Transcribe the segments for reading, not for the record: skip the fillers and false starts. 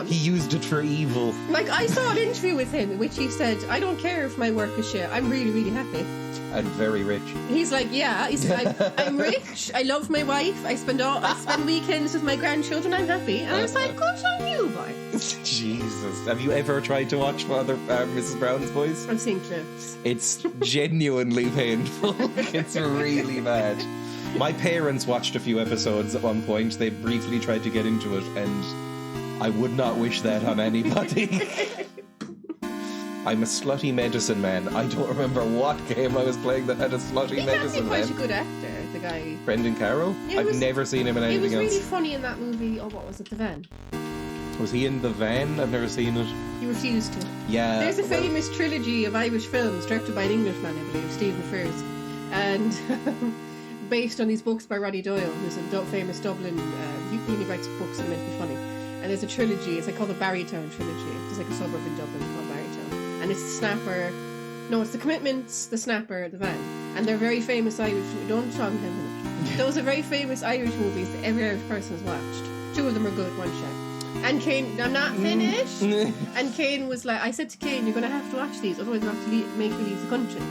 fun. He used it for evil. Like, I saw an interview with him in which he said, I don't care if my work is shit. I'm really, really happy. And very rich. He's like, yeah. He's like, I'm rich. I love my wife. I spend weekends with my grandchildren. I'm happy. And I was like, good on you, boy. Jesus. Have you ever tried to watch other Mrs. Brown's Boys? I've seen clips. It's genuinely painful. It's really bad. My parents watched a few episodes at one point. They briefly tried to get into it, and I would not wish that on anybody. I'm a slutty medicine man. I don't remember what game I was playing that had a slutty medicine man. He's actually quite a good actor, the guy. Brendan Carroll? I've never seen him in anything else. He was really funny in that movie. Oh, what was it? The Van. Was he in The Van? I've never seen it. He refused to. Yeah. There's a famous trilogy of Irish films directed by an Englishman, I believe, Stephen Frears, and based on these books by Roddy Doyle, who's a famous Dublin. He only writes books that are meant to be funny. And there's a trilogy. It's called the Barrytown trilogy. It's like a suburb in Dublin called Barrytown, and it's the Snapper. No, it's the Commitments, the Snapper, the Van, and they're very famous Irish. Don't talk about them. Those are very famous Irish movies that every Irish person has watched. Two of them are good, one shit. And Kane, I'm not finished. And Kane was like, I said to Kane, you're going to have to watch these, otherwise we'll have to make you leave the country.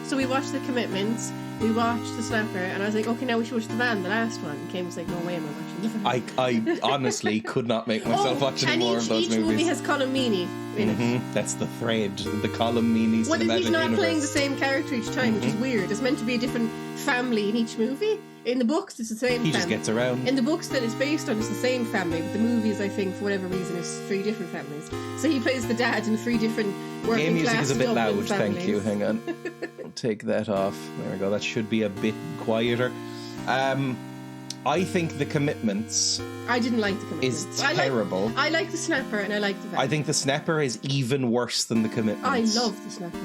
So we watched the Commitments, we watched the Snapper, and I was like, okay, now we should watch the Van, the last one. And Kane was like, no way am I watching the Van. I honestly could not make myself watch any more of those movies. Each movie has Colm Meaney in it. That's the thread, the Colm Meaney. Well, he's not playing the same character each time, which is weird. It's meant to be a different family in each movie. In the books, it's the same family. He just gets around. In the books that it's based on, it's the same family, but the movies, I think, for whatever reason, is 3 different families. So he plays the dad in 3 different working music class is a bit Dublin loud, families. thank you. Hang on. I'll take that off. There we go. That should be a bit quieter. I think The Commitments... I didn't like The Commitments. ...is terrible. I like The Snapper and I like The Van. I think The Snapper is even worse than The Commitments. I love The Snapper.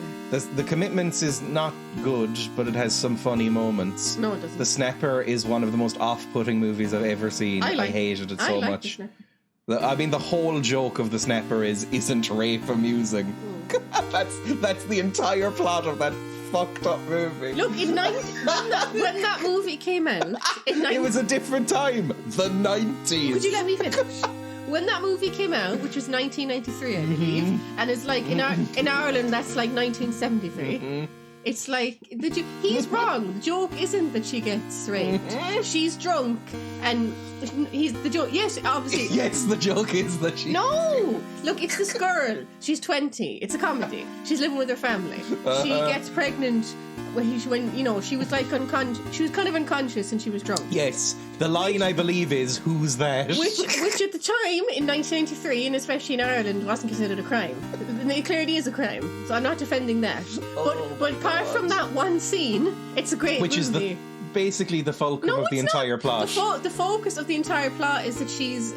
The Commitments is not good, but it has some funny moments. No, it doesn't. The Snapper is one of the most off-putting movies I've ever seen. I hated it so much. The Snapper. I mean, the whole joke of The Snapper isn't rape amusing. That's the entire plot of that fucked up movie. Look, when that movie came out... It was a different time. The 90s. Could you let me finish? When that movie came out, which was 1993, I believe, and it's like in Ireland, that's like 1973. It's like he's wrong. The joke isn't that she gets raped. She's drunk, and the joke. Yes, obviously. Yes, the joke is that she. No, look, it's this girl. She's 20. It's a comedy. She's living with her family. She gets pregnant when she was like unconscious. She was kind of unconscious and she was drunk. Yes, the line I believe is "Who's that?" Which at the time in 1993, and especially in Ireland, wasn't considered a crime. It clearly is a crime, so I'm not defending that. But apart from that one scene, it's a great movie. Which is basically the fulcrum of the entire plot. The focus of the entire plot is that she's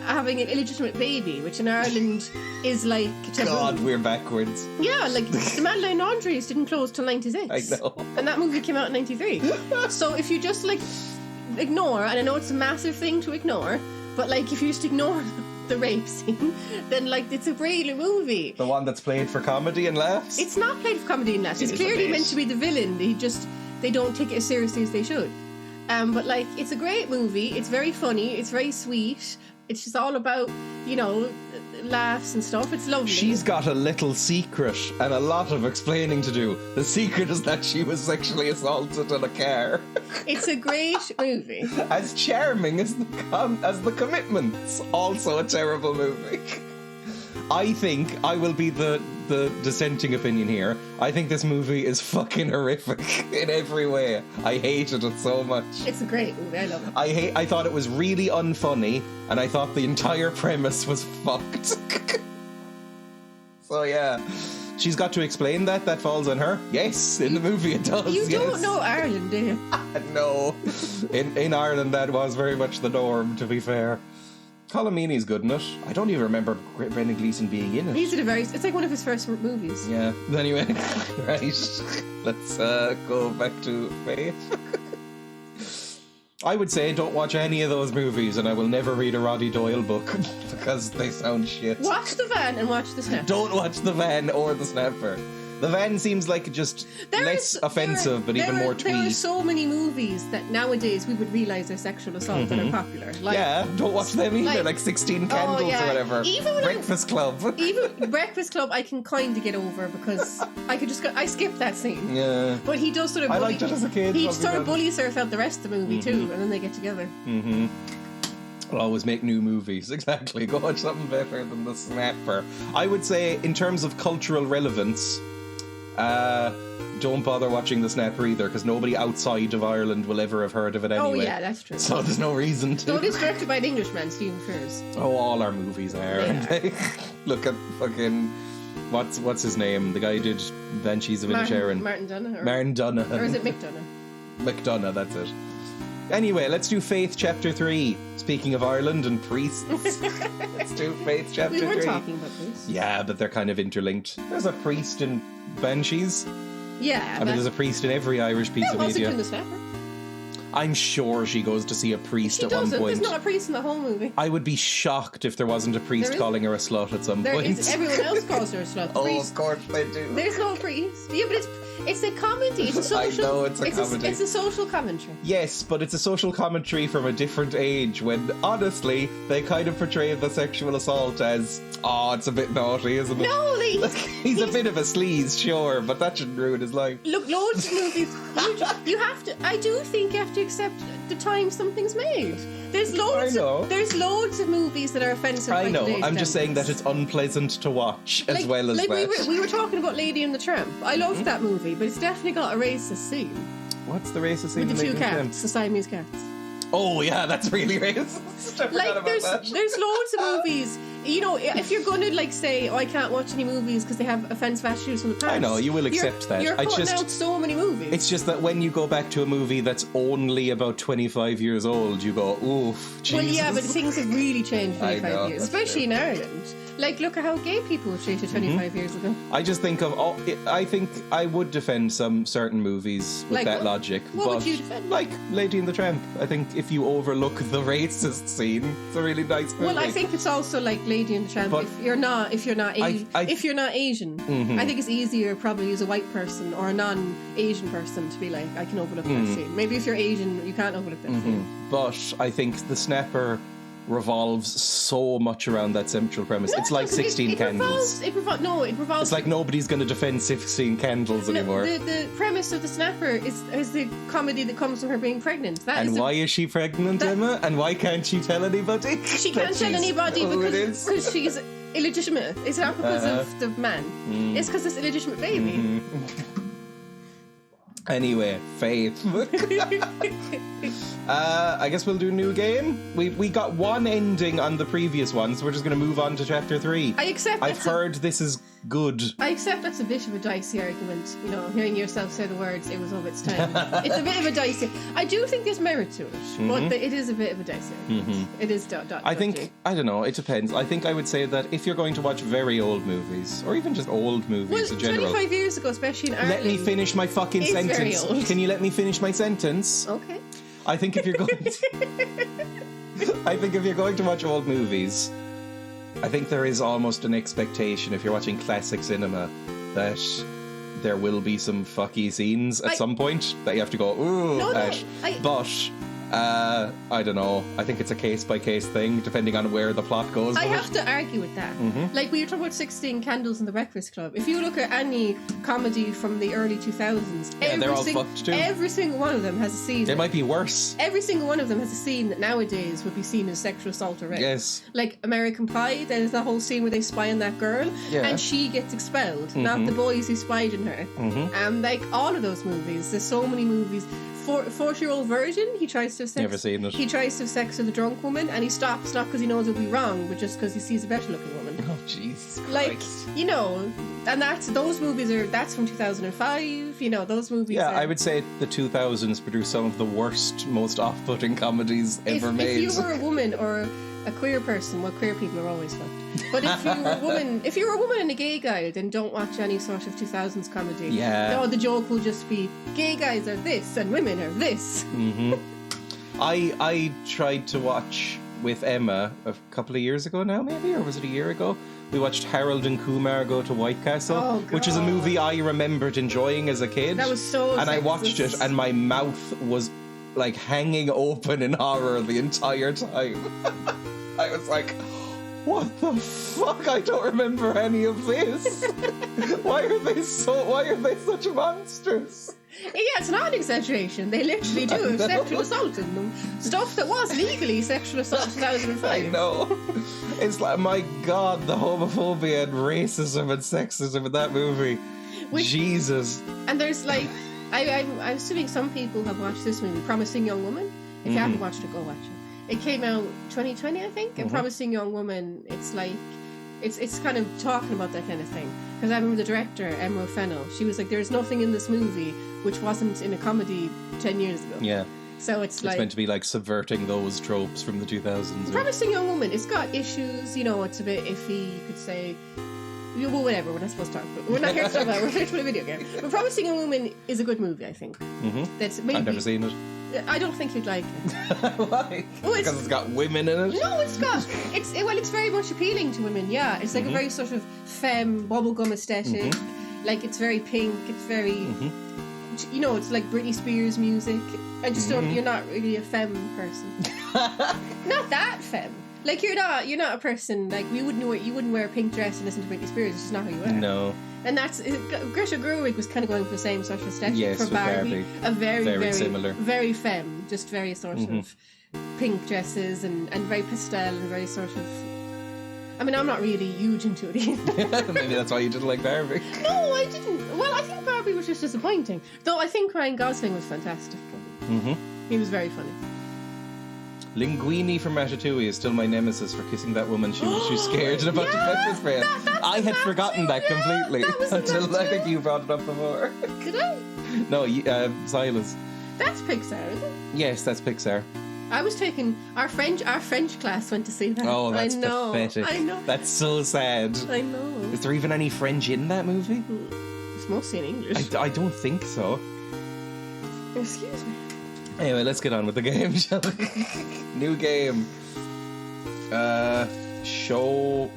having an illegitimate baby, which in Ireland is like taboo. God, we're backwards. Yeah, like the Madeleine Laundries didn't close till 96. I know. And that movie came out in 93. So if you just like ignore, and I know it's a massive thing to ignore, but like if you just ignore the rape scene, then like it's a brilliant movie. The one that's played for comedy and laughs? It's not played for comedy and laughs. It's clearly meant to be the villain. They don't take it as seriously as they should. But like it's a great movie. It's very funny. It's very sweet. It's just all about, laughs and stuff. It's lovely. She's got a little secret and a lot of explaining to do. The secret is that she was sexually assaulted in a car. It's a great movie. As charming as the Commitments. Also a terrible movie. I think I will be the dissenting opinion here. I think this movie is fucking horrific in every way. I hated it so much. It's a great movie. I love it. I thought it was really unfunny, and I thought the entire premise was fucked. So yeah, she's got to explain that. That falls on her. Yes, in the movie it does. You don't know Ireland, do you? No. In Ireland that was very much the norm, to be fair. Colm Meaney's good in it. I don't even remember Brendan Gleeson being in it. It's like one of his first movies. Yeah. Anyway, right. Let's go back to Faith. I would say don't watch any of those movies, and I will never read a Roddy Doyle book because they sound shit. Watch The Van and watch The Snapper. Don't watch The Van or The Snapper. The van seems like just less offensive, but even more twee. There are so many movies that nowadays we would realise are sexual assault that are popular. Like, yeah, don't watch them either. Like 16 Candles or whatever. Even Breakfast Club. Even Breakfast Club, I can kind of get over because I skip that scene. Yeah. But he does sort of. I liked it as a kid. He sort of bullies her out the rest of the movie too, and then they get together. I'll always make new movies. Exactly. Go watch something better than The Snapper. I would say, in terms of cultural relevance, don't bother watching The Snapper either, because nobody outside of Ireland will ever have heard of it anyway. Oh yeah, that's true. So there's no reason to. No, it is directed by an Englishman, Stephen Frears. Oh, all our movies are. Look at fucking... What's his name? The guy who did Banshees of Inisherin. Martin Donagh? Martin Donagh. Or is it McDonagh? McDonagh, that's it. Anyway, let's do Faith Chapter 3. Speaking of Ireland and priests, let's do Faith Chapter 3. We were talking about priests. Yeah, but they're kind of interlinked. There's a priest in Banshees. Yeah. I mean, there's a priest in every Irish piece of media. In The Snapper. I'm sure she goes to see a priest at one point. There's not a priest in the whole movie. I would be shocked if there wasn't a priest calling her a slut at some point. Everyone else calls her a slut. Of course they do. There's no priest. Yeah, but it's a comedy. It's a social. I know it's a comedy. It's a social commentary. Yes, but it's a social commentary from a different age when, honestly, they kind of portray the sexual assault as, it's a bit naughty, isn't it? No, he's a bit of a sleaze, sure, but that shouldn't ruin his life. Look, loads of movies. You have to. I do think you have to accept the time something's made. There's loads of movies that are offensive. I know. I'm just saying that it's unpleasant to watch as well as that. We were talking about Lady and the Tramp. I loved that movie, but it's definitely got a racist scene. What's the racist scene? With the two cats, the Siamese cats. Oh yeah, that's really racist. There's loads of movies. You know, if you're going to say, I can't watch any movies because they have offensive attitudes from the past. I know, you will accept that. You're putting out so many movies. It's just that when you go back to a movie that's only about 25 years old, you go, oof, Jesus. Well, yeah, but things have really changed 25 years, especially in Ireland. Like, look at how gay people were treated 25 years ago. I just think I think I would defend some certain movies with that logic. What would you defend? Like Lady and the Tramp. I think if you overlook the racist scene, it's a really nice movie. Well, I think it's also like Lady and the Tramp. But if you're not Asian, I think it's easier probably as a white person or a non-Asian person to be like, I can overlook that scene. Maybe if you're Asian, you can't overlook that scene. But I think The Snapper revolves so much around that central premise. It's like 16 Candles. It revolves. It's like nobody's going to defend 16 Candles anymore. The premise of The Snapper is the comedy that comes from her being pregnant. Why is she pregnant, Emma? And why can't she tell anybody? She can't tell anybody because she's illegitimate. It's not because of the man. It's because it's illegitimate baby. Anyway, Faith. I guess we'll do a new game. We got one ending on the previous one, so we're just going to move on to chapter 3. I've heard this is good. I accept that's a bit of a dicey argument. You know, hearing yourself say the words, it was of its time. It's a bit of a dicey. I do think there's merit to it, but it is a bit of a dicey argument. It is I think, I don't know, it depends. I think I would say that if you're going to watch very old movies, or even just old movies in general. 25 years ago, especially in Ireland. Let me finish my fucking sentence. Can you let me finish my sentence? Okay. I think if you're going to watch old movies, I think there is almost an expectation if you're watching classic cinema that there will be some fucky scenes at some point that you have to go, ooh, but I don't know. I think it's a case-by-case thing, depending on where the plot goes. I have to argue with that. Like, we were talking about 16 Candles in the Breakfast Club. If you look at any comedy from the early 2000s, they're all fucked too. Every single one of them has a scene. They might be worse. Every single one of them has a scene that nowadays would be seen as sexual assault or rape. Yes. Like American Pie, there's that whole scene where they spy on that girl, and she gets expelled, not the boys who spied on her. And like all of those movies, there's so many movies. 40-year-old virgin, he tries to have sex. Never seen it. He tries to have sex with a drunk woman, and he stops not because he knows it'll be wrong, but just because he sees a better looking woman. Oh Jesus Christ! Like, you know, and that's from 2005. You know, those movies. Yeah, I would say the 2000s produced some of the worst, most off-putting comedies ever made. If you were a woman or a queer person, well, queer people are always fucked. But if you were a woman and a gay guy, then don't watch any sort of 2000s comedy. Yeah. No, the joke will just be gay guys are this and women are this. I tried to watch with Emma a couple of years ago now, maybe, or was it a year ago? We watched Harold and Kumar Go to White Castle, which is a movie I remembered enjoying as a kid. That was so And I watched it, and my mouth was like hanging open in horror the entire time. I was like, what the fuck? I don't remember any of this. Why are they such monsters? Yeah, it's not an exaggeration. They literally do have sexual assault in them. Stuff that was legally sexual assault in 2005. I know. It's like, my God, the homophobia and racism and sexism in that movie. Jesus. And there's like, I'm assuming some people have watched this movie, Promising Young Woman. If you haven't watched it, go watch it. It came out 2020, I think. And Promising Young Woman, it's like, it's kind of talking about that kind of thing. Because I remember the director, Emerald Fennell, she was like, there's nothing in this movie which wasn't in a comedy 10 years ago. Yeah. So it's like... It's meant to be like subverting those tropes from the 2000s. Promising Young Woman, it's got issues, you know, it's a bit iffy, you could say... Well, whatever, we're not supposed to talk about it. We're not here to talk about it, we're here to play a video game. But Promising Young Woman is a good movie, I think. That's maybe... I've never seen it. I don't think you'd like it. Why? Because it's got women in it? No, it's very much appealing to women, yeah. It's like a very sort of femme, bubblegum aesthetic. Like, it's very pink, it's very... You know, it's like Britney Spears music. I just don't... You're not really a femme person. Not that femme. Like, you're not a person, like, you wouldn't wear a pink dress and listen to Britney Spears. It's just not who you are. No. And that's... Greta Gerwig was kind of going for the same sort of aesthetic for Barbie. A very similar. Very femme. Just very sort of pink dresses and very pastel and very sort of... I mean, I'm not really huge into it either. Maybe that's why you didn't like Barbie. No, I didn't. Well, I think Barbie was just disappointing. Though I think Ryan Gosling was fantastic. He was very funny. Linguini from Ratatouille is still my nemesis for kissing that woman. She was scared about the pepper spray. I had forgotten that completely until I think you brought it up before. Did I? No, Silas. That's Pixar, isn't it? Yes, that's Pixar. I was taking our French class went to see that. Oh, that's pathetic. I know. That's so sad. I know. Is there even any French in that movie? It's mostly in English. I don't think so. Excuse me. Anyway, let's get on with the game, shall we? New game. Show...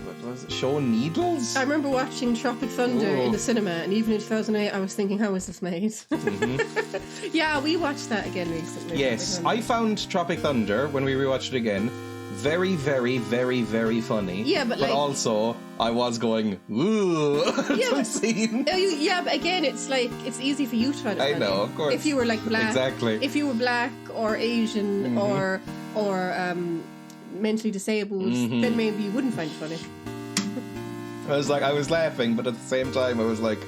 What was it? Show Needles? I remember watching Tropic Thunder in the cinema, and even in 2008 I was thinking, how was this made? Yeah, we watched that again recently. Yes, I found Tropic Thunder, when we rewatched it again, very, very, very, very funny. Yeah, but like... also, I was going, ooh, yeah, some scene. Yeah, but again, it's like, it's easy for you to find it funny. I know, of course. If you were like black. Exactly. If you were black or Asian or mentally disabled, then maybe you wouldn't find it funny. I was laughing, but at the same time, I was like,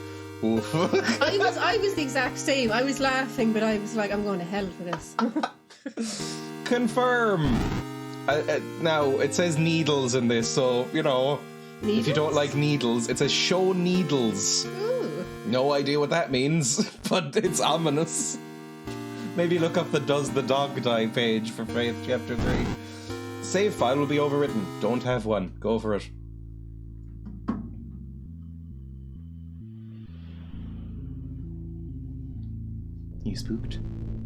oof. I was the exact same. I was laughing, but I was like, I'm going to hell for this. Confirm. Now, it says needles in this, so, you know, Needles? If you don't like needles, it says show needles. Ooh. No idea what that means, but it's ominous. Maybe look up the Does the Dog Die page for Faith Chapter 3. Save file will be overwritten. Don't have one. Go for it. You spooked?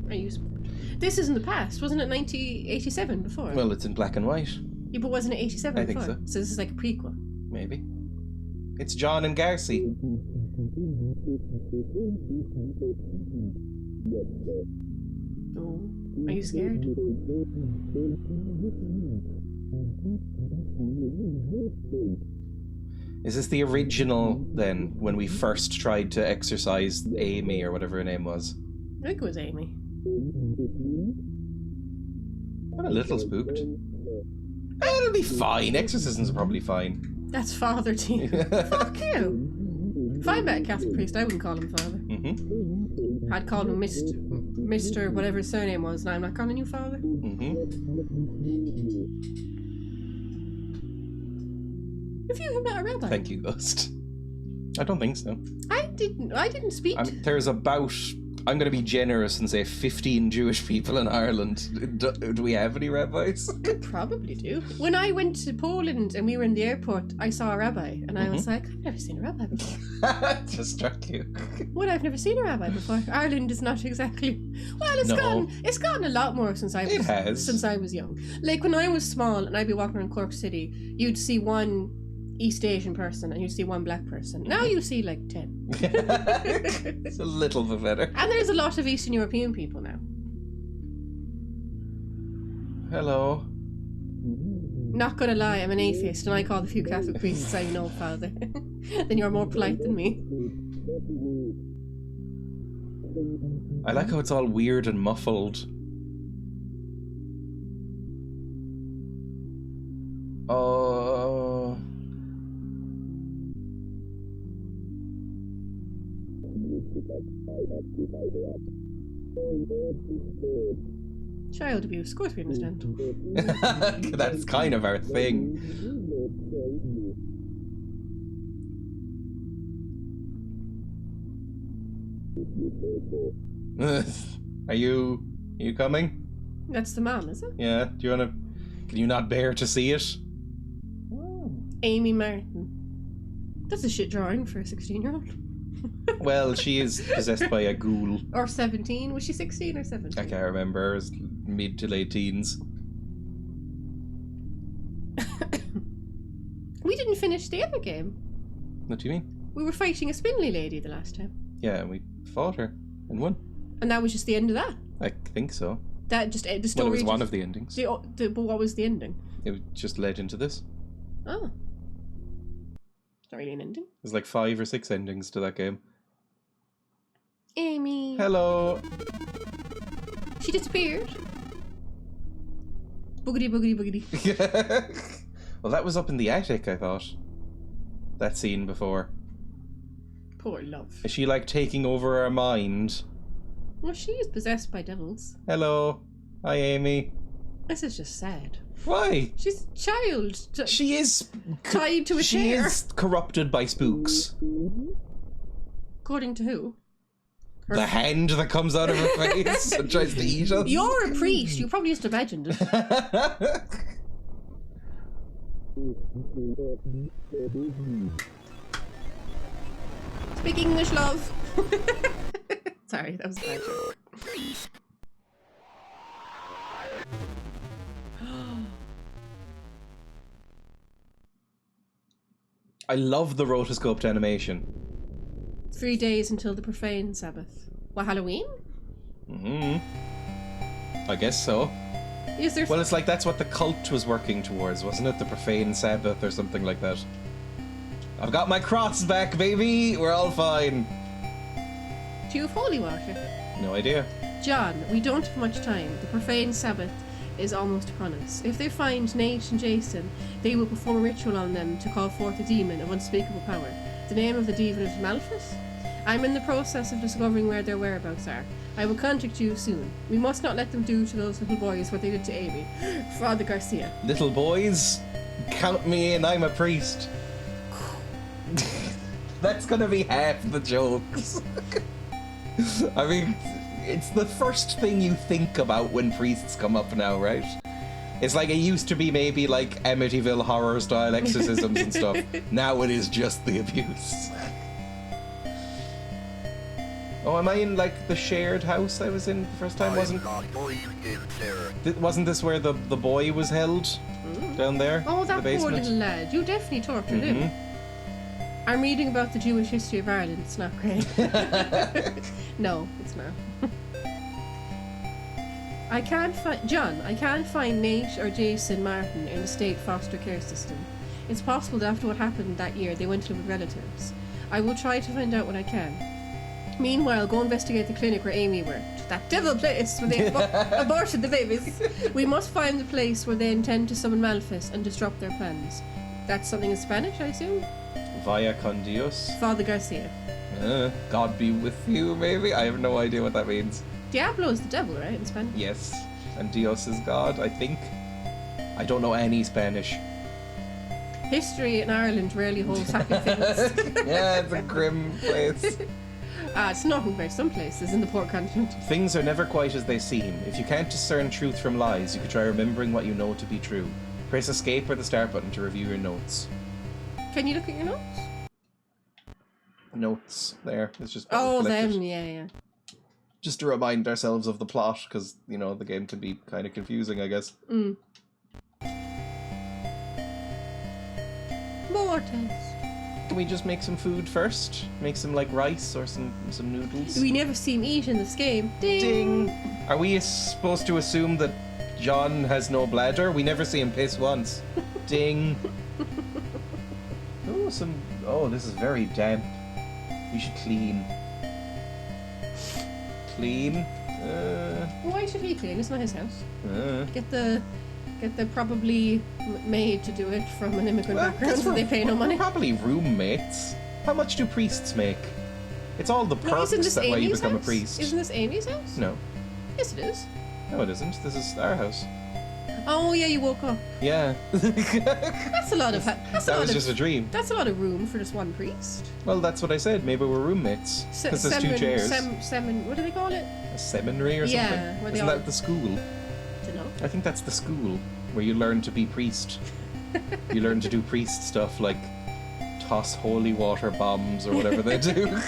Are you spooked? This is in the past, wasn't it 1987 before? Well, it's in black and white. Yeah, but wasn't it 87 I before? think so. So this is like a prequel. Maybe. It's John and Garcy. Oh, are you scared? Is this the original, then, when we first tried to exorcise Amy, or whatever her name was? I think it was Amy. I'm a little spooked. It'll be fine. Exorcisms are probably fine. That's father to you. Fuck you. If I met a Catholic priest, I wouldn't call him father. I'd call him Mr. whatever his surname was, and I'm not calling you father. Have you met a rabbi? Thank you, Ghost. I don't think so. I didn't speak. There's about I'm going to be generous and say 15 Jewish people in Ireland. Do we have any rabbis? Probably do. When I went to Poland and we were in the airport, I saw a rabbi and I was like, I've never seen a rabbi before. Just struck you. Well, I've never seen a rabbi before. Ireland is not exactly... Well, it's gotten a lot more since I was young. Like when I was small and I'd be walking around Cork City, you'd see one East Asian person and you'd see one black person. Now you see like 10. It's a little bit better. And there's a lot of Eastern European people now. Hello. Not gonna lie, I'm an atheist and I call the few Catholic priests saying no, Father. Then you're more polite than me. I like how it's all weird and muffled. Oh. Child abuse, of course we understand. That's kind of our thing. Are you coming? That's the mom, is it? Yeah. Can you not bear to see it? Amy Martin. That's a shit drawing for a 16-year-old. Well, she is possessed by a ghoul. Or 17. Was she 16 or 17? I can't remember. It was mid to late teens. We didn't finish the other game. What do you mean? We were fighting a spindly lady the last time. Yeah, and we fought her and won. And that was just the end of that? I think so. That just the story. Well, it was one of the endings. But what was the ending? It just led into this. Oh. It's not really an ending. There's like 5 or 6 endings to that game. Amy. Hello. She disappeared. Boogity, boogity, boogity. Well, that was up in the attic, I thought. That scene before. Poor love. Is she like taking over our mind? Well, she is possessed by devils. Hello. Hi, Amy. This is just sad. Why? She's a child. She is... tied to a chair. She is corrupted by spooks. According to who? The hand that comes out of her face and tries to eat us. You're a priest. You probably just imagined it. Speak English, love. Sorry, that was a bad joke. I love the rotoscoped animation. 3 days until the profane Sabbath. What, Halloween? I guess so. Is there... Well, it's like that's what the cult was working towards, wasn't it? The profane Sabbath or something like that. I've got my cross back, baby! We're all fine. Do you have holy water? No idea. John, we don't have much time. The profane Sabbath is almost upon us. If they find Nate and Jason, they will perform a ritual on them to call forth a demon of unspeakable power. The name of the demon is Malphus. I'm in the process of discovering where their whereabouts are. I will contact you soon. We must not let them do to those little boys what they did to Amy. Father Garcia. Little boys? Count me in, I'm a priest. That's gonna be half the jokes. I mean, it's the first thing you think about when priests come up now, right? It's like it used to be maybe like Amityville horror style exorcisms and stuff. Now it is just the abuse. Oh, am I in like the shared house I was in the first time? Wasn't this where the boy was held? Down there? Oh, that the poor basement? little lad. You definitely tortured him. I'm reading about the Jewish history of Ireland. It's not great. No, it's not. I can't find Nate or Jason Martin in the state foster care system. It's possible that after what happened that year, they went to live with relatives. I will try to find out what I can. Meanwhile, go investigate the clinic where Amy worked. That devil place where they aborted the babies. We must find the place where they intend to summon Malphus and disrupt their plans. That's something in Spanish, I assume? Vaya con Dios. Father Garcia. God be with you, maybe? I have no idea what that means. Diablo is the devil, right, in Spanish? Yes. And Dios is God, I think. I don't know any Spanish. History in Ireland rarely holds happy things. Yeah, it's a grim place. It's not compared to some places in the poor continent. Things are never quite as they seem. If you can't discern truth from lies, you could try remembering what you know to be true. Press escape or the start button to review your notes. Can you look at your notes? Notes, there. It's just... them, yeah. Just to remind ourselves of the plot, because, you know, the game can be kind of confusing, I guess. More taste. Can we just make some food first? Make some, like, rice or some noodles? We never see him eat in this game. Ding! Ding! Are we supposed to assume that John has no bladder? We never see him piss once. Ding! Oh, this is very damp. We should clean. Clean? Why should he clean? It's not his house. Get the probably maid to do it from an immigrant background so they pay no money. Probably roommates. How much do priests make? It's all the perks that way you become a priest. Isn't this Amy's house? No. Yes, it is. No, it isn't. This is our house. Oh yeah, you woke up. Yeah. That's a lot of. That was just a dream. That's a lot of room for just one priest. Well, that's what I said. Maybe we're roommates. Because there's two chairs. What do they call it? A seminary or something? Yeah. Isn't that the school? Dunno. I think that's the school where you learn to be priest. You learn to do priest stuff like toss holy water bombs or whatever they do.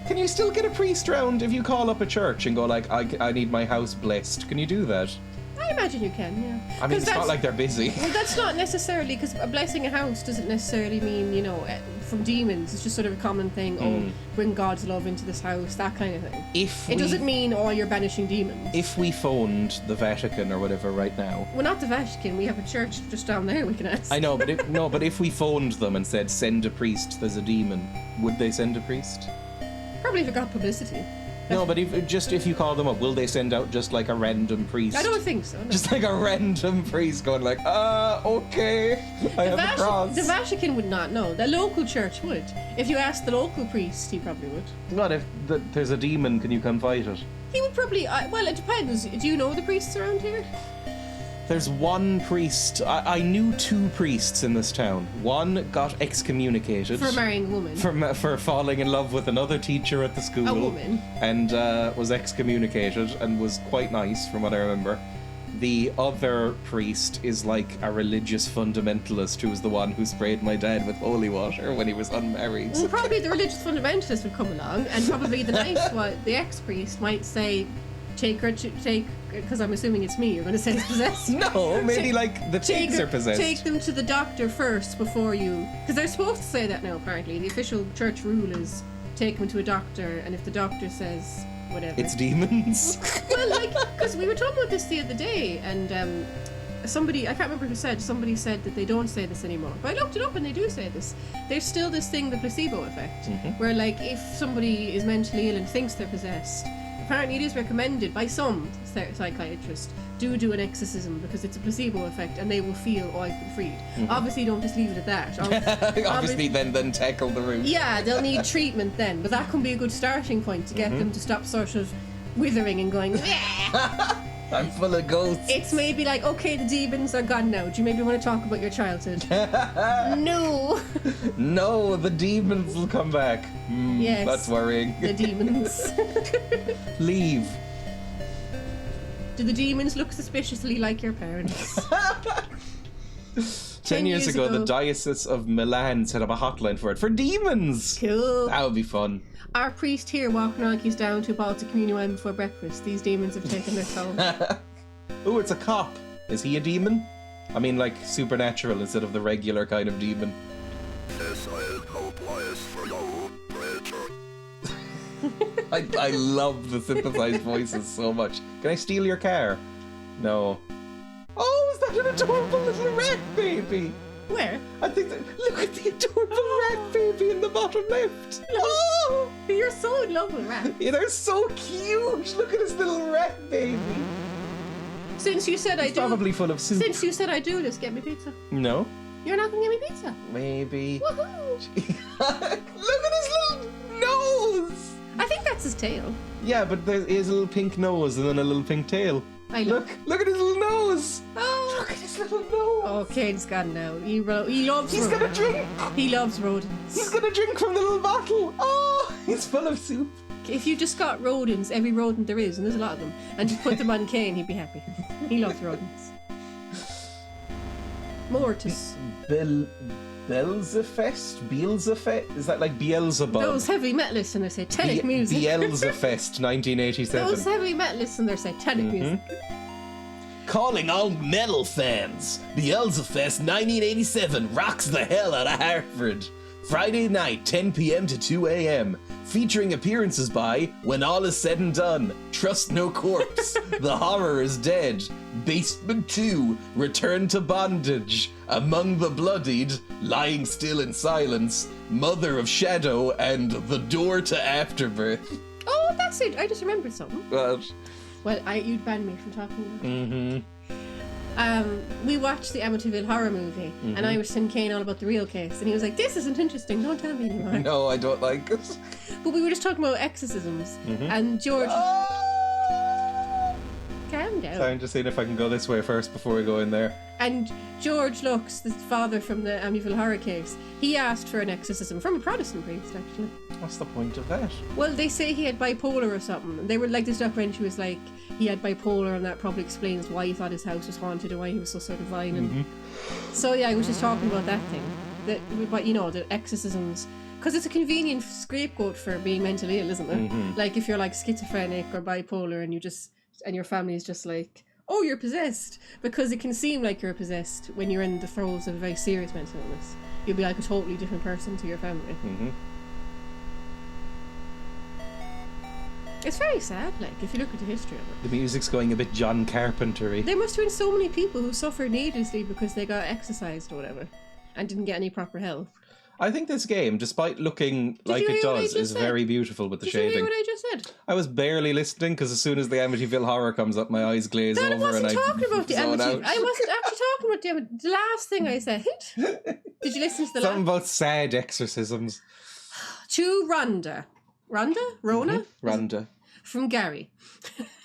Can you still get a priest round if you call up a church and go like, I need my house blessed? Can you do that? I imagine you can, yeah. I mean, it's not like they're busy. Well, that's not necessarily, because blessing a house doesn't necessarily mean, you know, from demons. It's just sort of a common thing, bring God's love into this house, that kind of thing. It doesn't mean, you're banishing demons. If we phoned the Vatican or whatever right now... Well, not the Vatican, we have a church just down there we can ask. I know, but if we phoned them and said, send a priest, there's a demon, would they send a priest? Probably if it got publicity. No, but if you call them up, will they send out just like a random priest? I don't think so. No. Just like a random priest going like, okay, I have a cross. The Vatican would not know. The local church would. If you asked the local priest, he probably would. Not if there's a demon, can you come fight it? He would probably, well, it depends. Do you know the priests around here? There's one priest. I knew two priests in this town. One got excommunicated for marrying a woman. For falling in love with another teacher at the school. A woman. And was excommunicated and was quite nice from what I remember. The other priest is like a religious fundamentalist who was the one who sprayed my dad with holy water when he was unmarried. Well, probably the religious fundamentalist would come along, and probably the nice one, the ex-priest, might say, because I'm assuming it's me, you're going to say it's possessed. No, maybe like the pigs are possessed. Take them to the doctor first before you... Because they're supposed to say that now, apparently. The official church rule is take them to a doctor, and if the doctor says whatever... It's demons. Well, like, because we were talking about this the other day, and somebody, I can't remember who said, somebody said that they don't say this anymore. But I looked it up and they do say this. There's still this thing, the placebo effect, where like if somebody is mentally ill and thinks they're possessed, apparently it is recommended by some psychiatrists do an exorcism because it's a placebo effect and they will feel, I've been freed. Obviously don't just leave it at that. Obviously then tackle the root. Yeah, they'll need treatment then, but that can be a good starting point to get them to stop sort of withering and going, I'm full of ghosts. It's maybe like, okay, the demons are gone now. Do you maybe want to talk about your childhood? No. No, the demons will come back. Yes. That's worrying. The demons. Leave. Do the demons look suspiciously like your parents? 10 years ago, the Diocese of Milan set up a hotline for it. For demons! Cool. That would be fun. Our priest here walking around keys down 2 bottles of communion wine before breakfast. These demons have taken their toll. Ooh, it's a cop. Is he a demon? I mean, like, supernatural instead of the regular kind of demon. I love the synthesized voices so much. Can I steal your car? No. Oh, is that an adorable little rat baby? Where? I think that... Look at the adorable rat baby in the bottom left. Oh! You're so in love with rats. Yeah, they're so cute. Look at this little rat baby. Since you said It's probably full of soup. Since you said I do this, get me pizza. No. You're not gonna get me pizza? Maybe. Woohoo! Look at his little nose! I think that's his tail. Yeah, but there is a little pink nose and then a little pink tail. Look at his little nose! Oh. Look at his little nose! Oh, Kane's gone now. He loves He's gonna drink! He loves rodents. He's gonna drink from the little bottle! Oh! He's full of soup. if you just got rodents, every rodent there is, and there's a lot of them, and just put them on Kane, he'd be happy. He loves rodents. Mortis. Beelzefest? Is that like Beelzebub? Those heavy metalists and their satanic music. Beelzefest 1987. Those heavy metalists and their satanic music. Calling all metal fans, Beelzefest 1987 rocks the hell out of Hartford. Friday night, 10 p.m. to 2 a.m. Featuring appearances by When All Is Said and Done, Trust No Corpse, The Horror Is Dead, Basement 2, Return to Bondage, Among the Bloodied, Lying Still in Silence, Mother of Shadow, and The Door to Afterbirth. Oh, that's it. I just remembered something. Well, you'd ban me from talking about it. mm-hmm. We watched the Amityville horror movie, and I was telling Kane all about the real case, and he was like, "This isn't interesting. Don't tell me anymore." No, I don't like it. But we were just talking about exorcisms, and George. Calm down. Sorry, I'm just seeing if I can go this way first before we go in there. And George Lux, the father from the Amityville horror case, he asked for an exorcism from a Protestant priest, actually. What's the point of that? Well, they say he had bipolar or something. And they were like, this documentary was like, he had bipolar, and that probably explains why he thought his house was haunted and why he was so sort of violent. So yeah, I was just talking about that thing. But you know, the exorcisms. Because it's a convenient scapegoat for being mentally ill, isn't it? Like if you're like schizophrenic or bipolar and and your family is just like, oh, you're possessed. Because it can seem like you're possessed when you're in the throes of a very serious mental illness. You'll be like a totally different person to your family. It's very sad, like, if you look at the history of it. The music's going a bit John Carpenter-y. There must have been so many people who suffered needlessly because they got exercised or whatever and didn't get any proper help. I think this game, despite looking like it does, is very beautiful with the shading. Did you hear what I just said? I was barely listening because as soon as the Amityville horror comes up, my eyes glaze over and I zone out. I wasn't actually talking about the last thing I said. Did you listen to the Something about sad exorcisms. To Rhonda. Rona? Rhonda. From Gary.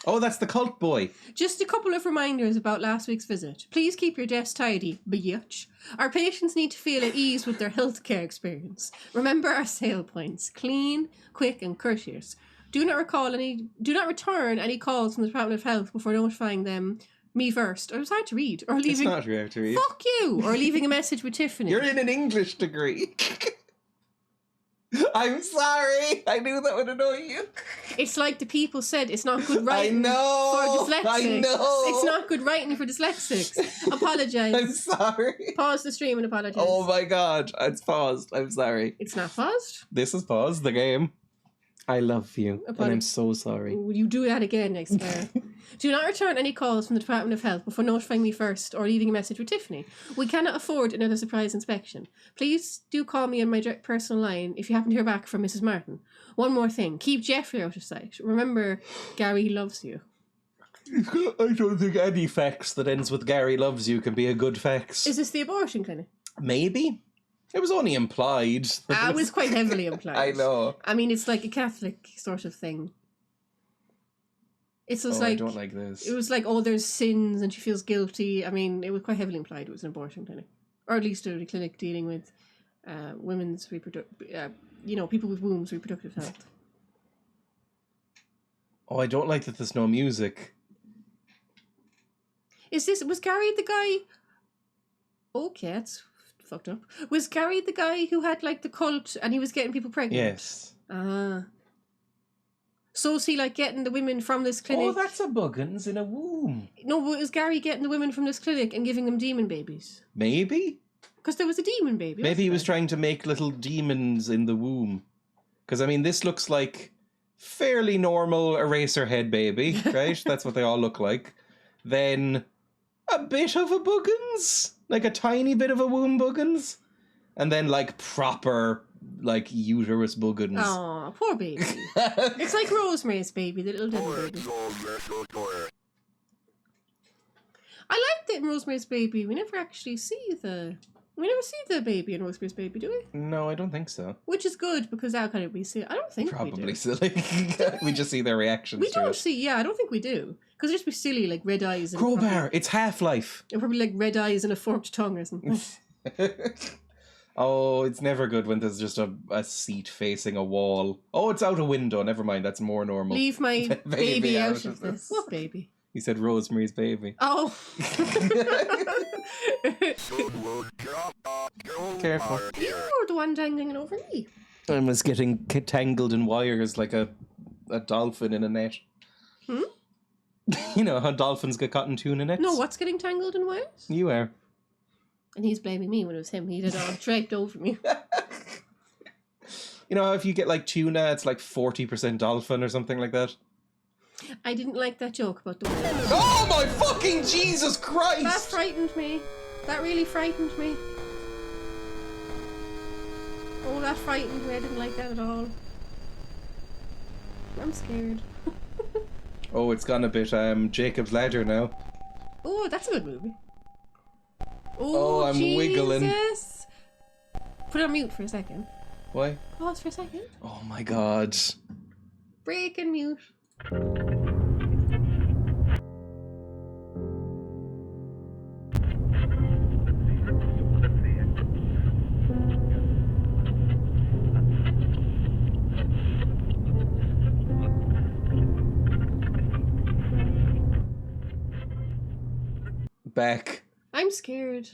Oh, that's the cult boy. Just a couple of reminders about last week's visit. Please keep your desk tidy, bitch. Our patients need to feel at ease with their healthcare experience. Remember our sale points: clean, quick, and courteous. Do not return any calls from the Department of Health before notifying them. Me first. It was hard to read. Or leaving. It's not hard to read. Fuck you. Or leaving a message with Tiffany. You're in an English degree. I'm sorry. I knew that would annoy you. It's like the people said, it's not good writing for dyslexics. I know. It's not good writing for dyslexics. Apologise. I'm sorry. Pause the stream and apologise. Oh my god. It's paused. I'm sorry. It's not paused? This is paused, the game. I love you. And I'm so sorry. Will you do that again, I swear. Do not return any calls from the Department of Health before notifying me first or leaving a message with Tiffany. We cannot afford another surprise inspection. Please do call me on my direct personal line if you happen to hear back from Mrs. Martin. One more thing. Keep Jeffrey out of sight. Remember, Gary loves you. I don't think any fax that ends with Gary loves you can be a good fax. Is this the abortion clinic? Maybe. It was only implied. It was quite heavily implied. I know. I mean, it's like a Catholic sort of thing. It's just I don't like this. It was like, oh, there's sins and she feels guilty. I mean, it was quite heavily implied it was an abortion clinic. Or at least a clinic dealing with women's people with wombs, reproductive health. Oh, I don't like that there's no music. Was Gary the guy? Okay, that's fucked up. Was Gary the guy who had like the cult and he was getting people pregnant? Yes. So is he like getting the women from this clinic? Oh, that's a buggins in a womb. No, but is Gary getting the women from this clinic and giving them demon babies? Maybe. Because there was a demon baby. Maybe he was trying to make little demons in the womb. Because, I mean, this looks like fairly normal Eraserhead baby, right? That's what they all look like. Then a bit of a buggins. Like a tiny bit of a womb buggins. And then like proper like uterus buggins. Oh, poor baby. It's like Rosemary's Baby, the little devil baby. I like that in Rosemary's Baby. We never see the baby in Rosemary's Baby, do we? No, I don't think so. Which is good because that kind of be silly. I don't think probably we do. Silly. We just see their reactions. We don't see. Yeah, I don't think we do because it'd just be silly, like red eyes. And Crowbar. It's Half-Life. Probably like red eyes and a forked tongue or something. Oh, it's never good when there's just a seat facing a wall. Oh, it's out a window. Never mind, that's more normal. Leave my baby out of this. What baby? He said Rosemary's Baby. Oh. Careful. You're the one dangling over me. I was getting tangled in wires like a dolphin in a net. Hmm? You know how dolphins get caught in tuna nets? No, what's getting tangled in wires? You are. And he's blaming me when it was him. He did all draped over me. You know how if you get like tuna, it's like 40% dolphin or something like that? I didn't like that joke about the wires. Oh my fucking Jesus Christ! That frightened me. That really frightened me. Oh, that frightened me. I didn't like that at all. I'm scared. Oh, it's gone a bit Jacob's Ladder now. Oh, that's a good movie. Oh, I'm wiggling. Put it on mute for a second. Why? Pause for a second. Oh my god. Break and mute. Back. I'm scared.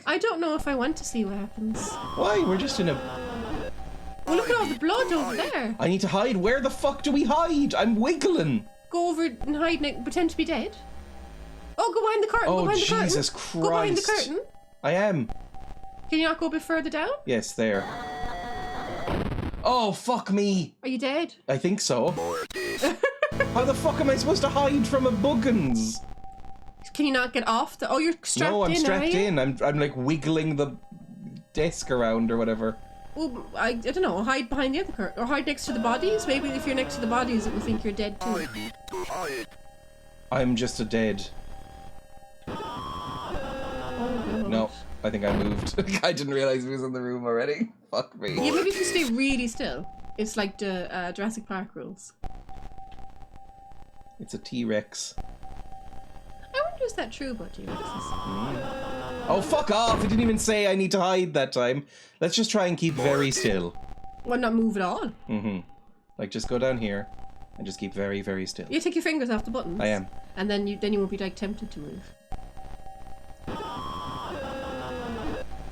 I don't know if I want to see what happens. Why? We're just in a... Well, look at all the blood over there. I need to hide. Where the fuck do we hide? I'm wiggling. Go over and hide and pretend to be dead. Oh, go behind the curtain. Oh, go behind Jesus the curtain. Christ. Go behind the curtain. I am. Can you not go a bit further down? Yes, there. Oh, fuck me. Are you dead? I think so. How the fuck am I supposed to hide from a buggins? Can you not get off the... Oh, you're strapped in, No, I'm strapped are you? in. I'm like wiggling the desk around or whatever. Well, I don't know. Hide behind the other curtain. Or hide next to the bodies. Maybe if you're next to the bodies, it will think you're dead too. I'm just a dead. Oh, God. No, I think I moved. I didn't realize he was in the room already. Fuck me. Yeah, maybe if you stay really still. It's like the Jurassic Park rules. It's a T-Rex. I wonder, is that true about T-Rexes? Oh, fuck off! I didn't even say I need to hide that time. Let's just try and keep very still. Well, not move at all. Mm-hmm. Like, just go down here and just keep very, very still. You take your fingers off the buttons. I am. And then you won't be like tempted to move.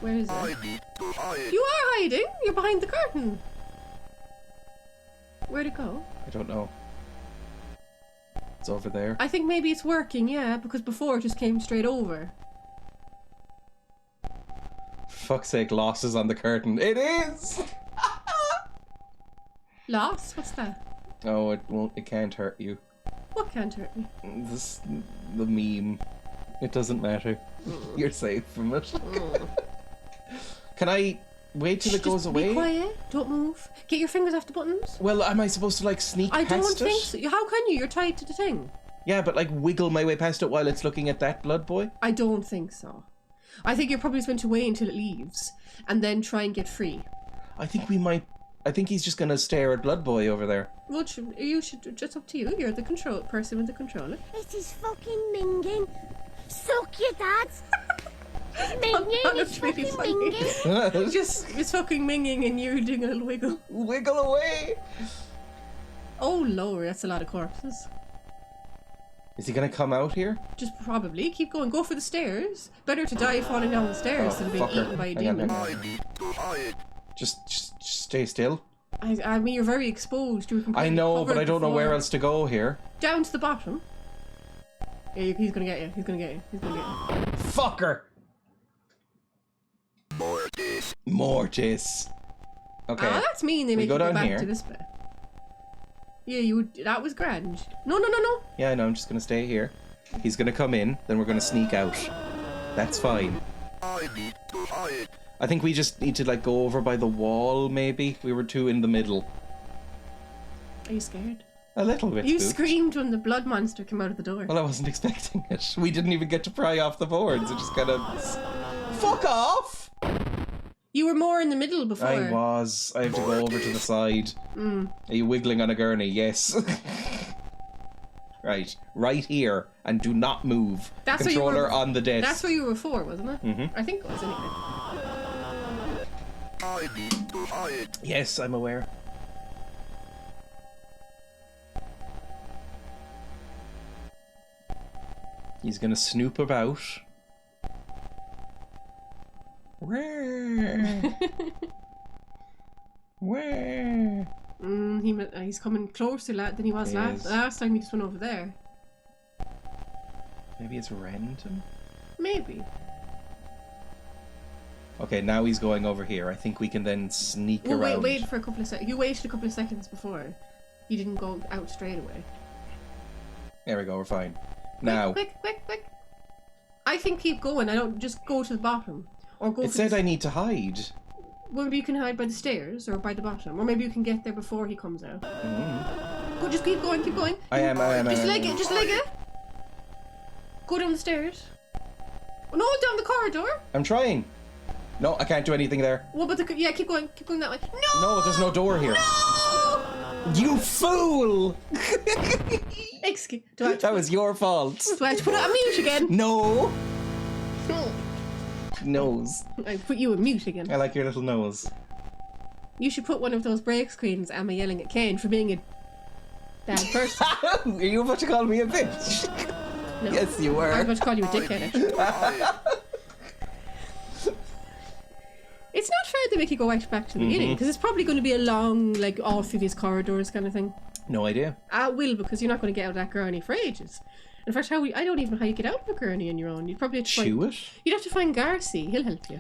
Where is it? You are hiding! You're behind the curtain! Where'd it go? I don't know. It's over there. I think maybe it's working, yeah, because before it just came straight over. For fuck's sake, Loss is on the curtain. It is! Lost? What's that? Oh, it can't hurt you. What can't hurt me? The meme. It doesn't matter. You're safe from it. Can I wait till it goes away? Be quiet. Don't move. Get your fingers off the buttons. Well, am I supposed to like sneak I past don't think so. How can you? You're tied to the thing. Yeah, but like wiggle my way past it while it's looking at that blood boy? I don't think so. I think you're probably meant to wait until it leaves and then try and get free. I think he's just gonna stare at Blood Boy over there. Well, you should. It's up to you. You're the control person with the controller. It is fucking minging. Suck your dads. Minging. That's It's really fucking funny. minging. Just it's fucking minging and you're doing a little wiggle. Wiggle away! Oh Lord, that's a lot of corpses. Is he gonna come out here? Just probably keep going. Go for the stairs. Better to die falling down the stairs than being fucker. eaten by a Hang on, demon. hang on. Just stay still. I mean, you're very exposed. You're completely I know, but covered I don't know where before. else to go here. Down to the bottom. Yeah, he's gonna get you. He's gonna get you. He's gonna get you. Fucker! Mortis. Okay. Ah, that's mean. They We make go you go down back here. to this bit. Yeah, you would. That was grand. No. Yeah, I know. I'm just gonna stay here. He's gonna come in, then we're gonna sneak out. That's fine. I think we just need to like go over by the wall, maybe. We were too in the middle. Are you scared? A little bit. You spooked. screamed when the blood monster came out of the door. Well, I wasn't expecting it. We didn't even get to pry off the boards. It just kind of... Fuck off! You were more in the middle before. I was. I have to go over to the side. Are you wiggling on a gurney? Yes. Right here. And do not move. That's where you Controller were- on the desk. That's where you were before, wasn't it? Mhm. I think it was anyway. Yes, I'm aware. He's gonna snoop about. Where? Where? He's coming closer than he was He is. last time. He just went over there. Maybe it's random? Maybe. Okay, now he's going over here. I think we can then sneak Well, around. wait for a couple of seconds. You waited a couple of seconds before. You didn't go out straight away. There we go, we're fine. Now, Quick. I think keep going. I don't just go to the bottom. Or go it for said the... I need to hide. Well, maybe you can hide by the stairs or by the bottom. Or maybe you can get there before he comes out. Go, just keep going. I am. Just leg it. Go down the stairs. Oh, no, down the corridor. I'm trying. No, I can't do anything there. What about the... Yeah, keep going that way. No! No, there's no door here. No! You fool! Excuse... That was your fault. Do I have to put it on mute again? No. Nose. I put you on mute again. I like your little nose. You should put one of those break screens, Emma yelling at Kane for being a bad person. Are you about to call me a bitch? No. Yes, you were. I was about to call you a dickhead, actually. It's not fair to make you go right back to the beginning, because it's probably going to be a long, like, all through these corridors kind of thing. No idea. I will, because you're not going to get out of that gurney for ages. In fact, I don't even know how you get out of a gurney on your own. You'd probably have to Chew it? You'd have to find Garcy. He'll help you.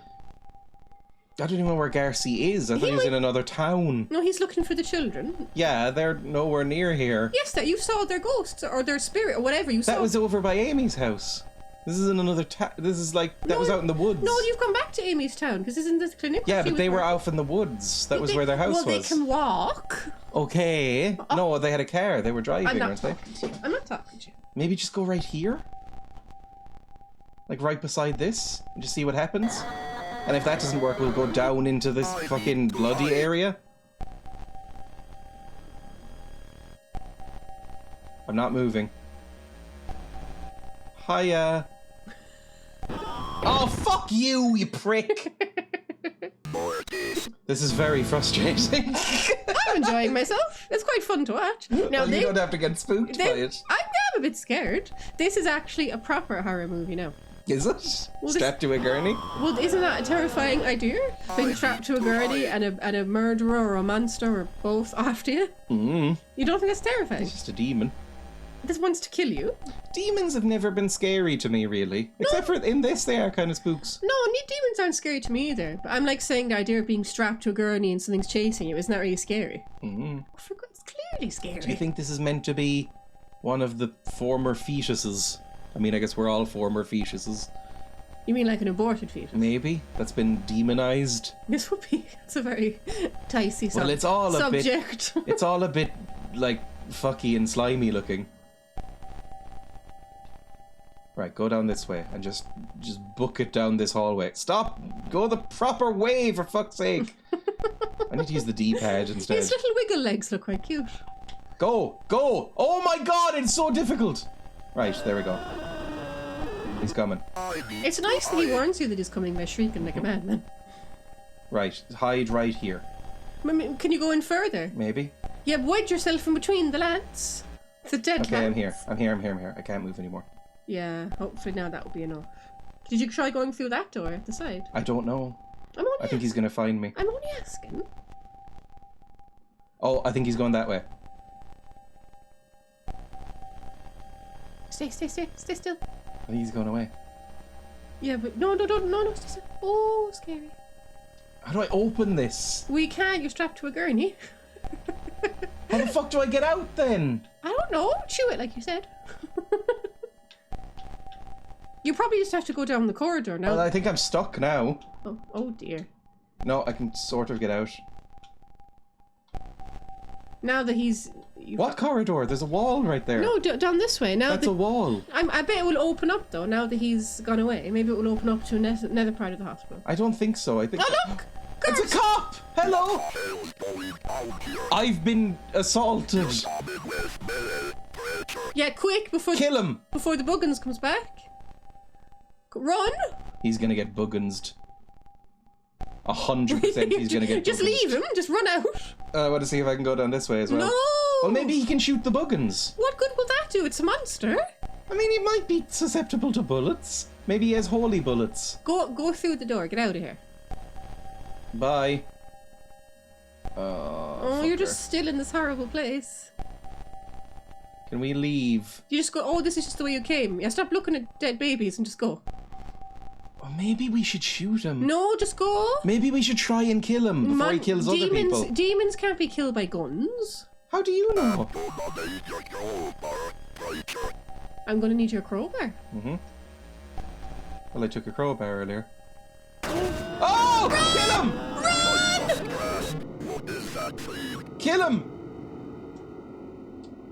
I don't even know where Garcy is. I thought he was in another town. No, he's looking for the children. Yeah, they're nowhere near here. Yes, that you saw their ghosts or their spirit or whatever you saw. That was over by Amy's house. This is in another town. This is like that was out in the woods. No, you've gone back to Amy's town because this isn't the clinic. Yeah, She but was they were there. out in the woods. That was where their house well, was. Well, they can walk. Okay. No, they had a car. They were driving, I'm not weren't they? talking to you. I'm not talking to you. Maybe just go right here? Like right beside this? And just see what happens? And if that doesn't work, we'll go down into this fucking bloody area. I'm not moving. Hiya. Oh, fuck you, you prick! This is very frustrating. I'm enjoying myself. It's quite fun to watch. Now Well, you don't have to get spooked by it. I'm a bit scared. This is actually a proper horror movie now. Is it? Well, Strapped to a gurney? Well, isn't that a terrifying idea? Being trapped to a gurney and a murderer or a monster or both after you? You don't think it's terrifying? It's just a demon. This wants to kill you? Demons have never been scary to me, really. Except for in this, they are kind of spooks. No, demons aren't scary to me either. But I'm like saying the idea of being strapped to a gurney and something's chasing you. Isn't that really scary? For God, it's clearly scary. Do you think this is meant to be one of the former fetuses? I mean, I guess we're all former fetuses. You mean like an aborted fetus? Maybe. That's been demonized. This would be... It's a very dicey Well, it's all a bit... subject. It's all a bit, like, fucky and slimy looking. Right, go down this way and just book it down this hallway. Stop! Go the proper way, for fuck's sake! I need to use the D-pad instead. His little wiggle legs look quite cute. Go! Go! Oh my god, it's so difficult! Right, there we go. He's coming. It's nice that he warns you that he's coming by shrieking like a madman. Right, hide right here. Can you go in further? Maybe? Yeah, wedge yourself in between the lads. The dead Okay, I'm lads. here. I'm here. I can't move anymore. Yeah, hopefully now that will be enough. Did you try going through that door at the side? I don't know. I'm only I think he's gonna find me. I'm only asking. Oh, I think he's going that way. Stay still. I think he's going away. Yeah, but no, stay still. Oh, scary. How do I open this? We can't, you're strapped to a gurney. How the fuck do I get out then? I don't know, chew it like you said. You probably just have to go down the corridor now. Well, I think I'm stuck now. Oh dear. No, I can sort of get out. Now that he's... What corridor? There's a wall right there. No, down this way. Now That's a wall. I bet it will open up though, now that he's gone away. Maybe it will open up to another part of the hospital. I don't think so. I think... Oh look! It's a cop! Hello! I've been assaulted. Yeah, quick, before Kill him! before the buggins comes back. Run! He's gonna get buggensed. 100% he's gonna get Just buggins. leave him. Just run out. I want to see if I can go down this way as well. No. Well, maybe he can shoot the buggins. What good will that do? It's a monster. I mean, he might be susceptible to bullets. Maybe he has holy bullets. Go through the door. Get out of here. Bye. Oh, you're just still in this horrible place. Can we leave? You just go, oh, this is just the way you came. Yeah, stop looking at dead babies and just go. Oh, maybe we should shoot him. No, just go. Maybe we should try and kill him before he kills other people. Demons can't be killed by guns. How do you know? I'm gonna need your crowbar. Mm-hmm. Well, I took a crowbar earlier. Oh! Run! Kill him! Kill him!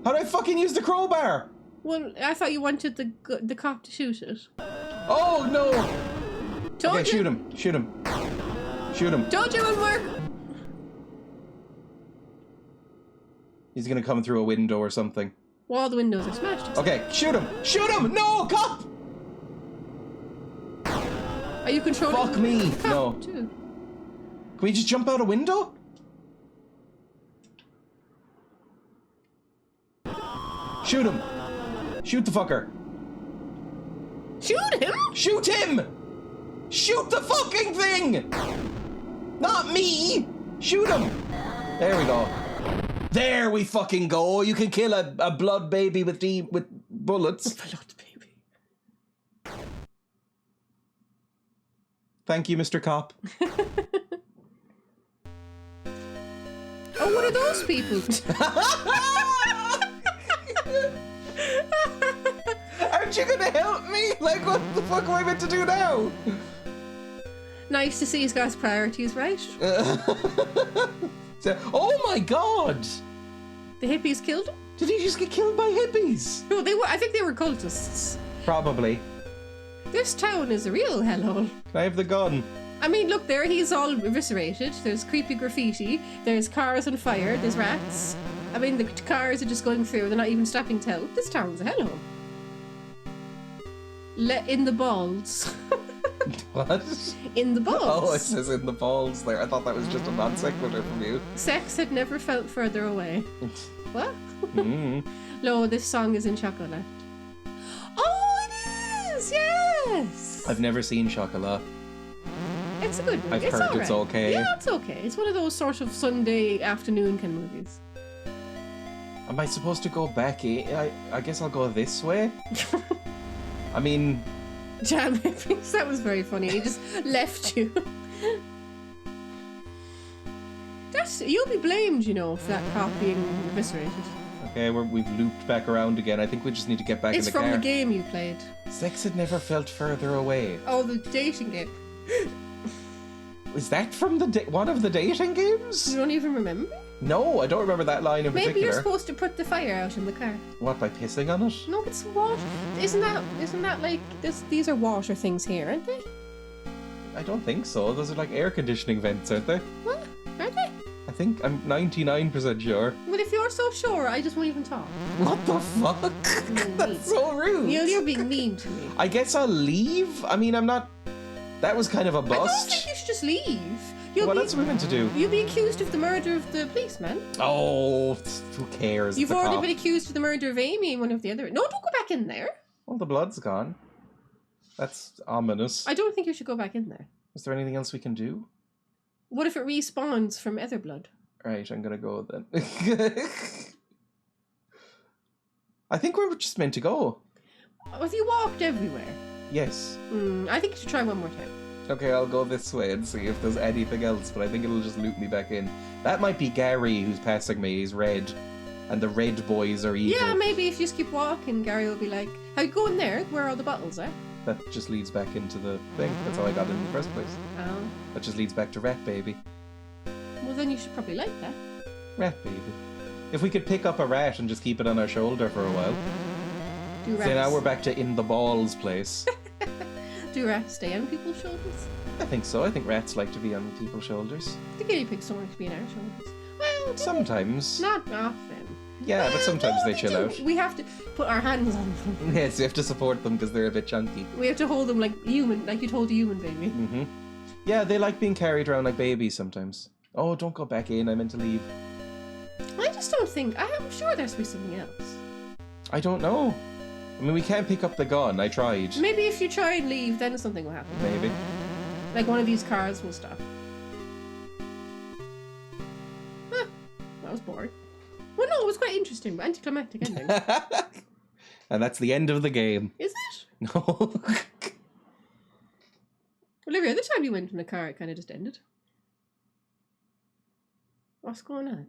How do I fucking use the crowbar? Well, I thought you wanted the cop to shoot it. Oh, no! Told Okay, you. shoot him. Shoot him. Shoot him. Told you it would work. He's gonna come through a window or something. Well, all the windows are smashed. Okay, shoot him! Shoot him! No, cop! Are you controlling? Fuck me! Cop No. too? Can we just jump out a window? Shoot him! Shoot the fucker! Shoot him? Shoot him! Shoot the fucking thing! Not me! Shoot him! There we go. There we fucking go. You can kill a blood baby with bullets. Blood baby. Thank you, Mr. Cop. Oh, what are those people? Aren't you gonna help me? Like, what the fuck am I meant to do now? Nice to see he's got his priorities right. Oh my god! The hippies killed him? Did he just get killed by hippies? No, they were. I think they were cultists. Probably. This town is a real hellhole. Can I have the gun? I mean, look there, he's all eviscerated. There's creepy graffiti. There's cars on fire. There's rats. I mean, the cars are just going through. They're not even stopping to help. This town's a hellhole. Let in the balls. What? In the balls. Oh, it says in the balls there. I thought that was just a non sequitur from you. Sex had never felt further away. What? Mm. No, this song is in Chocolat. Oh, it is! Yes! I've never seen Chocolat. It's a good movie. I've It's heard alright. it's okay. Yeah, it's okay. It's one of those sort of Sunday afternoon kind of movies. Am I supposed to go back in? I guess I'll go this way. I mean, Jam hippies. That was very funny. He just left you. You'll be blamed, you know, for that cop being eviscerated. okay, we've looped back around again. I think we just need to get back It's in the from car. the game you played. Sex had never felt further away. Oh, the dating game. Is that from one of the dating games? You don't even remember? No, I don't remember that line in Maybe particular. you're supposed to put the fire out in the car. What, by pissing on it? No, it's water. Isn't that like this? These are water things here, aren't they? I don't think so. Those are like air conditioning vents, aren't they? What? Aren't they? I think I'm 99% sure. Well, if you're so sure, I just won't even talk. What the fuck? That's so rude. You're being mean to me. I guess I'll leave. I mean, I'm not. That was kind of a I don't bust. think you should just leave. What else are we meant to do? You'll be accused of the murder of the policeman. Oh, who cares? You've It's a already cop. been accused of the murder of Amy and one of the other. No, don't go back in there. Well, the blood's gone. That's ominous. I don't think you should go back in there. Is there anything else we can do? What if it respawns from other blood? Right, I'm gonna go then. I think we're just meant to go. Have you walked everywhere? Yes. I think you should try one more time. Okay, I'll go this way and see if there's anything else, but I think it'll just loop me back in. That might be Gary who's passing me. He's red. And the red boys are evil. Yeah, maybe if you just keep walking, Gary will be like, how you going there? Where all the bottles are? That just leads back into the thing. That's how I got in the first place. Oh. That just leads back to Rat Baby. Well, then you should probably like that. Rat Baby. If we could pick up a rat and just keep it on our shoulder for a while. Do So now we're rats, back to In the Balls place. do rats stay on people's shoulders? I think so. I think rats like to be on people's shoulders. The guinea pigs don't like to be on our shoulders. Well, Sometimes. not often. Yeah, but sometimes No, they chill do. out. We have to put our hands on them. Yes, you have to support them because they're a bit chunky. We have to hold them like human, like you'd hold a human baby. Mm-hmm. Yeah, they like being carried around like babies sometimes. Oh, don't go back in. I meant to leave. I just don't think... I'm sure there's to be something else. I don't know. I mean, we can't pick up the gun. I tried. Maybe if you try and leave, then something will happen. Maybe. Like one of these cars will stop. Huh. That was boring. Well, no, it was quite interesting, but anticlimactic ending. And that's the end of the game. Is it? No. Well, every other time you went in a car, it kind of just ended. What's going on?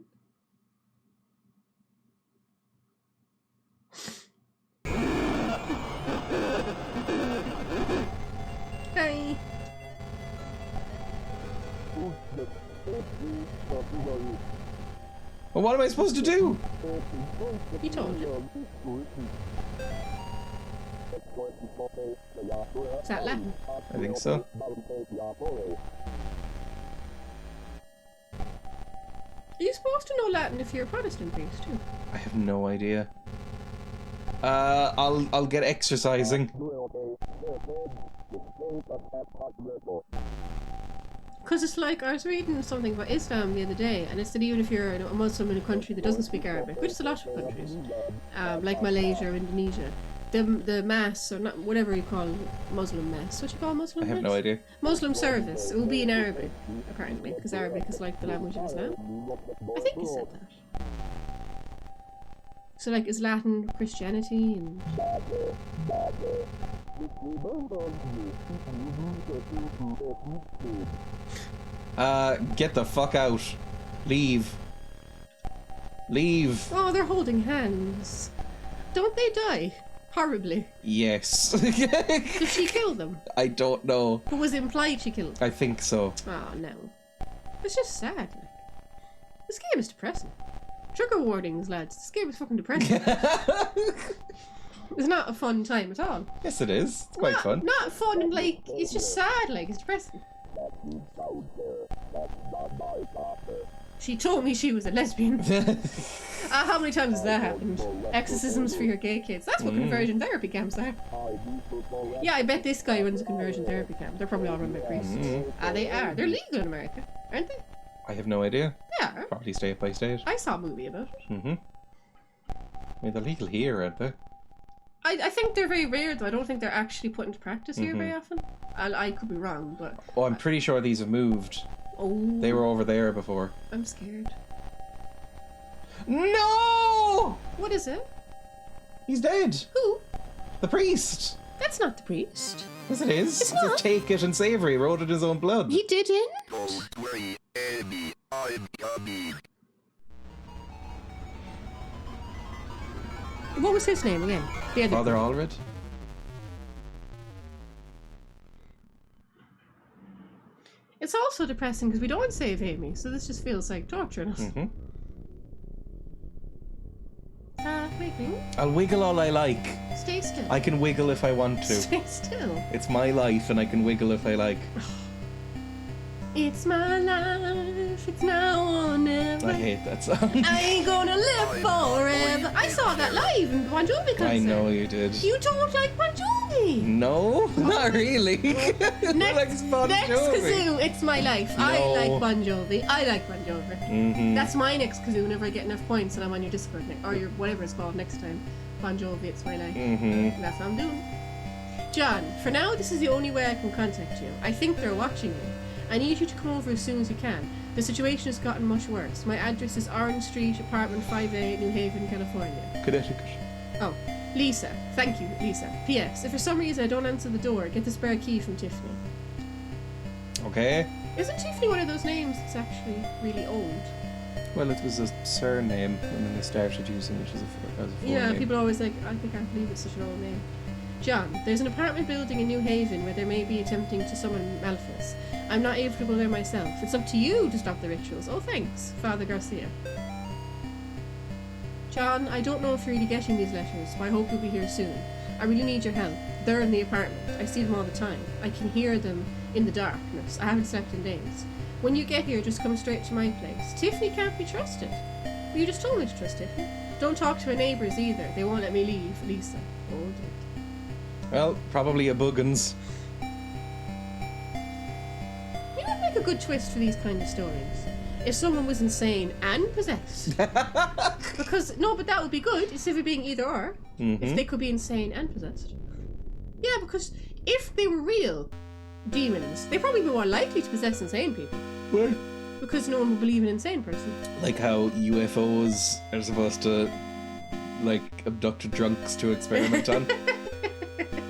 Hi. Well, what am I supposed to do? He told you. Is that Latin? I think so. Are you supposed to know Latin if you're a Protestant priest too? I have no idea. I'll get exercising. Because it's like, I was reading something about Islam the other day, and it's that even if you're a Muslim in a country that doesn't speak Arabic, which is a lot of countries, like Malaysia or Indonesia, the mass, or not, whatever you call Muslim mass, what you call Muslim I have mass? no idea. Muslim service, it will be in Arabic, apparently, because Arabic is like the language of Islam. I think he said that. So like, is Latin Christianity and... Get the fuck out. Leave. Leave. Oh, they're holding hands. Don't they die? Horribly. Yes. Did she kill them? I don't know. But was it implied she killed them? I think so. Oh, no. It's just sad, like. This game is depressing. Trigger warnings, lads. This game is fucking depressing. It's not a fun time at all. Yes, it is. It's quite fun. Not fun, and like, it's just sad, like, it's depressing. She told me she was a lesbian. How many times has that happened? Exorcisms for your gay kids. That's what conversion therapy camps are. Yeah, I bet this guy runs a conversion therapy camp. They're probably all run by priests. They are. They're legal in America, aren't they? I have no idea. They are. Probably state by state. I saw a movie about it. I mean, they're legal here, aren't they? I think they're very rare, though. I don't think they're actually put into practice here very often. I could be wrong, but... Oh, I'm pretty sure these have moved. Oh. They were over there before. I'm scared. No! What is it? He's dead. Who? The priest. That's not the priest. Yes, it is. It's It says not. take it and savor. He wrote it in his own blood. He didn't. What was his name again? The other Father Allred? It's also depressing because we don't save Amy, so this just feels like torturing us. Wiggling. I'll wiggle all I like. Stay still. I can wiggle if I want to. Stay still. It's my life and I can wiggle if I like. It's my life, it's now or never. I hate that song. I ain't gonna live forever. I saw that live in Bon Jovi concert. I know you did. You don't like Bon Jovi. No, not really. Next kazoo, it's my life. I No. like Bon Jovi. I like Bon Jovi. That's my next kazoo whenever I get enough points and I'm on your Discord or your whatever it's called next time. Bon Jovi, it's my life. That's what I'm doing. John, for now, this is the only way I can contact you. I think they're watching me. I need you to come over as soon as you can. The situation has gotten much worse. My address is Orange Street, apartment 5A, New Haven, California. Connecticut. Oh, Lisa. Thank you, Lisa. P.S. If for some reason I don't answer the door, get the spare key from Tiffany. Okay. Isn't Tiffany one of those names that's actually really old? Well, it was a surname, and then they started using it as a full Yeah, name. people are always like, I can't believe it's such an old name. John, there's an apartment building in New Haven where they may be attempting to summon Malphus. I'm not able to go there myself. It's up to you to stop the rituals. Oh, thanks, Father Garcia. John, I don't know if you're really getting these letters, but I hope you'll be here soon. I really need your help. They're in the apartment. I see them all the time. I can hear them in the darkness. I haven't slept in days. When you get here, just come straight to my place. Tiffany can't be trusted. Well, you just told me to trust Tiffany. Don't talk to my neighbours either. They won't let me leave, Lisa. Oh, dear. Well, probably a Buggins. a good twist for these kind of stories. If someone was insane and possessed. Because, no, but that would be good, instead of being either or. If they could be insane and possessed. Yeah, because if they were real demons, they'd probably be more likely to possess insane people. Why? Because no one would believe an insane person. Like how UFOs are supposed to, like, abduct drunks to experiment on.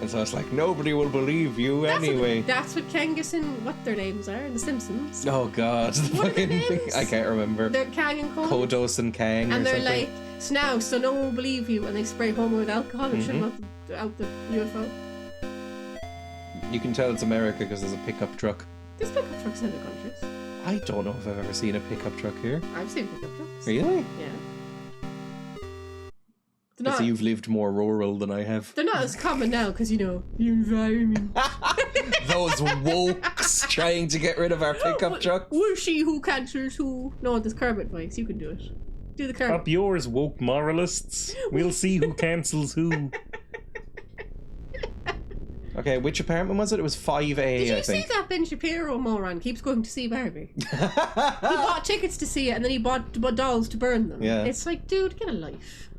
And so it's like, nobody will believe you anyway. That's what Kangas and what their names are in The Simpsons. Oh god. What are their names? I can't remember. They're Kang and Cole. Kodos and Kang And or they're something. like, snow, so no one will believe you. And they spray Homer with alcohol and shut him out the UFO. You can tell it's America because there's a pickup truck. There's pickup trucks in other countries. I don't know if I've ever seen a pickup truck here. I've seen pickup trucks. Really? Yeah. They're So not, you've lived more rural than I have. they're not as common now because, you know, the environment. Those wokes trying to get rid of our pickup trucks. We'll see who cancels who. No, this Kermit voice. You can do it. Do the Kermit. Up yours, woke moralists. We'll see who cancels who. Okay, which apartment was it? It was 5A, Did you I see think. that Ben Shapiro moron keeps going to see Barbie? He bought tickets to see it and then he bought dolls to burn them. Yeah. It's like, dude, get a life.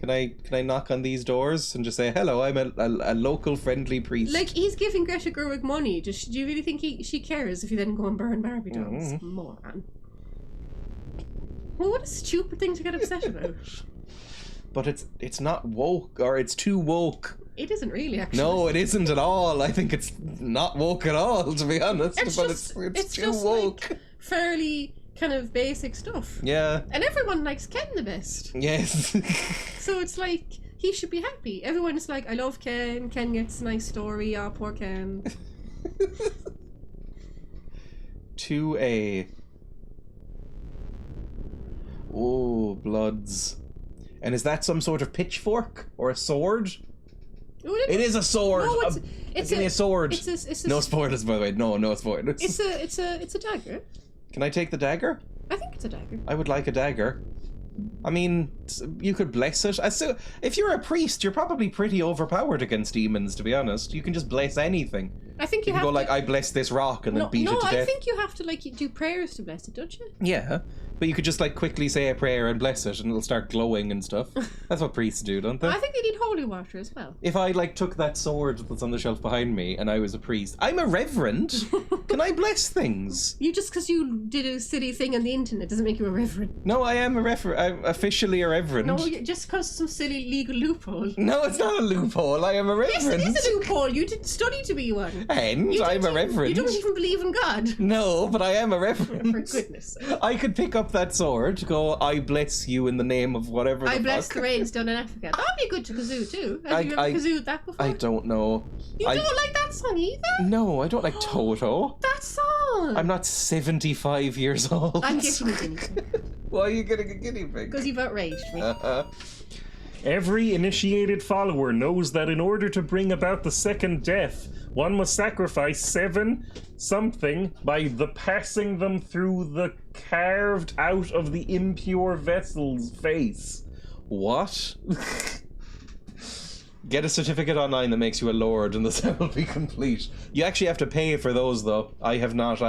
Can I knock on these doors and just say, hello, I'm a local friendly priest? Like, he's giving Greta Gerwig money. Do you really think she cares if you then go and burn Barbie dolls? Moron. Well, what a stupid thing to get upset about. But it's not woke, or it's too woke. It isn't really, actually. No, it isn't at all. I think it's not woke at all, to be honest. It's but just, it's too just woke. like fairly kind of basic stuff. Yeah. And everyone likes Ken the best. Yes. So it's like, he should be happy. Everyone is like, I love Ken. Ken gets a nice story. Oh, poor Ken. 2A. Oh, bloods. And is that some sort of pitchfork or a sword? Oh, It is a sword. No, Give me a sword. It's a, No spoilers, by the way. No spoilers. It's a dagger. Can I take the dagger? I think it's a dagger. I would like a dagger. I mean, you could bless it. If you're a priest, you're probably pretty overpowered against demons, to be honest. You can just bless anything. I think You you can have go to... like, I bless this rock, and then beat it to I death. think you have to like do prayers to bless it, don't you? Yeah, but you could just like quickly say a prayer and bless it, and it'll start glowing and stuff. That's what priests do, don't they? I think they need holy water as well. If I like took that sword that's on the shelf behind me and I was a priest, I'm a reverend. Can I bless things? You just because you did a silly thing on the internet doesn't make you a reverend. No, I am a reverend. I'm officially a reverend. No, just because of some silly legal loophole. No, it's not a loophole. I am a Yes, reverend. it is a loophole. You didn't study to be one. And I'm a reverend. You don't even believe in God. No, but I am a reverend. For goodness sake. I could pick up that sword, go, I bless you in the name of whatever I the bless fuck. the rains down in Africa. That'd be good to kazoo too. Have you ever I- kazooed that before? I don't know. You don't like that song either? No, I don't like Toto. That song! I'm not 75 years old. I'm getting a guinea pig. Why are you getting a guinea pig? Because you've outraged me. Every initiated follower knows that in order to bring about the second death, one must sacrifice 7 something by the passing them through the carved out of the impure vessel's face. What? Get a certificate online that makes you a lord and the set will be complete. You actually have to pay for those though. I have not,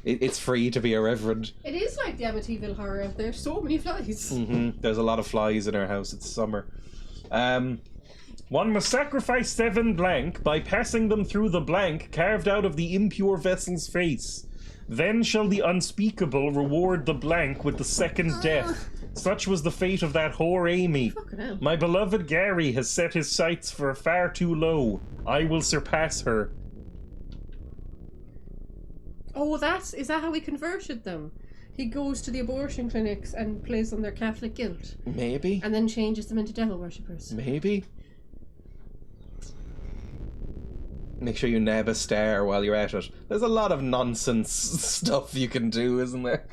it's free to be a reverend. It is like the Amityville horror. There's so many flies. There's a lot of flies in our house, it's summer. One must sacrifice 7 blank by passing them through the blank carved out of the impure vessel's face. Then shall the unspeakable reward the blank with the second death. Such was the fate of that whore Amy. Fucking hell. My beloved Gary has set his sights for far too low. I will surpass her. Oh, is that how we converted them? He goes to the abortion clinics and plays on their Catholic guilt. Maybe? And then changes them into devil worshippers. Maybe? Make sure you nab a star while you're at it. There's a lot of nonsense stuff you can do, isn't there?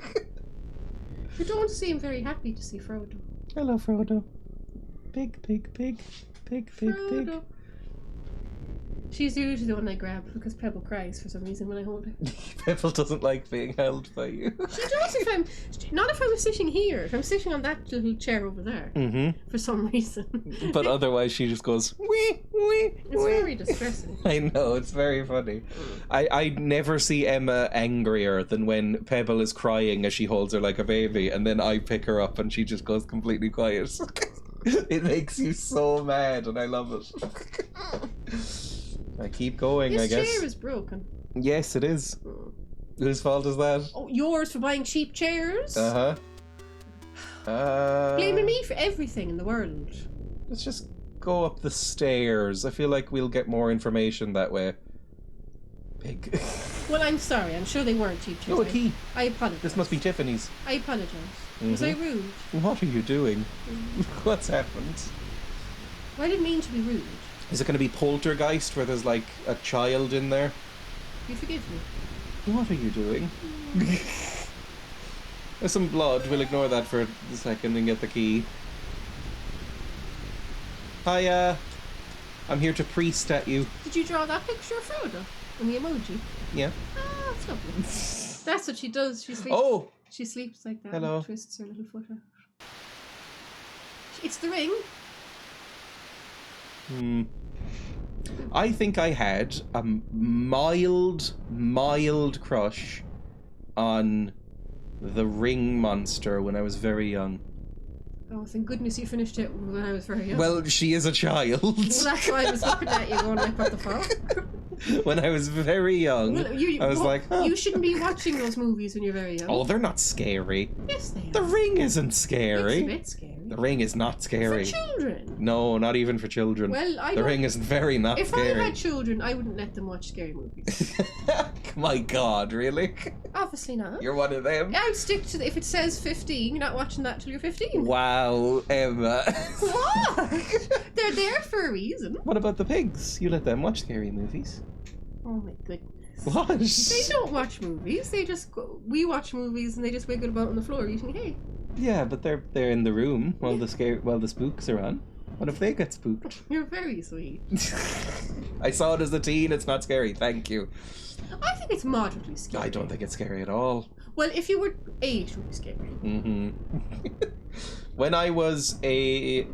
You don't seem very happy to see Frodo. Hello, Frodo. Pig, pig, pig. Pig, pig, pig. Frodo. She's usually the one I grab because Pebble cries for some reason when I hold her. Pebble doesn't like being held by you. She does if I'm... Not if I was sitting here. If I'm sitting on that little chair over there. Mm-hmm. For some reason. But otherwise she just goes, wee, wee, It's wee. very distressing. I know, it's very funny. I never see Emma angrier than when Pebble is crying as she holds her like a baby, and then I pick her up and she just goes completely quiet. It makes you so mad, and I love it. I keep going, I This guess. chair is broken. Yes, it is. Whose fault is that? Oh, yours for buying cheap chairs? Uh-huh. Blaming me for everything in the world. Let's just go up the stairs. I feel like we'll get more information that way. Pig. Well, I'm sorry. I'm sure they weren't cheap chairs. Oh, a key. I apologize. This must be Tiffany's. I apologize. Was I rude? What are you doing? What's happened? Well, I didn't mean to be rude. Is it going to be Poltergeist where there's like a child in there? You forgive me. What are you doing? There's some blood. We'll ignore that for a second and get the key. Hi, I'm here to priest at you. Did you draw that picture of Frodo? And the emoji? Yeah. Ah, that's lovely. That's what she does. She sleeps. Oh! She sleeps like that. Hello. And twists her little foot out. It's the ring. I think I had a mild crush on the ring monster when I was very young. Oh, thank goodness you finished it when I was very young. Well, she is a child. Well, that's why I was looking at you going like, what the fuck? When I was very young, Well, I was like, huh. You shouldn't be watching those movies when you're very young. Oh, they're not scary. Yes, they are. The ring isn't It's a scary. bit scary. The ring is not scary. For children. No, not even for children. Well, I The don't... ring is very not If scary. I had children, I wouldn't let them watch scary movies. My God, really? Obviously not. You're one of them? I'd stick to if it says 15, you're not watching that till you're 15. Wow, Emma. What? They're there for a reason. What about the pigs? You let them watch scary movies. Oh my goodness. What? They don't watch movies. They just go. We watch movies and they just wiggle about on the floor eating hay. Yeah, but they're in the room while the spooks are on. What if they get spooked? You're very sweet. I saw it as a teen. It's not scary. Thank you. I think it's moderately scary. I don't think it's scary at all. Well, if you were 8, it would be scary. Mm-hmm. When I was a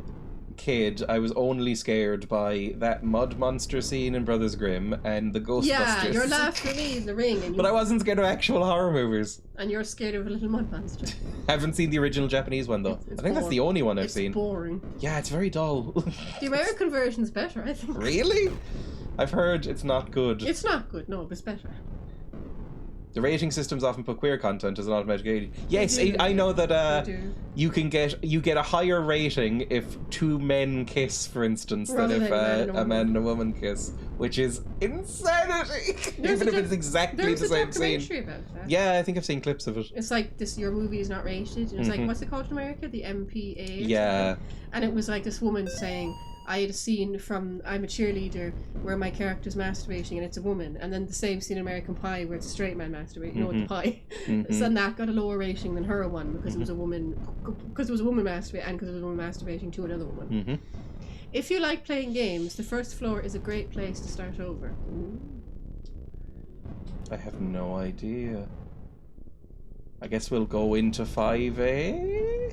kid, I was only scared by that mud monster scene in Brothers Grimm and the Ghostbusters. Yeah, you're laughing at me in the ring, and, But I wasn't scared of actual horror movies. and you're scared of a little mud monster. Haven't seen the original Japanese one though. It's I think that's the only one I've it's seen. boring. Yeah, it's very dull. The American version's better, I think. Really? I've heard it's not good. It's not good, no, but it's better. The rating systems often put queer content as an automatic rating. Yes, do. I know that They do. you get a higher rating if two men kiss, for instance, Rather than if than a man and a woman kiss, which is insanity. Even if it's exactly the same scene. There's a documentary about that. Yeah, I think I've seen clips of it. It's like this: your movie is not rated. And it's like, what's it called in America? The MPA. or Yeah. something. And it was like this woman saying, I had a scene from I'm a Cheerleader where my character's masturbating and it's a woman, and then the same scene in American Pie where it's a straight man masturbating, you know, with the pie. So that got a lower rating than her one because it was a woman, masturbating and because it was a woman masturbating to another woman. If you like playing games, the first floor is a great place to start over. I have no idea. I guess we'll go into 5A.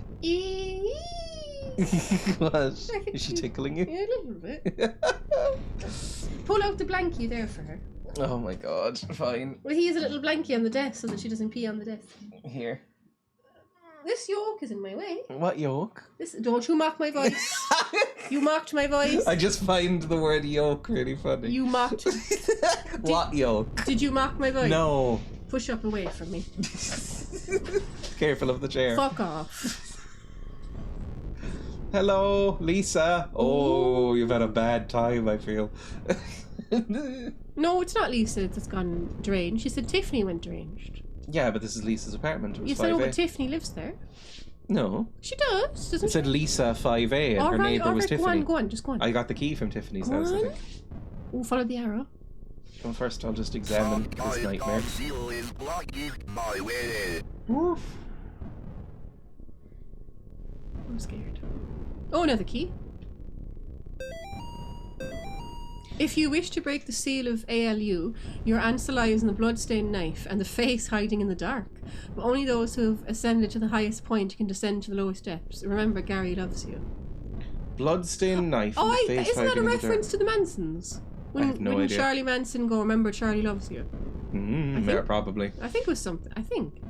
What? Is she tickling you? Yeah, a little bit. Pull out the blankie there for her. Oh my God, fine. Well, he has a little blankie on the desk so that she doesn't pee on the desk. Here. This yoke is in my way. What yoke? Don't you mock my voice. You mocked my voice. I just find the word yoke really funny. You mocked. What yoke? Did you mock my voice? No. Push up away from me. Careful of the chair. Fuck off. Hello, Lisa. Oh, you've had a bad time, I feel. No, it's not Lisa that's gone deranged. She said Tiffany went deranged. Yeah, but this is Lisa's apartment. It was You said, 5A. oh, but Tiffany lives there. No. She does, doesn't It said Lisa 5A and her neighbour was Tiffany. Go on, just go on. I got the key from Tiffany's Go house, I on. think. Oh, follow the arrow. Well, first I'll just examine this nightmare. Woof. I'm scared. Oh, another key. If you wish to break the seal of ALU, your answer lies in the bloodstained knife and the face hiding in the dark. But only those who have ascended to the highest point can descend to the lowest depths. Remember, Gary loves you. Bloodstained knife. Oh, and the face isn't that a hiding in the reference dark. to the Mansons? When, I have no when idea. Charlie Manson go, remember Charlie loves you. I think- Probably. I think it was something. I think.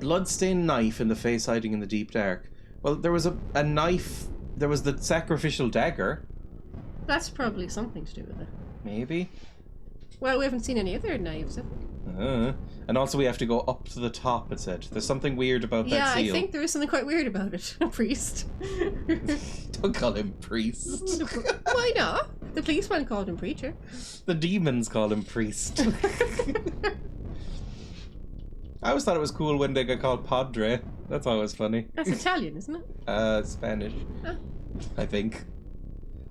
Bloodstained knife and the face hiding in the deep dark. Well, there was a knife. There was the sacrificial dagger. That's probably something to do with it. Maybe. Well, we haven't seen any other knives, have we? And also we have to go up to the top, it said. There's something weird about Yeah, that seal. I think there is something quite weird about it. A priest. Don't call him priest. Why not? The policeman called him preacher. The demons call him priest. I always thought it was cool when they got called padre. That's always funny. That's Italian, isn't it? Spanish. Oh. I think.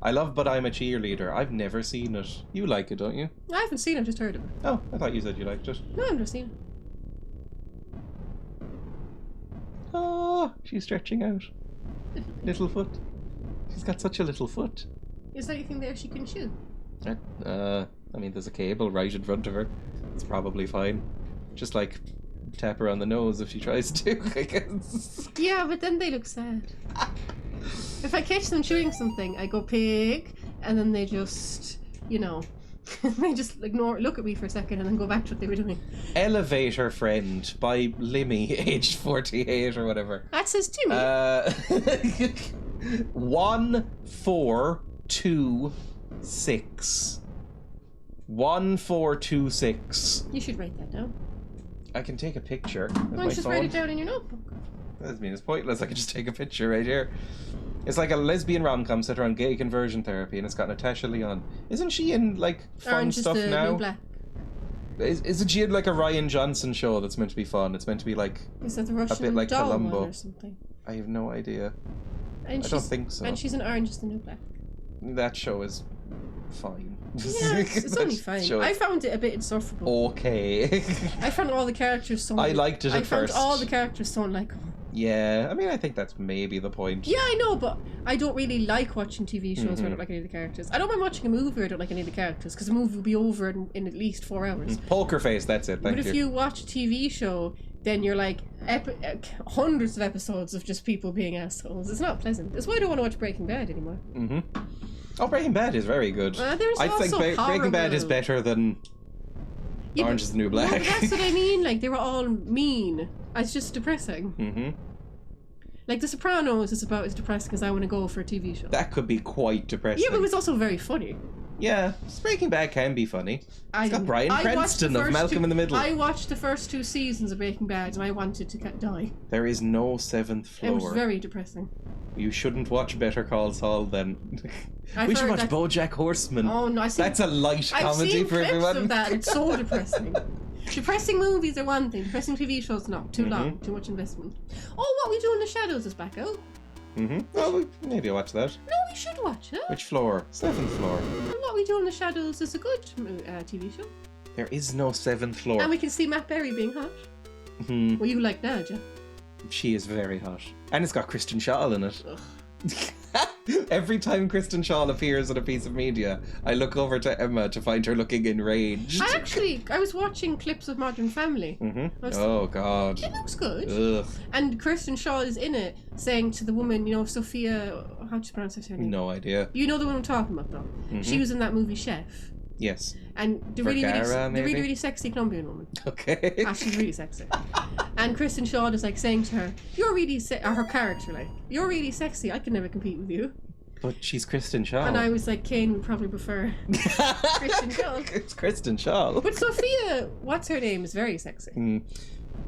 I love But I'm a Cheerleader. I've never seen it. You like it, don't you? I haven't seen it, I've just heard of it. Oh, I thought you said you liked it. No, I've never seen it. Oh, she's stretching out. Little foot. She's got such a little foot. Is there anything there she can chew? I mean, there's a cable right in front of her. It's probably fine. Just like tap her on the nose if she tries to, I guess. Yeah, but then they look sad. If I catch them chewing something, I go pig, and then they just, they just look at me for a second and then go back to what they were doing. Elevator Friend by Limmy, aged 48 or whatever. That says Timmy. 1426. 1426. You should write that down. I can take a picture with Why my don't you just phone. write it down in your notebook? That doesn't mean it's pointless. I can just take a picture right here. It's like a lesbian rom-com set around gay conversion therapy, and it's got Natasha Lyonne. Isn't she in like fun Orange stuff is the now? New Black. Isn't she in like a Ryan Johnson show that's meant to be fun? It's meant to be like Is that the Russian bit like doll Columbo. one or something? I have no idea. And I don't think so. And she's in Orange is the New Black. That show is fine. Yeah, it's only That fine. show I is found it a bit insufferable. okay. I found all the characters so... I liked it at I found first. all the characters so unlikable. Yeah, I mean, I think that's maybe the point. Yeah, I know, but I don't really like watching TV shows Mm-hmm. where I don't like any of the characters. I don't mind watching a movie where I don't like any of the characters, because the movie will be over in at least 4 hours. Poker face, that's it, thank But if you watch a TV show, then you're like hundreds of episodes of just people being assholes. It's not pleasant. It's why I don't want to watch Breaking Bad anymore. Oh, Breaking Bad is very good. There's I think also Breaking Bad is horrible- better than Yeah, Orange but- is the New Black. No, but that's what I mean. Like, they were all mean. It's just depressing. Like, The Sopranos is about as depressing as I want to go for a TV show. That could be quite depressing. Yeah, but it was also very funny. Yeah, Breaking Bad can be funny. I It's got didn't- Bryan I watched the Cranston of first Malcolm in the Middle. I watched the first 2 seasons of Breaking Bad and I wanted to die. There is no seventh floor. It was very depressing. You shouldn't watch Better Call Saul then. I've We should heard watch that- BoJack Horseman. Oh no, That's a light I've comedy seen for clips everyone. of that. It's so depressing. Depressing movies are one thing. Depressing TV shows not. Too Mm-hmm. long. Too much investment. Oh, What We Do in the Shadows is back out. Oh, maybe I'll watch that. No, we should watch it. Which floor? 7th floor. And What We Do in the Shadows is a good TV show. There is no 7th floor. And we can see Matt Berry being hot. Mhm. Well, you like that, Jack. She is very hot. And it's got Kristen Shaw in it. Ugh. Every time Kristen Shaw appears in a piece of media, I look over to Emma to find her looking enraged. I was watching clips of Modern Family. Oh, God. It looks good. Ugh. And Kristen Shaw is in it, saying to the woman, Sophia, how do you pronounce her name? No idea. You know the one I'm talking about, though. She was in that movie Chef. Yes. And the really, Vergara, maybe? really sexy Colombian woman. Okay. She's really sexy. And Kristen Shaw is like saying to her, "You're really or her character, like, you're really sexy. I can never compete with you." But she's Kristen Shaw. And I was like, Kane would probably prefer Kristen Shaw. It's Kristen Shaw. But Sophia, what's her name, is very sexy.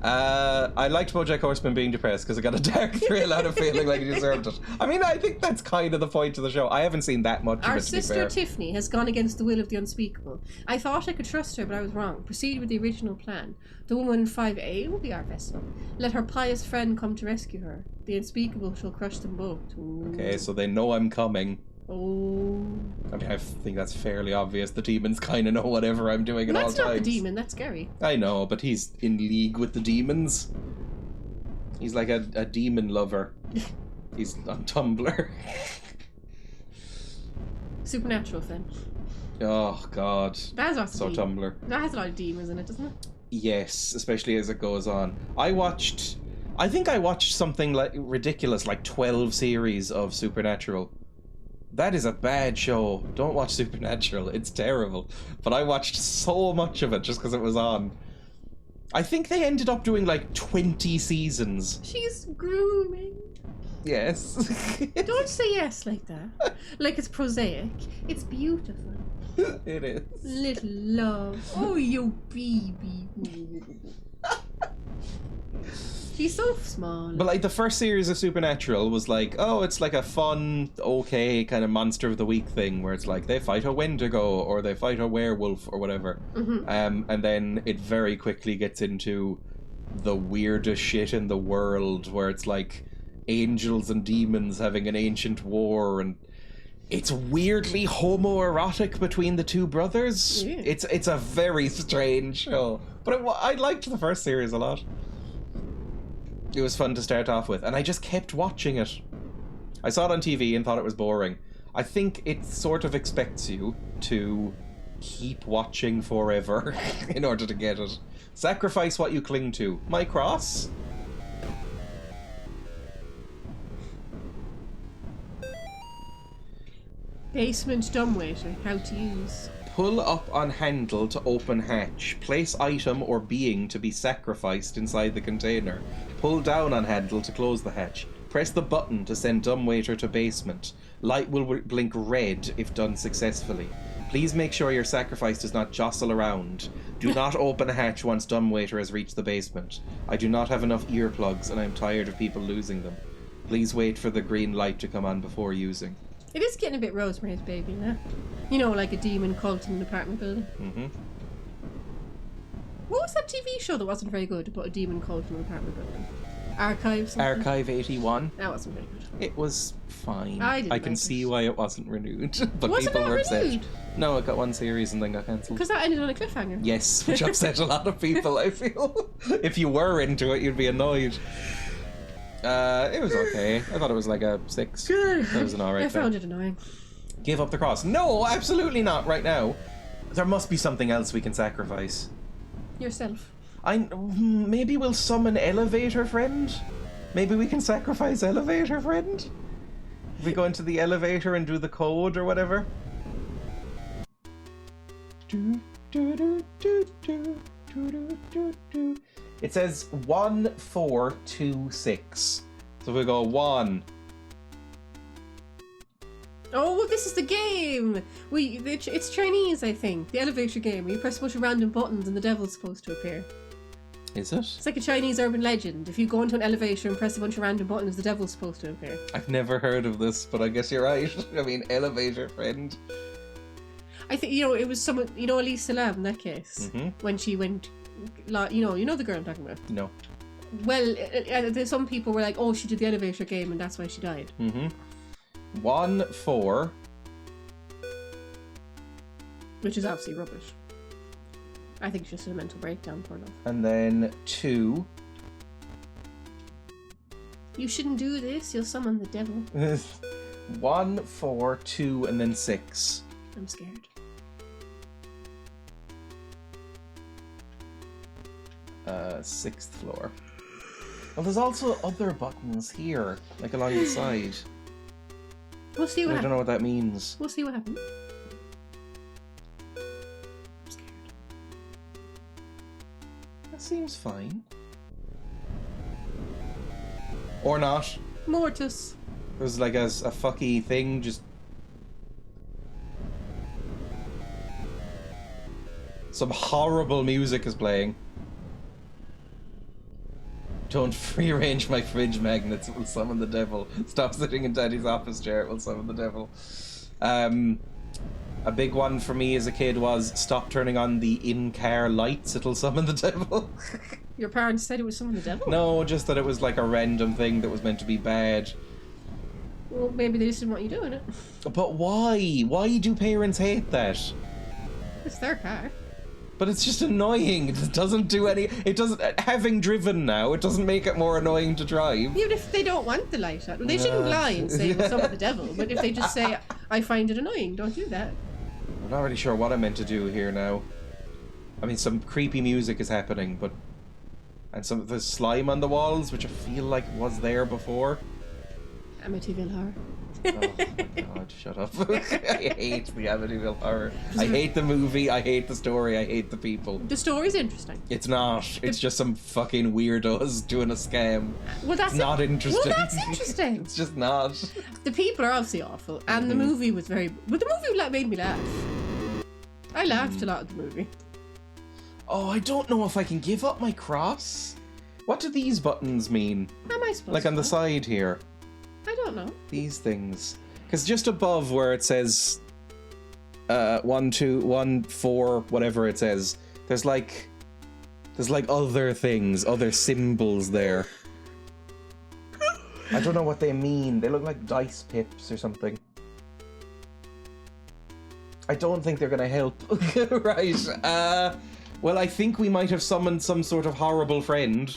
I liked BoJack Horseman being depressed because I got a dark thrill out of feeling like he deserved it. I mean, I think that's kind of the point of the show. I haven't seen that much Our of it, to be sister fair. Tiffany has gone against the will of the unspeakable. I thought I could trust her, but I was wrong. Proceed with the original plan. The woman in 5A will be our vessel. Let her pious friend come to rescue her. The unspeakable shall crush them both. Ooh. Okay, so they know I'm coming. Oh. I mean, I think that's fairly obvious. The demons kind of know whatever I'm doing at all That's times. not the demon, that's Gary. I know, but he's in league with the demons. He's like a demon lover. He's on Tumblr. Supernatural then. Oh, God. That has lots So of demons. Tumblr. That has a lot of demons in it, doesn't it? Yes, especially as it goes on. I think I watched something like ridiculous, like 12 series of Supernatural. That is a bad show. Don't watch Supernatural. It's terrible. But I watched so much of it just because it was on. I think they ended up doing like 20 seasons. She's grooming. Yes. Don't say yes like that. Like it's prosaic. It's beautiful. It is. Little love. Oh, you baby. She's so small. But like the first series of Supernatural was like, oh, it's like a fun, okay kind of monster of the week thing where it's like they fight a Wendigo or they fight a werewolf or whatever. And then it very quickly gets into the weirdest shit in the world where it's like angels and demons having an ancient war, and it's weirdly homoerotic between the two brothers. Yeah. It's a very strange show, but I liked the first series a lot. It was fun to start off with, and I just kept watching it. I saw it on TV and thought it was boring. I think it sort of expects you to keep watching forever in order to get it. Sacrifice what you cling to. My cross? Basement dumbwaiter. How to use. Pull up on handle to open hatch. Place item or being to be sacrificed inside the container. Pull down on handle to close the hatch. Press the button to send dumbwaiter to basement. Light will blink red if done successfully. Please make sure your sacrifice does not jostle around. Do not open a hatch once dumbwaiter has reached the basement. I do not have enough earplugs and I am tired of people losing them. Please wait for the green light to come on before using. It is getting a bit Rosemary's Baby now. You know, like a demon cult in an apartment building. Mm-hmm. What was that TV show that wasn't very good about a demon cult in an apartment building? Archive something? Archive 81. That wasn't very good. It was fine. I didn't can like see it. why it wasn't renewed, but Was it people not were upset. renewed? No, it got one series and then got cancelled. Because that ended on a cliffhanger. Yes, which upset a lot of people, I feel. If you were into it, you'd be annoyed. It was okay. I thought it was like a 6. Good. That was an alright I found thing. it annoying. Give up the cross. No, absolutely not right now. There must be something else we can sacrifice. Yourself. Maybe we'll summon Elevator Friend? Maybe we can sacrifice Elevator Friend? If we go into the elevator and do the code or whatever? It says 1426. So we go 1. Oh, well, this is the game! It's Chinese, I think. The elevator game, where you press a bunch of random buttons and the devil's supposed to appear. Is it? It's like a Chinese urban legend. If you go into an elevator and press a bunch of random buttons, the devil's supposed to appear. I've never heard of this, but I guess you're right. I mean, Elevator Friend. I think, it was someone, Elise Lam in that case, when she went, you know the girl I'm talking about? No. Well, some people were like, oh, she did the elevator game and that's why she died. 1, 4. Which is obviously rubbish. I think it's just a mental breakdown for love. And then 2. You shouldn't do this, you'll summon the devil. 1, 4, 2, and then 6. I'm scared. 6th floor. Well, there's also other buttons here, like along the side. We'll see what I happens. don't know what that means. We'll see what happens. I'm scared. That seems fine. Or not. Mortis. There's like a fucky thing, just... Some horrible music is playing. Don't free-range my fridge magnets, it will summon the devil. Stop sitting in Daddy's office chair, it will summon the devil. A big one for me as a kid was stop turning on the in-car lights, it'll summon the devil. Your parents said it was summon the devil? No, just that it was like a random thing that was meant to be bad. Well, maybe they just didn't want you doing it. But why? Why do parents hate that? It's their car. But it's just annoying. It doesn't do any... It doesn't... Having driven now, it doesn't make it more annoying to drive. Even if they don't want the light on. They shouldn't lie and say, well, summon the devil. But if they just say, I find it annoying, don't do that. I'm not really sure what I'm meant to do here now. I mean, some creepy music is happening, but... And some of the slime on the walls, which I feel like was there before. Amityville Horror. Oh my god, shut up. I hate the Amityville Horror. I hate the movie, I hate the story, I hate the people. The story's interesting. It's not. It's just some fucking weirdos doing a scam. Well, that's It's not interesting. Well, that's interesting. It's just not. The people are obviously awful, and the movie was very... But the movie made me laugh. I laughed a lot at the movie. Oh, I don't know if I can give up my cross. What do these buttons mean? How am I supposed Like to on the know? side here. I don't know. These things. Because just above where it says 1, 2, 1, 4, whatever it says, there's like other things, other symbols there. I don't know what they mean. They look like dice pips or something. I don't think they're gonna help. Right. Well, I think we might have summoned some sort of horrible friend.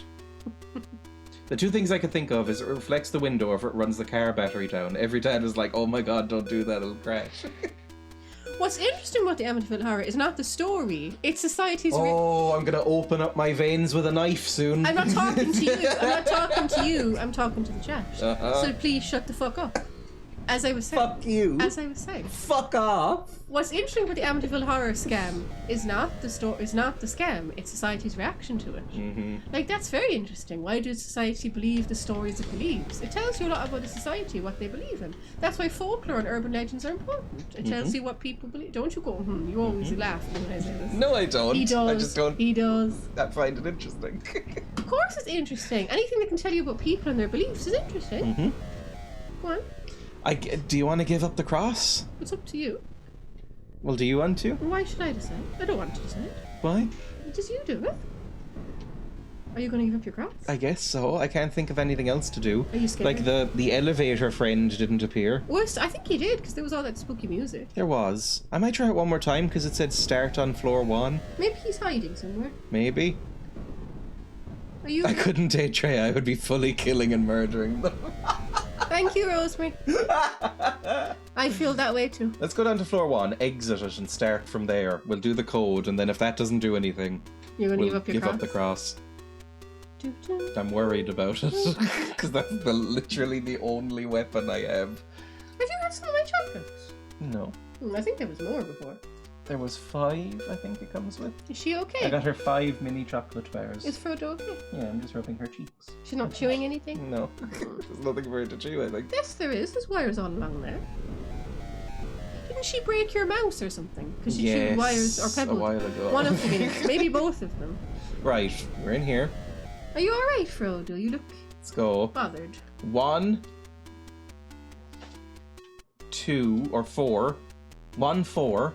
The two things I could think of is it reflects the window if it runs the car battery down. Every time it's like, oh my god, don't do that, it'll crash. What's interesting about the Amityville Horror is not the story, it's society's... Oh, I'm gonna open up my veins with a knife soon. I'm not talking to you. I'm not talking to you. I'm talking to the chat. Uh-huh. So please shut the fuck up. As I was saying. Fuck you. As I was saying. Fuck off. What's interesting about the Amityville Horror scam is not the scam, it's society's reaction to it. Mm-hmm. Like, that's very interesting. Why does society believe the stories it believes? It tells you a lot about the society, what they believe in. That's why folklore and urban legends are important. It tells you what people believe. Don't you go, you always laugh when I say this. No, I don't. He does. I just don't. He does. I find it interesting. Of course it's interesting. Anything that can tell you about people and their beliefs is interesting. Mm-hmm. Go on. Do you want to give up the cross? It's up to you. Well, do you want to? Why should I decide? I don't want to decide. Why? Just you do it. Are you going to give up your cross? I guess so. I can't think of anything else to do. Are you scared? Like the elevator friend didn't appear. Worst, I think he did, because there was all that spooky music. There was. I might try it one more time because it said start on floor 1. Maybe he's hiding somewhere. Maybe. Are you? I couldn't date Dreya. I would be fully killing and murdering them. Thank you, Rosemary. I feel that way too. Let's go down to floor 1, exit it, and start from there. We'll do the code, and then if that doesn't do anything, You're going to we'll give up your give cross? up the cross. Doo-doo. I'm worried about it because that's literally the only weapon I have. Have you had some of my chocolates? No. I think there was more before. There was 5, I think it comes with. Is she okay? I got her 5 mini chocolate bars. Is Frodo okay? Yeah, I'm just rubbing her cheeks. She's not chewing anything? No. There's nothing for her to chew, I think. Yes, there is. There's wires all along there. Didn't she break your mouse or something? Because she chewed wires or pebbles. a while ago. One of them is. Maybe both of them. Right, we're in here. Are you alright, Frodo? You look Let's go. bothered. 1, 2, or 4. 1, 4.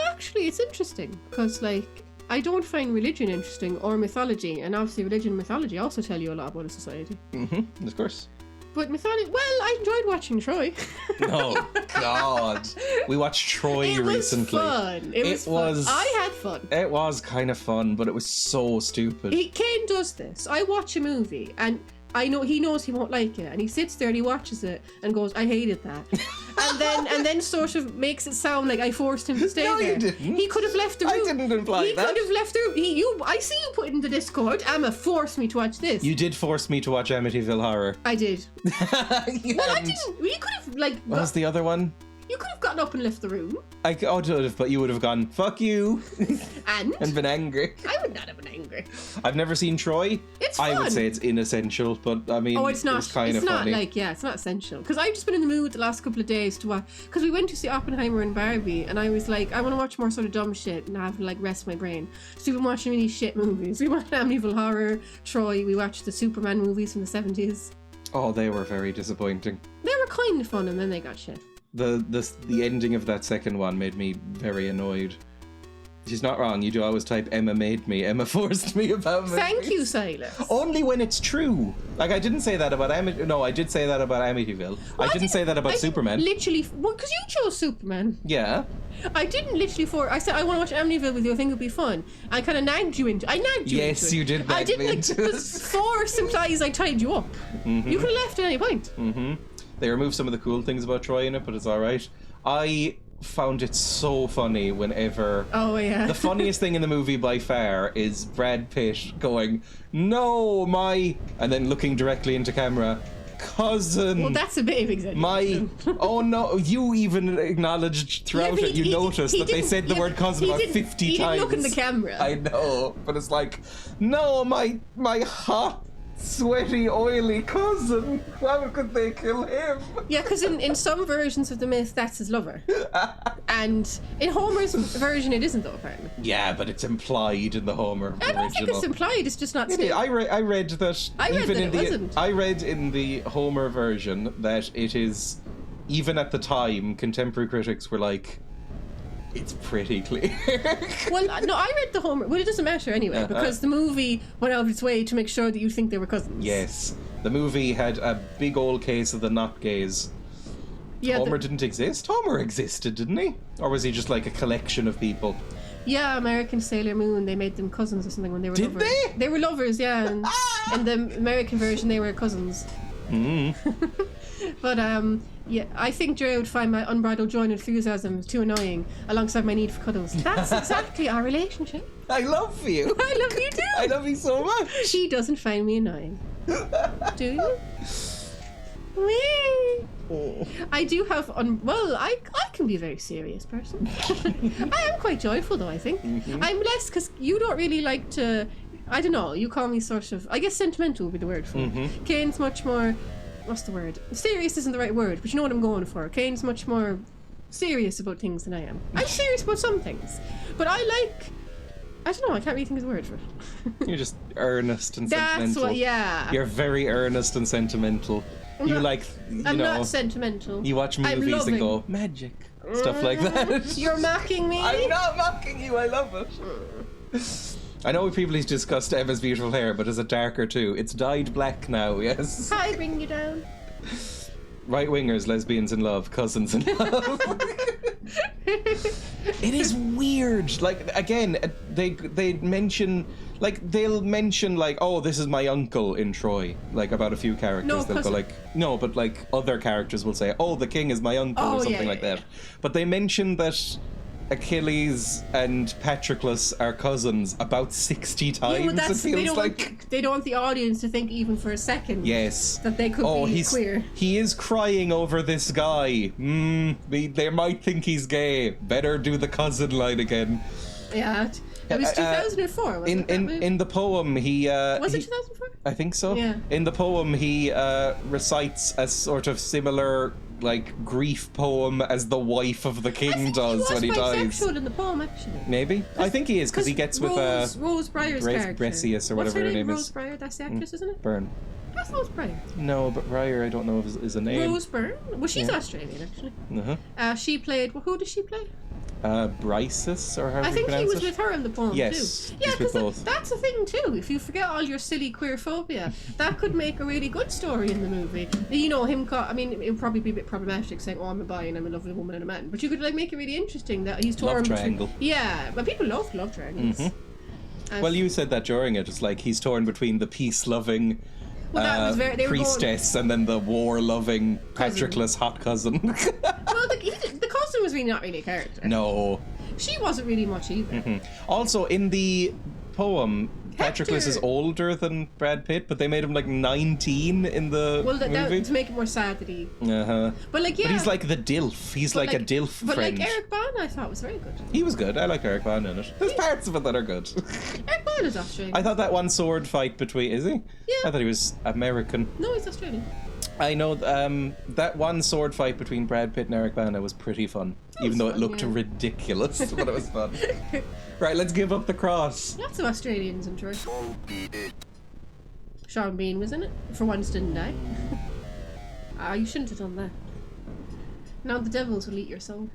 Actually, it's interesting because, like, I don't find religion interesting or mythology, and obviously religion and mythology also tell you a lot about a society. Mm-hmm, of course. But mythology, well, I enjoyed watching Troy. Oh, God. We watched Troy It was recently. fun. It was fun. I had fun. It was kind of fun, but it was so stupid. Ken does this. I watch a movie, and I know he knows he won't like it, and he sits there and he watches it and goes, "I hated that," and then sort of makes it sound like I forced him to stay No, there. you didn't. He could have left the room. I didn't imply he that. could have left the room. I see you put it in the Discord. Emma forced me to watch this. You did force me to watch Amityville Horror. I did. You Well, I hadn't. didn't. You could have What was the other one? You could have gotten up and left the room, I would have, but you would have gone, fuck you, and been angry. I would not have been angry. I've never seen Troy. It's I fun. would say it's inessential, but I mean, Oh, it's not. It's kind It's of not funny. like it's not essential. Because I've just been in the mood the last couple of days to watch. Because we went to see Oppenheimer and Barbie, and I was like, I want to watch more sort of dumb shit and have like rest my brain. So we've been watching really shit movies. We watched Amityville Horror, Troy. We watched the Superman movies from the 70s. Oh, they were very disappointing. They were kind of fun, and then they got shit. The ending of that second one made me very annoyed. She's not wrong. You do always type Emma made me. Emma forced me about movies. Thank you, Silas. Only when it's true. Like, I didn't say that about No, I did say that about Amityville. I didn't say that about Superman. Literally, well, because you chose Superman. Yeah. I didn't literally I said I want to watch Amityville with you. I think it'd be fun. I kind of nagged you into. I nagged you. Yes, into it. you did I nag didn't me like into because it. force implies I tied you up. Mm-hmm. You could have left at any point. Mm-hmm. They removed some of the cool things about Troy in it, but it's all right. I found it so funny whenever. Oh yeah. The funniest thing in the movie by far is Brad Pitt going, "No, my," and then looking directly into camera, "Cousin." Well, that's a bit of exaggeration. Oh no, you even acknowledged throughout Yeah, it, you noticed that they didn't- said the yeah, word cousin he about didn't- 50 he times. didn't look in the camera. I know, but it's like, no, my hot, sweaty, oily cousin. How could they kill him? Yeah, because in some versions of the myth, that's his lover. And in Homer's version, it isn't, though, apparently. Yeah, but it's implied in the Homer I don't think original. it's implied, it's just not It is. stated. I read that I read even that in it the wasn't. I read in the Homer version that it is, even at the time, contemporary critics were like, it's pretty clear. Well, no, I read the Homer. Well, it doesn't matter anyway, because the movie went out of its way to make sure that you think they were cousins. Yes, the movie had a big old case of the not gays. Yeah, Homer didn't exist? Homer existed, didn't he? Or was he just like a collection of people? yeah, American Sailor Moon, they made them cousins or something when they were Did lovers. they? They were lovers, yeah. And in the American version, they were cousins. But, yeah, I think Dreya would find my unbridled joy and enthusiasm too annoying alongside my need for cuddles. That's exactly our relationship. I love you. I love you too. I love you so much. She doesn't find me annoying. Do you? Wee. I do have well, I can be a very serious person. I am quite joyful though, I think. I'm less because you don't really like to, I don't know, you call me sort of, I guess sentimental would be the word for it. Kane's much more, what's the word? Serious isn't the right word, but you know what I'm going for. Kane's much more serious about things than I am. I'm serious about some things, but I don't know, I can't really think of the word for it. You're just earnest and That's sentimental. what, yeah. You're very earnest and sentimental. You like, I'm know, not sentimental. you watch I'm movies and loving. go, magic. Stuff like that. You're mocking me? I'm not mocking you, I love it. I know people have discussed Emma's beautiful hair, but is it darker too? It's dyed black now, yes. Hi, bring you down. Right-wingers, lesbians in love, cousins in love. It is weird. Like, again, they mention, like, they'll mention, like, oh, this is my uncle in Troy, like, about a few characters. No, They'll go, cousin. like, no, but, like, other characters will say, oh, the king is my uncle, Oh, or yeah, something yeah, like that. yeah. But they mention that Achilles and Patroclus are cousins about 60 times, Yeah, but that's, it they feels don't like. want, they don't want the audience to think even for a second Yes. that they could be queer. He is crying over this guy. They might think he's gay. Better do the cousin line again. Yeah, it was 2004. Wasn't it, that movie? In the poem, he Was it he- 2004? I think so. Yeah. In the poem, he recites a sort of similar, like, grief poem as the wife of the I king think does when he he was dies. bisexual in the poem, actually. Maybe. I think he is because he gets with Rose Bryer's character. Brescius or whatever What's her her name Rose is. Byrne, that's the actress, isn't it? Byrne. That's Rose Byrne. No, but Ryer, I don't know if is a name. Rose Byrne? Well, she's Australian, actually. Uh-huh. She played, who did she play? Bryces, or however I you think he pronounce was it. with her in the poem Yes, too. Yeah, he's with because both. that's a thing too. If you forget all your silly queer phobia, that could make a really good story in the movie. You know, I mean, it would probably be a bit problematic saying, "Oh, I'm a bi and I'm in love with a woman and a man," but you could like make it really interesting that he's torn Love between. triangle. Yeah, but people love triangles. Well, you said that during it. It's like he's torn between the peace-loving Well, that was very. They were going, priestess and then the war-loving Cousin. Patroclus hot cousin. well, the cousin was really not really a character. No. She wasn't really much either. Also, in the poem, Patroclus is Hector. older than Brad Pitt, but they made him like 19 in the Well, movie. to make it more sad that he. Uh-huh. But like, yeah. But he's like the DILF. He's but like a DILF But friend. like Eric Bana, I thought was very good. He was good. I like Eric Bana in it. There's parts of it that are good. Eric Bana's Australian. I thought that one sword fight between... Is he? Yeah. I thought he was American. No, he's Australian. I know that one sword fight between Brad Pitt and Eric Bana was pretty fun. Even though it fun, looked yeah. ridiculous, but it was fun. Right, let's give up the cross. Lots of Australians in Troy. Sean Bean was in it. For once didn't die. You shouldn't have done that. Now the devils will eat your soul.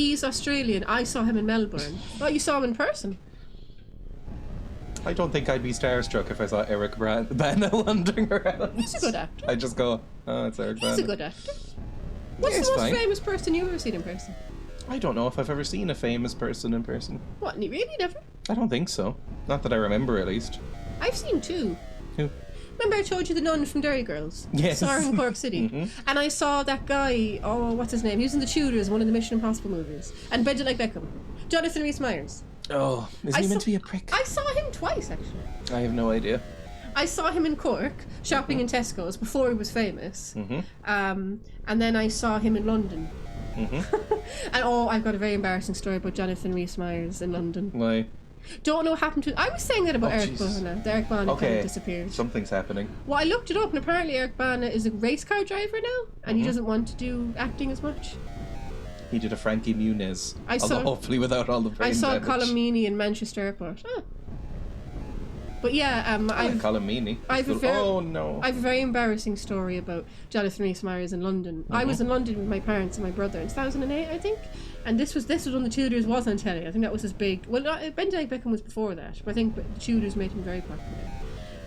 He's Australian. I saw him in Melbourne. Oh, you saw him in person? I don't think I'd be starstruck if I saw Eric Bana wandering around. He's a good actor. I just go, oh, it's Eric Bana. He's a good actor. What's Yeah, the most fine. famous person you've ever seen in person? I don't know if I've ever seen a famous person in person. What, really? Never? I don't think so. Not that I remember, at least. I've seen two. Who? Remember I told you the nun from Derry Girls? Yes. Saw her in Cork City. And I saw that guy, what's his name? He was in The Tudors, one of the Mission Impossible movies. And Bend It Like Beckham. Jonathan Rhys-Meyers. Oh, isn't he meant to be a prick? I saw him twice, actually. I have no idea. I saw him in Cork, shopping in Tesco's, before he was famous. And then I saw him in London. And I've got a very embarrassing story about Jonathan Rhys-Meyers in London. Why? Don't know what happened to... I was saying that about Eric Jesus. Bana. Eric Bana kind of disappeared. Something's happening. Well, I looked it up, and apparently Eric Bana is a race car driver now, and he doesn't want to do acting as much. He did a Frankie Muniz. I saw- Although hopefully without all the brain I saw damage. Colin Meaney in Manchester Airport. Oh. But yeah, Colin Meaney. I've a very- Oh, no. I have a very embarrassing story about Jonathan Rhys-Meyers in London. I was in London with my parents and my brother in 2008, I think. And this was when the Tudors was on telly. I think that was his big... Well, Bend It Like Beckham was before that, but I think the Tudors made him very popular.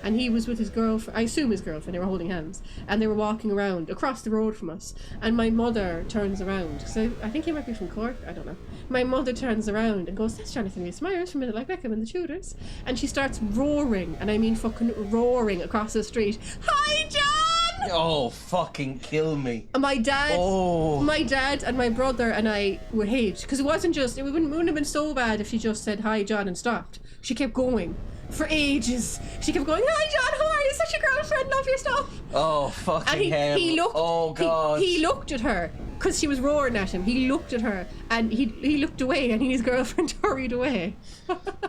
And he was with his girlfriend, I assume his girlfriend, they were holding hands, and they were walking around across the road from us. And my mother turns around, so I think he might be from Cork, I don't know. My mother turns around and goes, "That's Jonathan Rhys-Meyers from Bend It Like Beckham and the Tudors." And she starts roaring, and I mean fucking roaring across the street. "Hi, John!" Oh, fucking kill me. And my dad and my brother and I were hate, because it wouldn't have been so bad if she just said "Hi, John" and stopped. She kept going for ages. She kept going, "Hi, John, how are you? Such a girlfriend, love your stuff." Oh, fucking And hell. he looked. Oh, God. He looked at her because she was roaring at him. He looked at her and he looked away, and his girlfriend hurried away.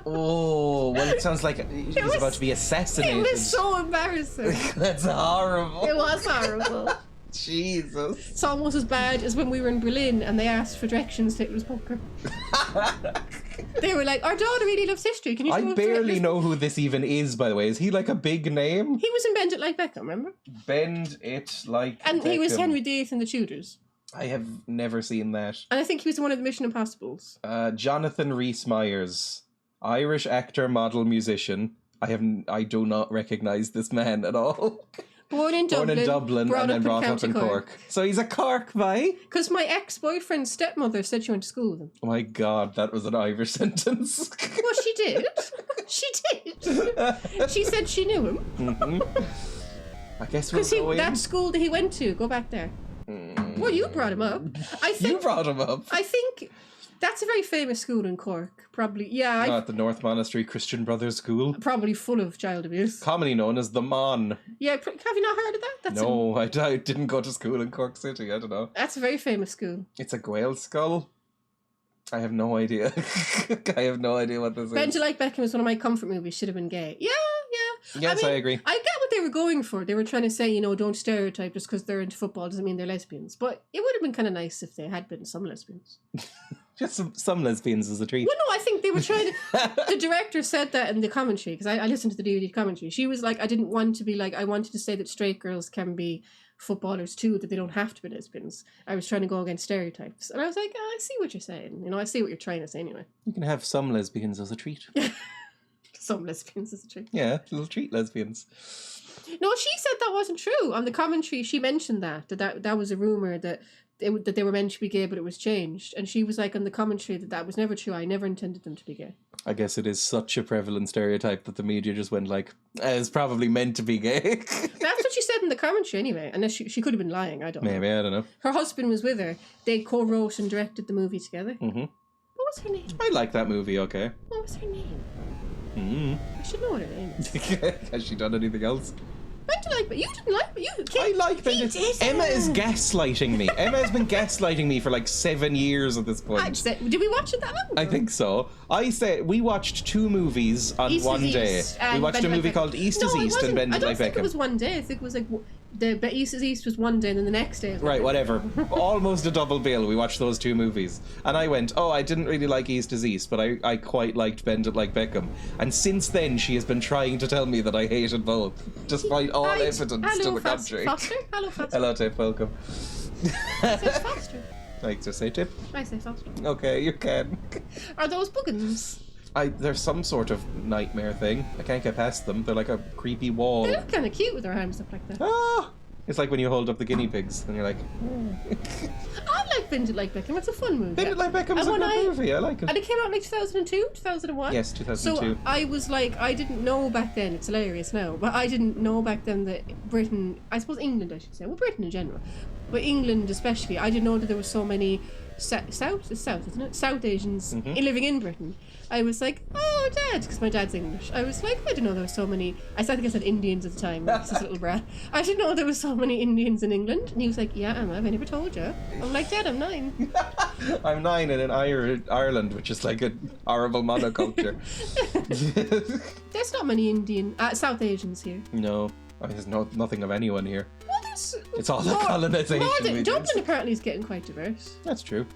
Oh, well, it sounds like he's was- about to be assassinated. It was so embarrassing. That's horrible. It was horrible. Jesus. It's almost as bad as when we were in Berlin and they asked for directions to Hitler's bunker. They were like, "Our daughter really loves history. Can you show I us barely Hitler's know who this even is, by the way. Is he like a big name? He was in Bend It Like Beckham, remember? Bend It Like And he was Beckham. Henry VIII in the Tudors. I have never seen that. And I think he was one of the Mission Impossibles. Jonathan Rhys-Meyers, Irish actor, model, musician. I do not recognise this man at all. Born in Dublin, and then brought up County in Cork. So he's a Cork boy? Because my ex-boyfriend's stepmother said she went to school with him. Oh my God, that was an Irish sentence. Well, she did. She did. She said she knew him. I guess we're Because going. that school that he went to, go back there. Well, you brought him up. I think. You brought him up. I think that's a very famous school in Cork. Probably, yeah. Not the North Monastery Christian Brothers School. Probably full of child abuse. Commonly known as the Mon. Yeah, have you not heard of that? That's No, I didn't go to school in Cork City. I don't know. That's a very famous school. It's a Gael skull. I have no idea. I have no idea what this Bend is. It Like Beckham was one of my comfort movies. Should have been gay. Yeah. Yes, I agree. I get what they were going for. They were trying to say, don't stereotype just because they're into football doesn't mean they're lesbians. But it would have been kind of nice if they had been some lesbians. Just some lesbians as a treat. Well, no, I think they were trying to... The director said that in the commentary, because I listened to the DVD commentary. She was like, I didn't want to be like... I wanted to say that straight girls can be footballers too, that they don't have to be lesbians. I was trying to go against stereotypes. And I was like, I see what you're saying. I see what you're trying to say anyway. You can have some lesbians as a treat. Some lesbians is a trick. Yeah, little treat lesbians. No, she said that wasn't true. On the commentary, she mentioned that was a rumour that they were meant to be gay, but it was changed. And she was like on the commentary that was never true. I never intended them to be gay. I guess it is such a prevalent stereotype that the media just went like, it's probably meant to be gay. That's what she said in the commentary anyway. Unless she could have been lying, I don't know. Maybe, I don't know. Her husband was with her. They co-wrote and directed the movie together. Mm-hmm. What was her name? I like that movie, okay. What was her name? Mm. I should know what her name is. Has she done anything else? I didn't like, but you didn't like, but you. I like Bend It. Emma is gaslighting me. Emma has been gaslighting me for like 7 years at this point. Did we watch it that long ago? I think so. I said we watched 2 movies on East one is day. East We and watched Bend a It Like movie Beckham. called East No, is it East and wasn't. Bend I It don't Like think Beckham. it was one day. I think it was like the East is East was one day, and then the next day. Right, whatever. Almost a double bill. We watched those 2 movies. And I went, I didn't really like East is East, but I quite liked Bend It Like Beckham. And since then, she has been trying to tell me that I hated both, despite all evidence to the contrary. Foster? Hello, Foster. Hello, Tiff, welcome. It's Foster. Like, just say tip. I say Foster. Okay, you can. Are those buggins? There's some sort of nightmare thing. I can't get past them. They're like a creepy wall. They look kind of cute with their arms up like that. Ah! It's like when you hold up the guinea pigs and you're like, I like Bend It Like Beckham. It's a fun movie. Bend It Like Beckham's a And when good movie. I like it. And it came out in like 2002, 2001? Yes, 2002. So I was like, I didn't know back then, it's hilarious now, but I didn't know back then that Britain, I suppose England I should say, well Britain in general, but England especially, I didn't know that there were so many South, isn't it? South Asians living in Britain. I was like, oh, Dad, because my dad's English. I was like, I didn't know there were so many. I think I said Indians at the time. This little brat. I didn't know there were so many Indians in England. And he was like, yeah, Emma, have I never told you? I'm like, Dad, I'm 9. I'm 9 and in Ireland, which is like a horrible monoculture. There's not many South Asians here. No, there's nothing of anyone here. Well, there's It's all the colonisation. we did. Dublin apparently is getting quite diverse. That's true.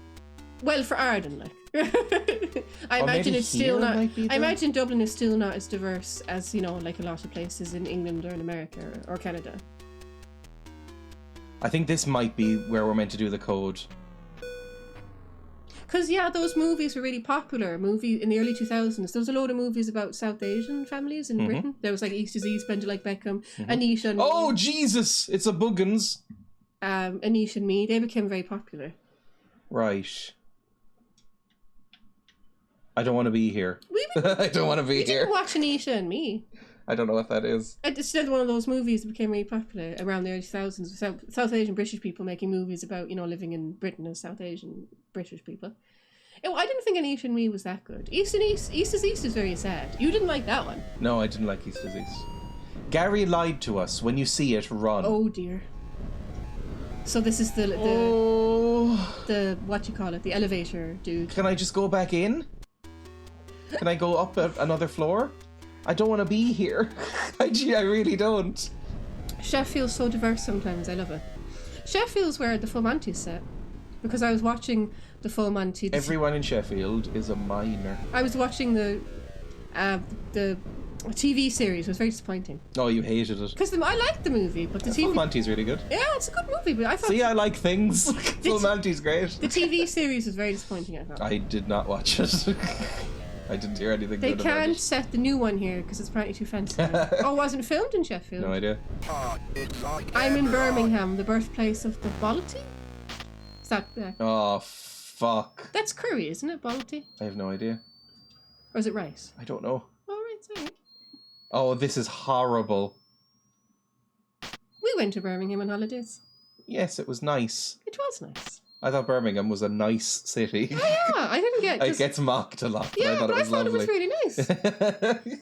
Well, for Arden, like. I Or imagine maybe it's still here not. might be I though. imagine Dublin is still not as diverse as, you know, like a lot of places in England or in America or Canada. I think this might be where we're meant to do the code. Because, yeah, those movies were really popular. In the early 2000s. There was a load of movies about South Asian families in Britain. There was like East is East, Bend It Like Beckham, Anish and Oh, Me. Jesus! It's a Buggins. Anish and Me. They became very popular. Right. I don't want to be here. We I don't want to be here. didn't watch Anisha and Me. I don't know what that is. It's still one of those movies that became really popular around the early 2000s. South Asian British people making movies about, you know, living in Britain as South Asian British people. I didn't think Anish and Me was that good. East is East is very sad. You didn't like that one. No, I didn't like East is East. Gary lied to us. When you see it, run. Oh dear. So this is the what you call it, the elevator dude. Can I just go back in? Can I go up another floor? I don't want to be here. I really don't. Sheffield's so diverse sometimes. I love it. Sheffield's where the Full Monty's set, because I was watching the Full Monty. Everyone in Sheffield is a minor. I was watching the TV series. It was very disappointing. Oh, you hated it. Because I liked the movie, but the Full TV. Monty's really good. Yeah, it's a good movie, but I thought See, I like things. Full Monty's great. the TV series was very disappointing. I thought. I did not watch it. I didn't hear anything They good about can't it. set the new one here because it's apparently too fancy. Oh, wasn't filmed in Sheffield? No idea. I'm in Birmingham, the birthplace of the Bolity. Is that Oh, fuck. that's curry, isn't it? Bolity, I have no idea. or is it rice? I don't know. Oh, right, sorry. Oh, this is horrible. We went to Birmingham on holidays. Yes, it was nice. It was nice. I thought Birmingham was a nice city. Oh, yeah, I didn't get. It gets mocked a lot, but Yeah, I thought but it was lovely. it was really nice.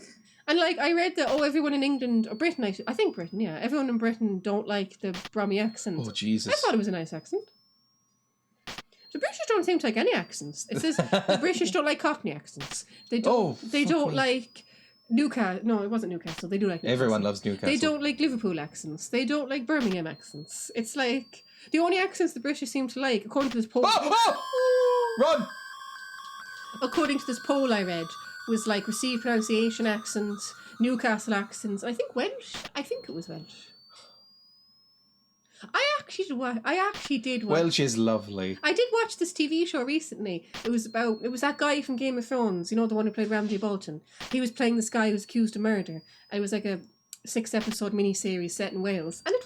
And like I read that everyone in England or Britain, I think Britain, yeah, everyone in Britain don't like the Brummy accent. Oh, Jesus. I thought it was a nice accent. The British don't seem to like any accents. It says the British don't like Cockney accents. They don't. Oh, they fuck don't me. like Newcastle. No, it wasn't Newcastle. They do like Newcastle. Everyone loves Newcastle. They don't like Liverpool accents. They don't like Birmingham accents. It's like the only accents the British seem to like, according to this poll. Oh! Run! According to this poll I read, was like received pronunciation accents, Newcastle accents. I think Welsh. I think it was Welsh. I actually did watch. Welsh is lovely. I did watch this TV show recently. It was that guy from Game of Thrones, you know, the one who played Ramsay Bolton. He was playing this guy who was accused of murder. It was like a 6-episode miniseries set in Wales, and it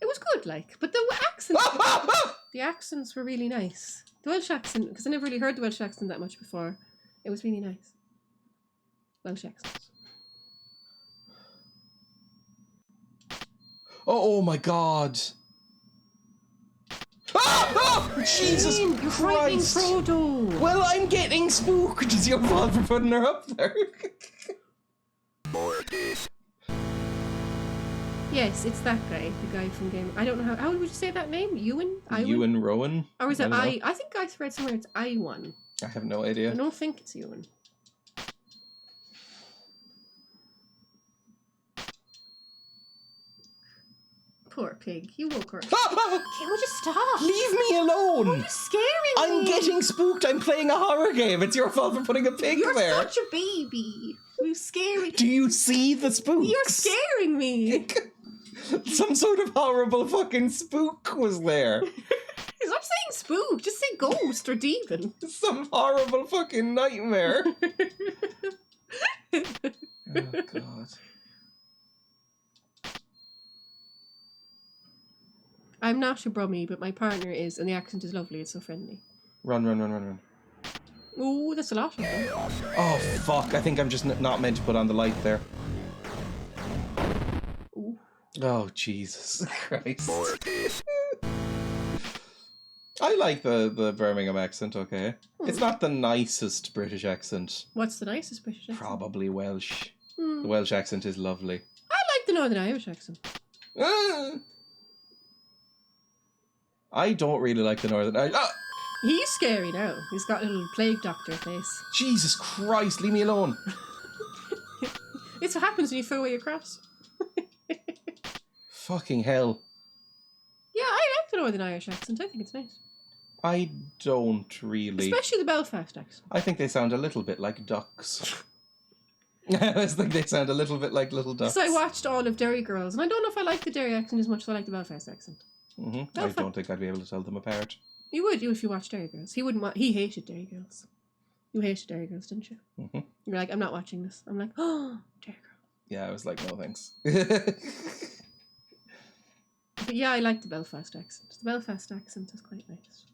was good, like. But the accents were really nice. The Welsh accent, because I never really heard the Welsh accent that much before. It was really nice. Welsh accents. Oh my God. Jesus You're frightening Christ. Frodo. Well, I'm getting spooked. It's your fault for putting her up there. Yes, it's that guy, the guy from Game. I don't know how would you say that name? Ewan? Ewan Rowan? Or is it don't know. I think I read somewhere it's Iwan. I have no I idea. don't think it's Ewan. Poor pig. You woke her. Okay, would you stop? Leave me alone! You're scaring I'm me. getting spooked. I'm playing a horror game. It's your fault for putting a pig You're there. such a baby. You're scaring. Do you see the spooks? You're scaring me. Some sort of horrible fucking spook was there. Stop saying spook. Just say ghost or demon. Some horrible fucking nightmare. Oh, God. I'm not a Brummie, but my partner is, and the accent is lovely. It's so friendly. Run. Ooh, that's a lot of them. Oh, fuck. I think I'm just not meant to put on the light there. Ooh. Oh, Jesus Christ. I like the Birmingham accent, okay. It's not the nicest British accent. What's the nicest British accent? Probably Welsh. The Welsh accent is lovely. I like the Northern Irish accent. I don't really like the Northern Irish. Ah! He's scary now. He's got a little plague doctor face. Jesus Christ, leave me alone. It's what happens when you throw away your cross. Fucking hell. Yeah, I like the Northern Irish accent. I think it's nice. I don't really. Especially the Belfast accent. I think they sound a little bit like ducks. I always think they sound a little bit like little ducks. So I watched all of Derry Girls, and I don't know if I like the Derry accent as much as I like the Belfast accent. I don't think I'd be able to tell them apart. You would, if you watched Derry Girls. He hated Derry Girls. You hated Derry Girls, didn't you? You're like, I'm not watching this. I'm like, oh, Derry Girls. Yeah, I was like, no thanks. But yeah, I like the Belfast accent. The Belfast accent is quite nice.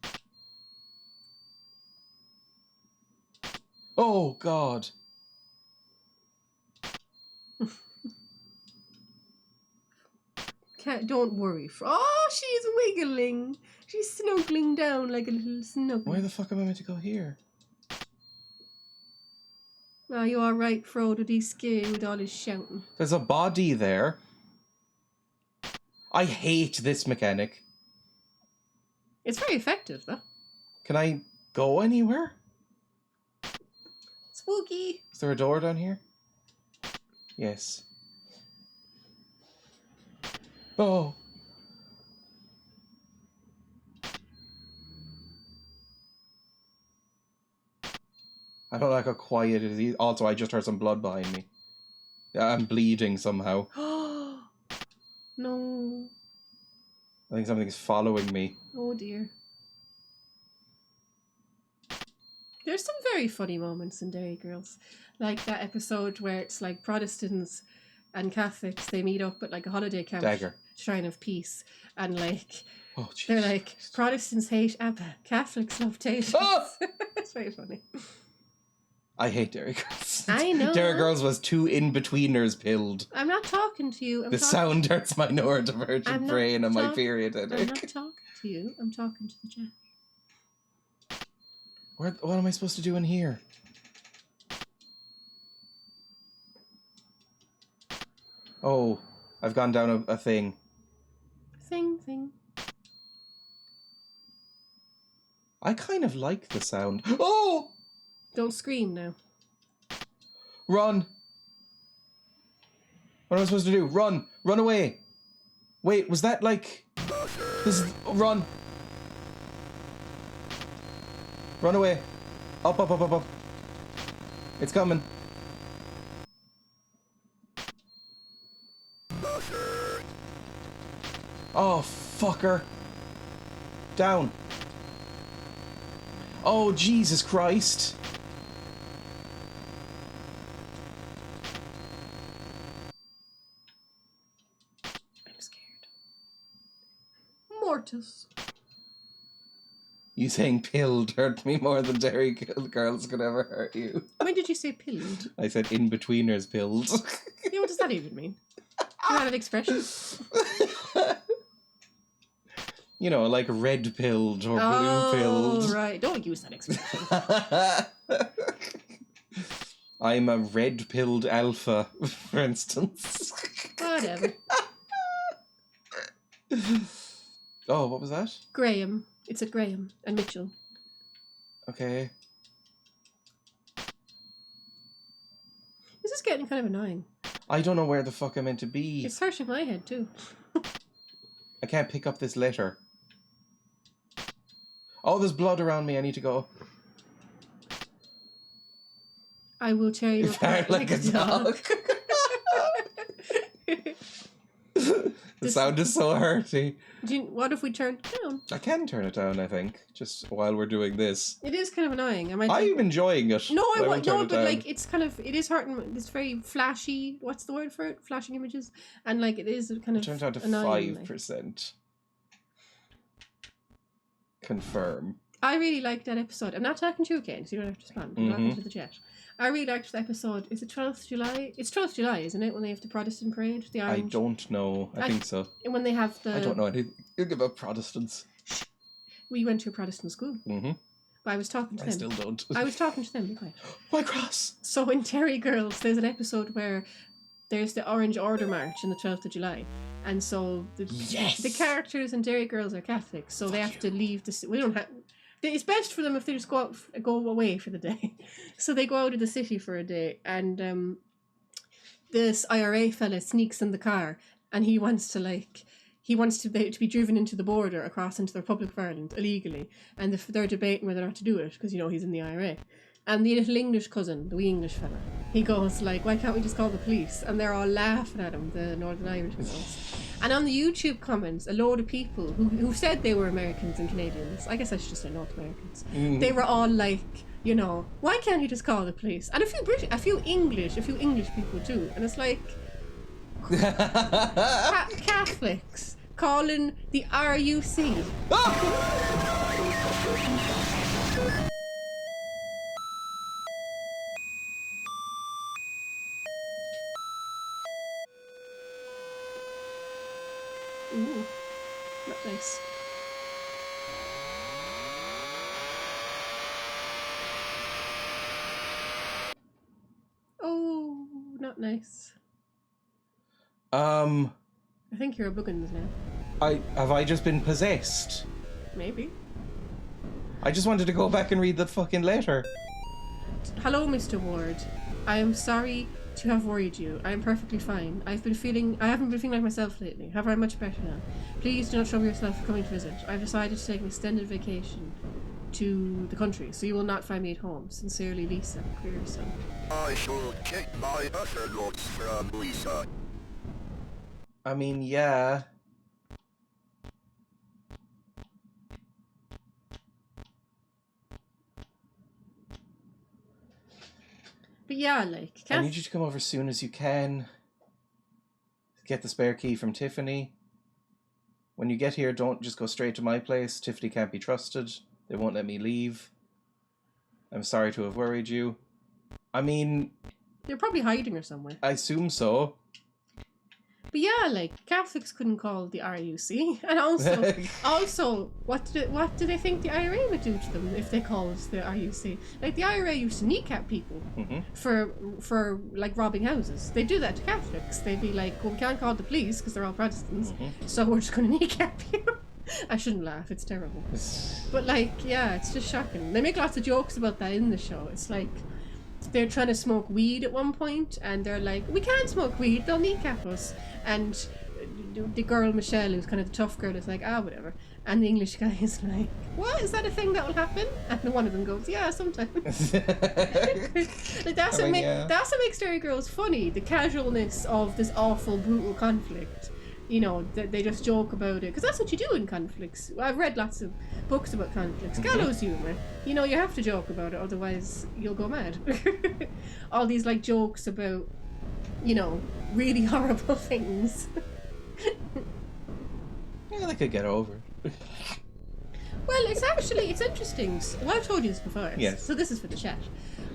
Oh, God. Don't worry. Oh, she's wiggling. She's snuggling down like a little snuggle. Where the fuck am I meant to go here? Are you alright, Frodo? He's scary with all his shouting. There's a body there. I hate this mechanic. It's very effective, though. Can I go anywhere? Spooky. Is there a door down here? Yes. Oh. I don't like how quiet it is. Also, I just heard some blood behind me. Yeah, I'm bleeding somehow. No. I think something's following me. Oh dear. There's some very funny moments in Derry Girls. Like that episode where it's like Protestants and Catholics, they meet up at like a holiday camp. Dagger. Shrine of Peace. And like, Oh, they're Jesus like, Christ. Protestants hate ABBA, Catholics love potatoes. Oh! It's very funny. I hate Derry Girls. I know. Derry Girls was two in-betweeners pilled. I'm not talking to you. The sound hurts my neurodivergent I'm not brain and my talk- period I'm not headache. talking to you. I'm talking to the chat. What am I supposed to do in here? Oh, I've gone down a thing. Thing. I kind of like the sound. Oh! Don't scream now. Run! What am I supposed to do? Run! Run away! Wait, was that like... This is... Run! Run away! Up. It's coming. Oh, fucker. Down. Oh, Jesus Christ. I'm scared. Mortis. You saying pilled hurt me more than Derry Girls could ever hurt you. When did you say pilled? I said in-betweeners pilled. Yeah, what does that even mean? Is that an expression? You know, like red pilled or blue pilled. Oh, right. Don't use that expression. I'm a red pilled alpha, for instance. Whatever. Oh, what was that? Graham. It's a Graham and Mitchell. Okay. This is getting kind of annoying. I don't know where the fuck I'm meant to be. It's hurting my head too. I can't pick up this letter. Oh, there's blood around me. I need to go. I will tear you apart Like a dog. The sound is so hurty. What if we turn it down? I can turn it down, I think, just while we're doing this. It is kind of annoying. I'm enjoying it. No, won't turn no, it but down. like it is hurting. It's very flashy. What's the word for it? Flashing images, and like it is kind of. Turn it down to annoying, 5%. Confirm. I really liked that episode. I'm not talking to you again, so you don't have to respond. I'm talking to the chat. I really liked the episode. Is it 12th July? It's 12th July, isn't it? When they have the Protestant parade, the I orange. don't know. I think so. And when they have the. I don't know anything about Protestants. We went to a Protestant school. Mm-hmm. But I was talking to I them. still don't. I was talking to them. Be quiet. My cross. So in Terry Girls, there's an episode where there's the Orange Order March on the 12th of July. And so the characters in Derry Girls are Catholics, so they have to leave the. We don't have. It's best for them if they just go away for the day. So they go out of the city for a day, and this IRA fella sneaks in the car, and he wants to be driven into the border across into the Republic of Ireland illegally, and they're debating whether or not to do it because he's in the IRA. And the little English cousin, the wee English fella, he goes like, "Why can't we just call the police?" And they're all laughing at him, the Northern Irish girls. And on the YouTube comments, a load of people who said they were Americans and Canadians, I guess I should just say North Americans, they were all like, why can't you just call the police? And a few English people too. And it's like, Catholics calling the RUC. Ooh, not nice. Oh, not nice. I think you're a Buggins now. Have I just been possessed? Maybe. I just wanted to go back and read the fucking letter. Hello, Mr. Ward. I am sorry to have worried you. I am perfectly fine. I haven't been feeling like myself lately. However, I'm much better now. Please do not trouble yourself for coming to visit. I've decided to take an extended vacation to the country, so you will not find me at home. Sincerely, Lisa, queer son. I should get my other notes from Lisa. I mean, yeah. But yeah, like... I need you to come over as soon as you can. Get the spare key from Tiffany. When you get here, don't just go straight to my place. Tiffany can't be trusted. They won't let me leave. I'm sorry to have worried you. I mean... They're probably hiding her somewhere. I assume so. But yeah, like, Catholics couldn't call the RUC. And also, what do they think the IRA would do to them if they called the RUC? Like, the IRA used to kneecap people for like, robbing houses. They do that to Catholics. They'd be like, well, we can't call the police because they're all Protestants, so we're just going to kneecap you. I shouldn't laugh, it's terrible. But, like, yeah, it's just shocking. They make lots of jokes about that in the show. It's like... They're trying to smoke weed at one point, and they're like, we can't smoke weed, they'll kneecap us. And the girl, Michelle, who's kind of the tough girl, is like, whatever. And the English guy is like, what? Is that a thing that will happen? And one of them goes, yeah, sometimes. Like, that's what makes Derry Girls funny, the casualness of this awful, brutal conflict. They just joke about it. Because that's what you do in conflicts. I've read lots of books about conflicts. Gallows humour. You have to joke about it, otherwise you'll go mad. All these, like, jokes about, really horrible things. Yeah, they could get over it. Well, it's interesting. Well, I've told you this before. Yes. So this is for the chat.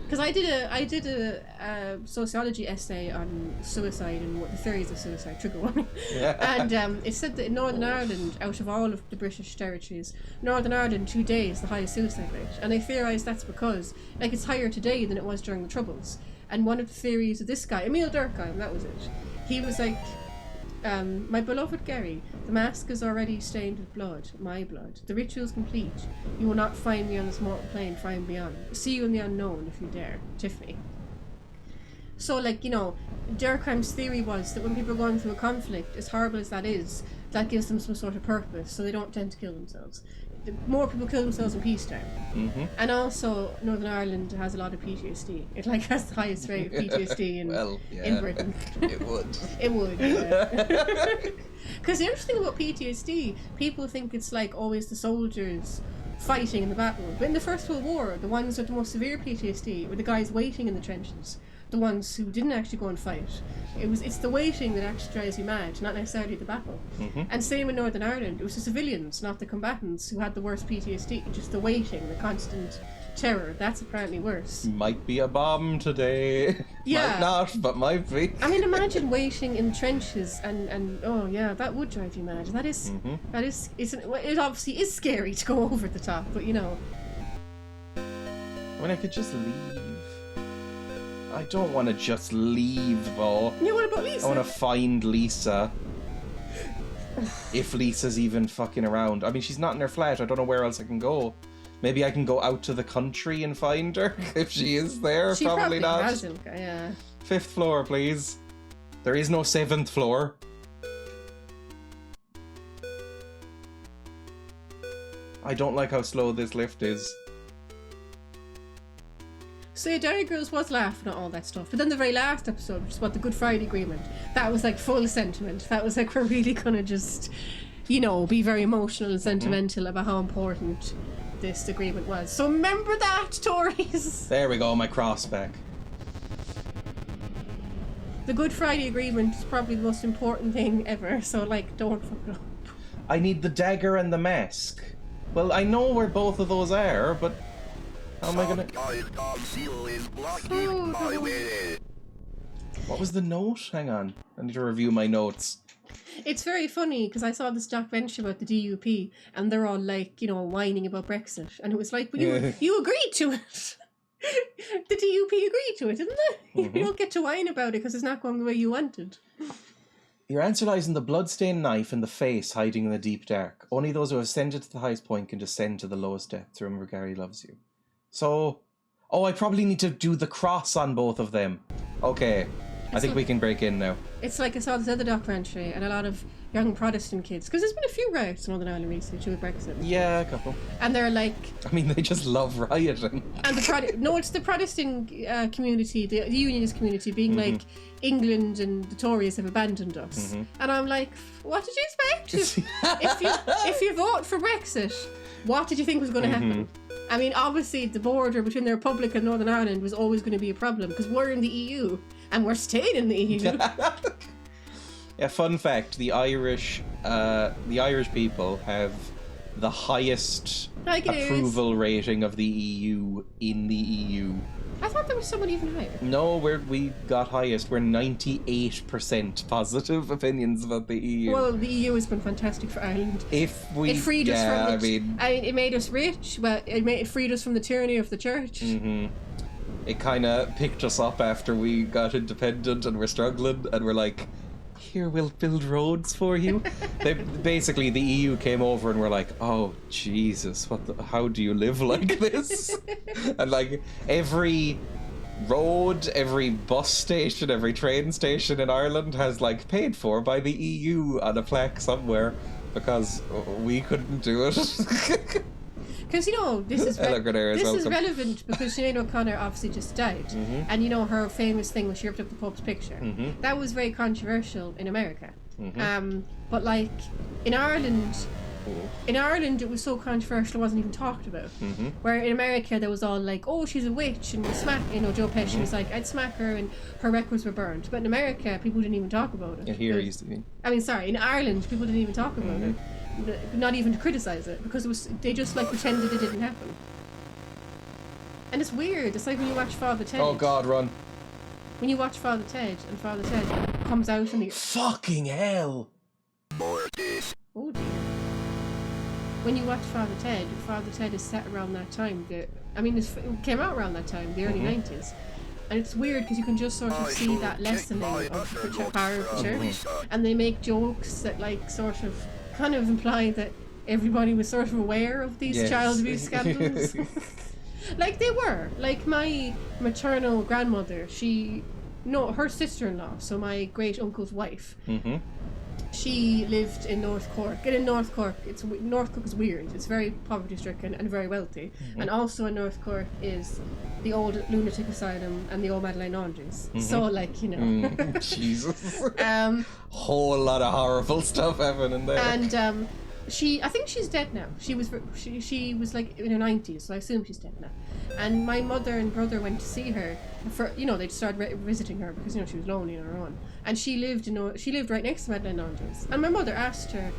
Because I did a sociology essay on suicide and what the theories of suicide, trigger warning. And it said that in Northern Ireland, out of all of the British territories, Northern Ireland today is the highest suicide rate. And they theorise that's because, like, it's higher today than it was during the Troubles. And one of the theories of this guy, Emil Durkheim, that was it. He was like, my beloved Gary, the mask is already stained with blood, my blood. The ritual is complete. You will not find me on this mortal plane, far and beyond. See you in the unknown, if you dare. Tiffany. So, like, Durkheim's theory was that when people are going through a conflict, as horrible as that is, that gives them some sort of purpose, so they don't tend to kill themselves. more people kill themselves in peacetime. Mm-hmm. And also, Northern Ireland has a lot of PTSD. It like has the highest rate of PTSD in, Well, yeah. in Britain. It would. It would, yeah. Because the interesting thing about PTSD, people think it's like always the soldiers fighting in the battle. But in the First World War, the ones with the most severe PTSD were the guys waiting in the trenches. The ones who didn't actually go and fight. It's the waiting that actually drives you mad, not necessarily the battle. Mm-hmm. And same in Northern Ireland, it was the civilians, not the combatants, who had the worst PTSD. Just the waiting, the constant terror. That's apparently worse. Might be a bomb today. Yeah. Might not, but might be. I mean, imagine waiting in trenches and oh yeah, that would drive you mad. That is, it obviously is scary to go over the top, but you know. I mean, I could just leave. I don't want to just leave, though. Yeah, what about Lisa? I want to find Lisa. If Lisa's even fucking around. I mean, she's not in her flat. I don't know where else I can go. Maybe I can go out to the country and find her if she is there. She probably not. Hasn't, yeah. 5th floor, please. There is no 7th floor. I don't like how slow this lift is. So yeah, Derry Girls was laughing at all that stuff, but then the very last episode, which is about the Good Friday Agreement, that was like full sentiment. That was like, we're really gonna just, you know, be very emotional and sentimental about how important this agreement was. So remember that, Tories! There we go, my cross back. The Good Friday Agreement is probably the most important thing ever, so like, don't fuck it up. I need the dagger and the mask. Well, I know where both of those are, but how am I gonna... What was the note? Hang on. I need to review my notes. It's very funny because I saw this documentary about the DUP and they're all like, you know, whining about Brexit. And it was like, well, you agreed to it. The DUP agreed to it, didn't they? You don't get to whine about it because it's not going the way you wanted. Your answer lies in the blood-stained knife in the face hiding in the deep dark. Only those who have ascended to the highest point can descend to the lowest depths. Remember, Gary loves you. So... Oh, I probably need to do the cross on both of them. Okay. I think we can break in now. It's like I saw this other documentary and a lot of young Protestant kids, because there's been a few riots in Northern Ireland recently too with Brexit. Yeah, a couple. And they're like... I mean, they just love rioting. And it's the Protestant community, the unionist community, being like, England and the Tories have abandoned us. And I'm like, what did you expect? if you vote for Brexit, what did you think was going to happen? I mean, obviously, the border between the Republic and Northern Ireland was always going to be a problem because we're in the EU and we're staying in the EU. Yeah, fun fact: the Irish people have the highest approval rating of the EU in the EU. I thought there was someone even higher. No, we got highest. We're 98% positive opinions about the EU. Well, the EU has been fantastic for Ireland. It freed us from it made us rich, but it freed us from the tyranny of the church. It kind of picked us up after we got independent and we're struggling, and we're like, here, we'll build roads for you. Basically, the EU came over and were like, oh, Jesus, how do you live like this? And like, every road, every bus station, every train station in Ireland has like paid for by the EU on a plaque somewhere because we couldn't do it. Because, you know, this is welcome. relevant because Sinead O'Connor obviously just died. And, you know, her famous thing was she ripped up the Pope's picture. That was very controversial in America. But, like, in Ireland, it was so controversial it wasn't even talked about. Where in America, there was all like, oh, she's a witch, and we'll smack, you know, Joe Pesci was like, I'd smack her, and her records were burned. But in America, people didn't even talk about it. Yeah, here it used to be. I mean, sorry, in Ireland, people didn't even talk about it. Not even to criticize it, because they just like pretended it didn't happen. And it's weird. It's like when you watch Father Ted. Oh God, run! When you watch Father Ted and Father Ted comes out and fucking hell! Oh dear. When you watch Father Ted is set around that time. It came out around that time, the early 90s. And it's weird because you can just sort of see that lessening of the power of the church, and they make jokes that like sort of kind of imply that everybody was sort of aware of these child abuse scandals. Like they were. Like my maternal grandmother, her sister-in-law, so my great uncle's wife, she lived in North Cork. And in North Cork, North Cork is weird. It's very poverty-stricken and very wealthy. And also in North Cork is the old lunatic asylum and the old Madeleine Laundries. So, like, you know. Jesus. Whole lot of horrible stuff happening there. And I think she's dead now. She was like in her 90s, so I assume she's dead now. And my mother and brother went to see her for, you know, they'd started visiting her because, you know, she was lonely on her own. And she lived right next to Madeleine Laundries. And my mother asked her,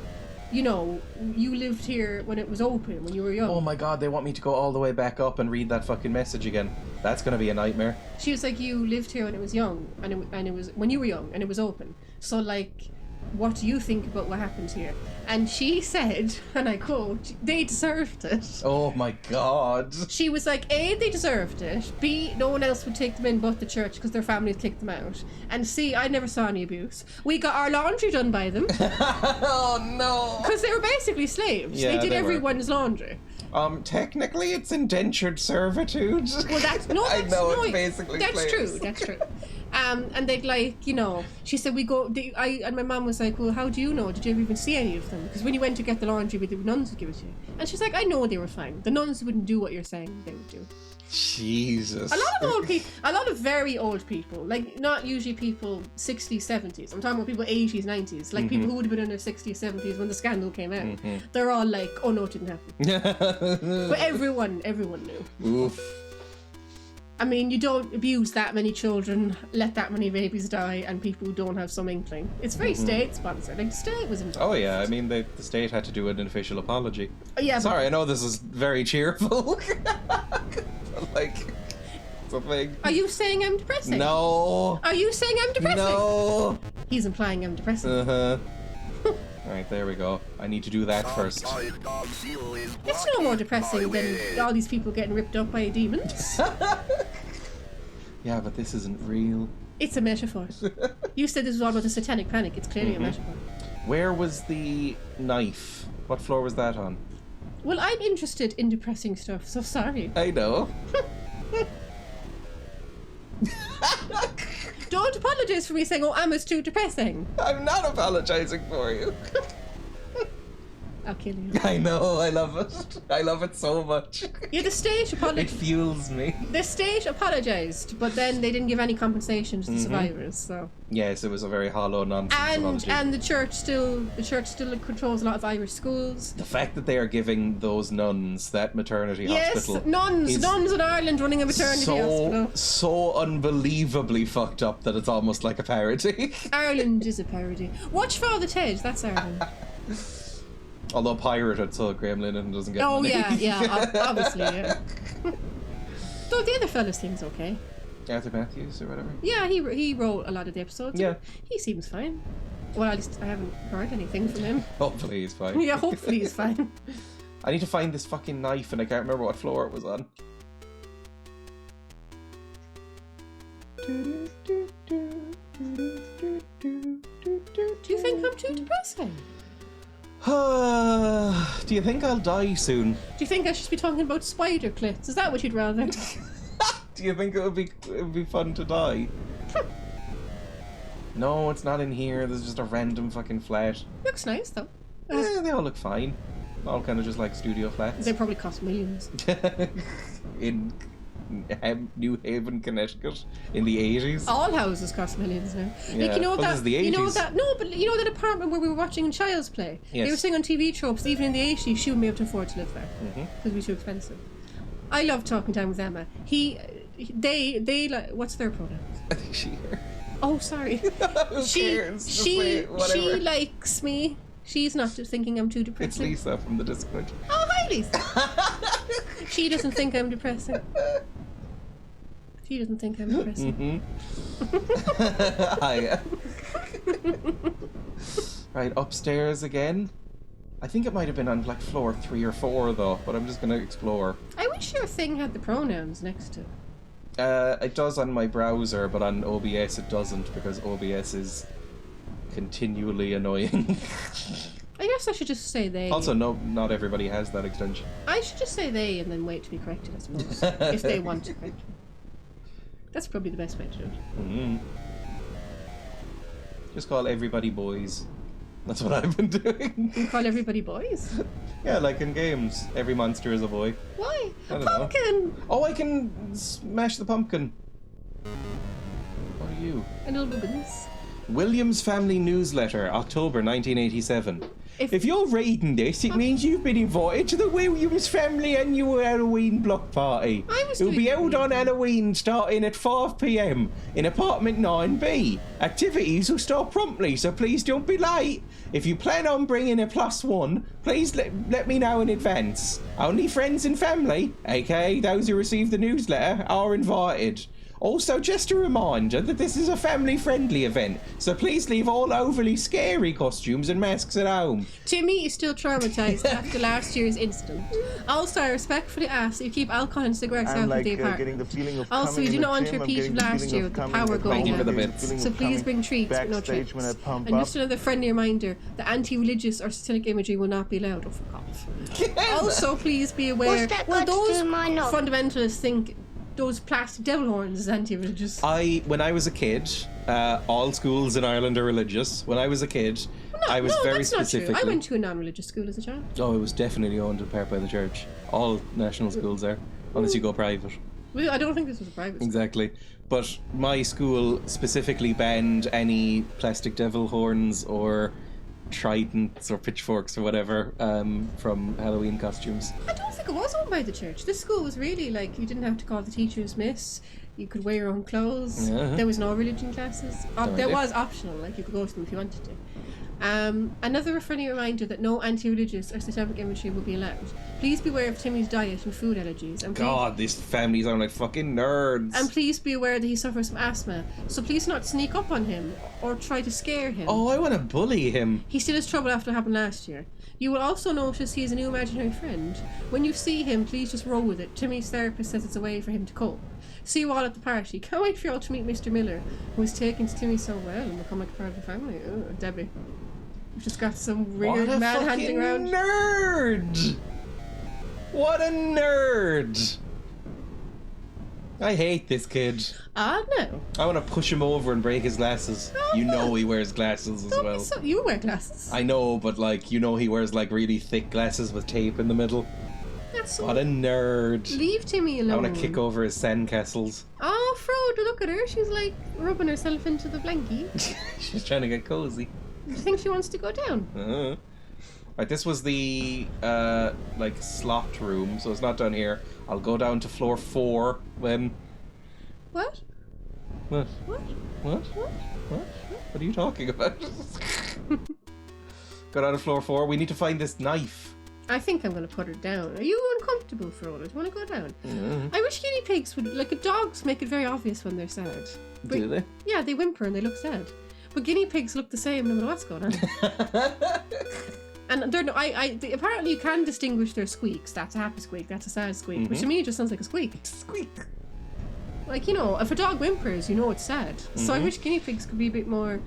you know, you lived here when it was open, when you were young. Oh my god, they want me to go all the way back up and read that fucking message again. That's gonna be a nightmare. She was like, you lived here when it was young, and it was when you were young, and it was open. So, like, what do you think about what happened here? And she said, and I quote, they deserved it. Oh my god. She was like, A, they deserved it. B, no one else would take them in but the church because their families kicked them out. And C, I never saw any abuse. We got our laundry done by them. Oh no. Because they were basically slaves. Yeah, they did they were. everyone's laundry. Technically it's indentured servitude. Well, that's basically that's slaves. true. That's true. And they'd, like, you know, she said and my mum was like, well, how do you know? Did you ever even see any of them? Because when you went to get the laundry, the nuns would give it to you. And she's like, I know they were fine. The nuns wouldn't do what you're saying they would do. Jesus. A lot of very old people, like, not usually people 60s, 70s. I'm talking about people 80s, 90s, like people who would have been in their 60s, 70s when the scandal came out. They're all like, oh no, it didn't happen. But everyone knew. Oof. I mean, you don't abuse that many children, let that many babies die, and people who don't have some inkling. It's very state-sponsored. Like, the state was involved. Oh yeah, I mean, the state had to do an official apology. Yeah, Sorry, I know this is very cheerful. But, like, it's a thing. Are you saying I'm depressing? No. Are you saying I'm depressing? No. He's implying I'm depressing. Alright, there we go. I need to do that first. It's no more depressing than all these people getting ripped up by demons. Yeah, but this isn't real. It's a metaphor. You said this was all about the satanic panic. It's clearly a metaphor. Where was the knife? What floor was that on? Well, I'm interested in depressing stuff, so sorry. I know. Don't apologise for me saying, oh, Emma's too depressing. I'm not apologizing for you. I'll kill you. I know, I love it. I love it so much. Yeah, the state It apologised. fuels me. The state apologised, but then they didn't give any compensation to the survivors, so... Yes, it was a very hollow nonsense apology. And the church still controls a lot of Irish schools. The fact that they are giving those nuns that maternity hospital. Yes, nuns in Ireland running a maternity hospital. So unbelievably fucked up that it's almost like a parody. Ireland is a parody. Watch Father Ted, that's Ireland. Although pirated, so Graham Linehan doesn't get Oh money. yeah, obviously, yeah. Though the other fella's seems okay. Arthur Matthews or whatever. Yeah, he wrote a lot of the episodes. Yeah. He seems fine. Well, at least I haven't heard anything from him. Hopefully he's fine. Yeah, hopefully he's fine. I need to find this fucking knife and I can't remember what floor it was on. Do you think I'm too depressing? Do you think I'll die soon? Do you think I should be talking about spider clits? Is that what you'd rather? Do you think it would be fun to die? No, it's not in here. There's just a random fucking flat. Looks nice though. They all look fine. All kind of just like studio flats. They probably cost millions. In New Haven, Connecticut, in the 80s. All houses cost millions now. Yeah, Like, you know but that. this is the You know 80s. that. No, but you know that apartment where we were watching Child's Play. Yes. They were saying on TV tropes, even in the 80s, she wouldn't be able to afford to live there because it'd be too expensive. I love talking time with Emma. They like. What's their pronouns? I think she. Oh, sorry. Who cares? Just say whatever. She likes me. She's not thinking I'm too It's depressing. Lisa from the Discord. Oh, hi, Lisa. She doesn't think I'm depressing. She doesn't think I'm depressing. Hi. Right, upstairs again. I think it might have been on like floor 3 or 4 though, but I'm just gonna explore. I wish your thing had the pronouns next to it. It does on my browser, but on OBS it doesn't because OBS is continually annoying. I guess I should just say they. Also, not everybody has that extension. I should just say they and then wait to be corrected, I suppose. If they want to correct me. That's probably the best way to do it. Just call everybody boys. That's what I've been doing. You call everybody boys? Yeah, like in games, every monster is a boy. Why? I A don't know. pumpkin! Oh, I can smash the pumpkin. What are you? And little ribbons. Williams Family Newsletter, October 1987. If- If you're reading this, it means you've been invited to the Williams Family annual Halloween block party. I was It'll be doing held on reading. Halloween starting at 5 p.m. in apartment 9B. Activities will start promptly, so please don't be late. If you plan on bringing a +1, please let me know in advance. Only friends and family, aka those who receive the newsletter, are invited. Also, just a reminder that this is a family-friendly event, so please leave all overly scary costumes and masks at home. Timmy is still traumatized after last year's incident. Also, I respectfully ask that you keep alcohol and cigarettes out of the apartment. getting the feeling of Also, coming we do in not the want to gym. I'm repeat getting of the last feeling year of with the coming power at going Thank you for out. the home. I'm bits. getting the So feeling of please coming bring treats, but no backstage trips. when I pump And up. just another friendly reminder, the anti-religious or satanic imagery will not be allowed. Oh, fuck off. Also, please be aware, What's that well, got to do those with my knob? fundamentalists think those plastic devil horns is anti-religious. When I was a kid, all schools in Ireland are religious. When I was a kid, I was very that's not specifically. true. I went to a non-religious school as a child. Oh, it was definitely owned in part by the church. All national schools are, unless you go private. Well, I don't think this was a private school. Exactly. But my school specifically banned any plastic devil horns or tridents or pitchforks or whatever from Halloween costumes. I don't think it was owned by the church. This school was really like, you didn't have to call the teachers miss. You could wear your own clothes. Yeah. There was no religion classes. There idea. was optional, like you could go to them if you wanted to. Another friendly reminder that no anti-religious or satanic imagery will be allowed. Please beware of Timmy's diet and food allergies. And please, God, these families are like fucking nerds. and please be aware that he suffers from asthma. So please not sneak up on him or try to scare him. Oh, I want to bully him. He still has trouble after what happened last year. You will also notice he has a new imaginary friend. When you see him, please just roll with it. Timmy's therapist says it's a way for him to cope. See you all at the party. Can't wait for you all to meet Mr. Miller, who is taken to Timmy so well and become like a part of the family. Oh, Debbie. We've just got some weird What a man fucking hunting around. nerd! What a nerd! I hate this kid. Ah, no. I want to push him over and break his glasses. Oh, You no. know he wears glasses as Don't be well. so- you wear glasses. I know, but like, you know he wears like really thick glasses with tape in the middle. That's so... What a nerd. Leave Timmy I alone. want to kick over his sandcastles. Oh, Frodo, look at her. She's like rubbing herself into the blankie. She's trying to get cozy. Do you think she wants to go down? Right, this was the like slot room, so it's not down here. I'll go down to floor 4 when. What? What? What? What? What? What? What are you talking about? Go down to floor 4. We need to find this knife. I think I'm going to put her down. Are you uncomfortable, Frodo? Do you want to go down? I wish guinea pigs would, like, dogs make it very obvious when they're sad. But, Do they? yeah, they whimper and they look sad. But guinea pigs look the same no matter what's going on. And they're no, apparently you can distinguish their squeaks. That's a happy squeak, that's a sad squeak. Which to me just sounds like a squeak. Squeak. Like, you know, if a dog whimpers, you know it's sad. So I wish guinea pigs could be a bit more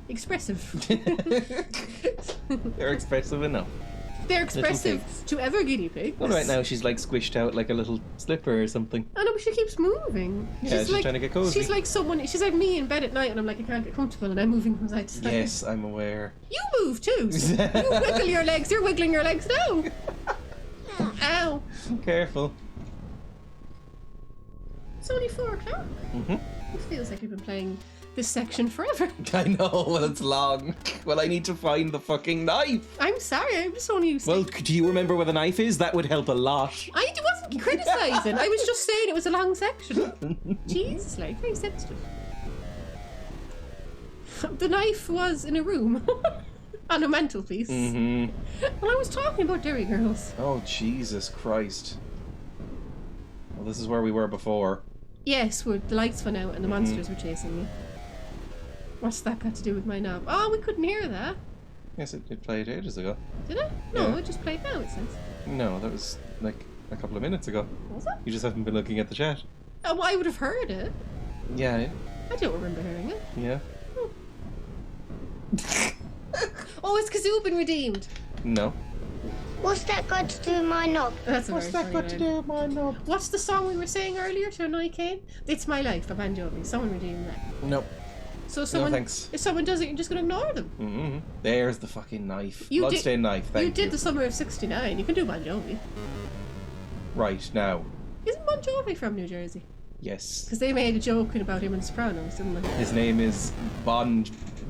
expressive. They're expressive enough. They're expressive pigs. to other guinea pigs. Well, right now she's like squished out like a little slipper or something. I know, but she keeps moving. Yeah, she's trying to get cozy. She's like someone. She's like me in bed at night, and I'm like, I can't get comfortable, and I'm moving from side to side. Yes, I'm aware. You move too. You wiggle your legs. You're wiggling your legs now. Ow! Careful. It's only 4 o'clock. It feels like we've been playing this section forever. I know, well, it's long. Well, I need to find the fucking knife. I'm sorry. I'm just only. Well, do you remember where the knife is? That would help a lot. I wasn't criticising. I was just saying it was a long section. Jesus, like very sensitive. The knife was in a room on a mantelpiece. Well, I was talking about Derry Girls. Oh, Jesus Christ. Well, this is where we were before. Yes, where the lights went out and the monsters were chasing me. What's that got to do with my knob? Oh, we couldn't hear that. Yes, it played ages ago. Did it? No, Yeah. it just played now, it says. No, that was like a couple of minutes ago. Was it? You just haven't been looking at the chat. Oh, well, I would have heard it. Yeah, I don't remember hearing it. yeah. Oh, it's because you've been redeemed. No. What's that got to do with my knob? That's a very funny line. with my knob? What's the song we were saying earlier to annoy Kane? It's My Life by Bon Jovi. Someone redeemed that. Nope. So thanks. if someone does it, you're just going to ignore them. Mm-hmm. There's the fucking knife. You Bloodstained knife, thank you. You did the summer of 69. You can do Bon Jovi. Right, now. Isn't Bon Jovi from New Jersey? Yes. Because they made a joke about him in Sopranos, didn't they? His name is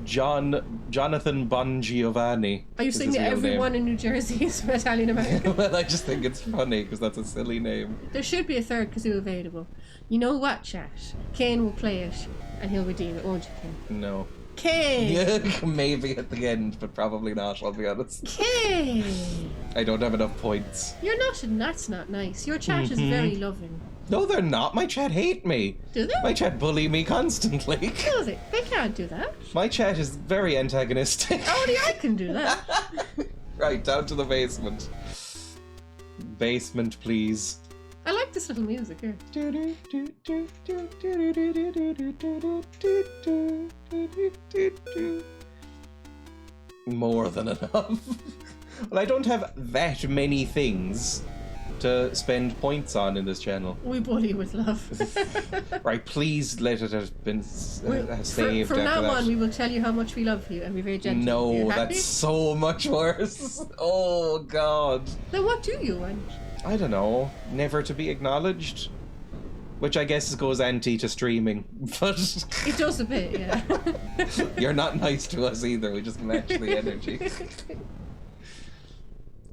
Jonathan Bon Giovanni. Are you saying that everyone in New Jersey is Italian American? Well, I just think it's funny because that's a silly name. There should be a third kazoo available. You know what, chat? Kane will play it and he'll redeem it, won't you, Kane? No. Kane! Yeah, maybe at the end, but probably not, I'll be honest. Kane! I don't have enough points. You're not, and that's not nice. Your chat is very loving. No, they're not. My chat hate me. Do they? My chat bully me constantly. Do they? They can't do that. My chat is very antagonistic. Only I can do that. Right, down to the basement. Basement, please. I like this little music here. More than enough. Well, I don't have that many things to spend points on in this channel. We bully with love. Right, please let it have been saved. From now after that. on, we will tell you how much we love you and be very gentle. No, You happy? that's so much worse. Oh, God. Then what do you want? I don't know. Never to be acknowledged? Which I guess goes anti to streaming, but... It does a bit, yeah. You're not nice to us either, we just match the energy.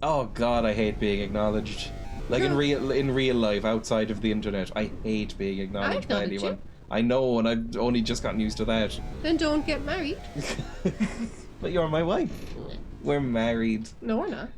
Oh God, I hate being acknowledged. Like in real life, outside of the internet, I hate being acknowledged by acknowledge anyone. you. I know, and I've only just gotten used to that. Then don't get married. But you're my wife. We're married. No, we're not.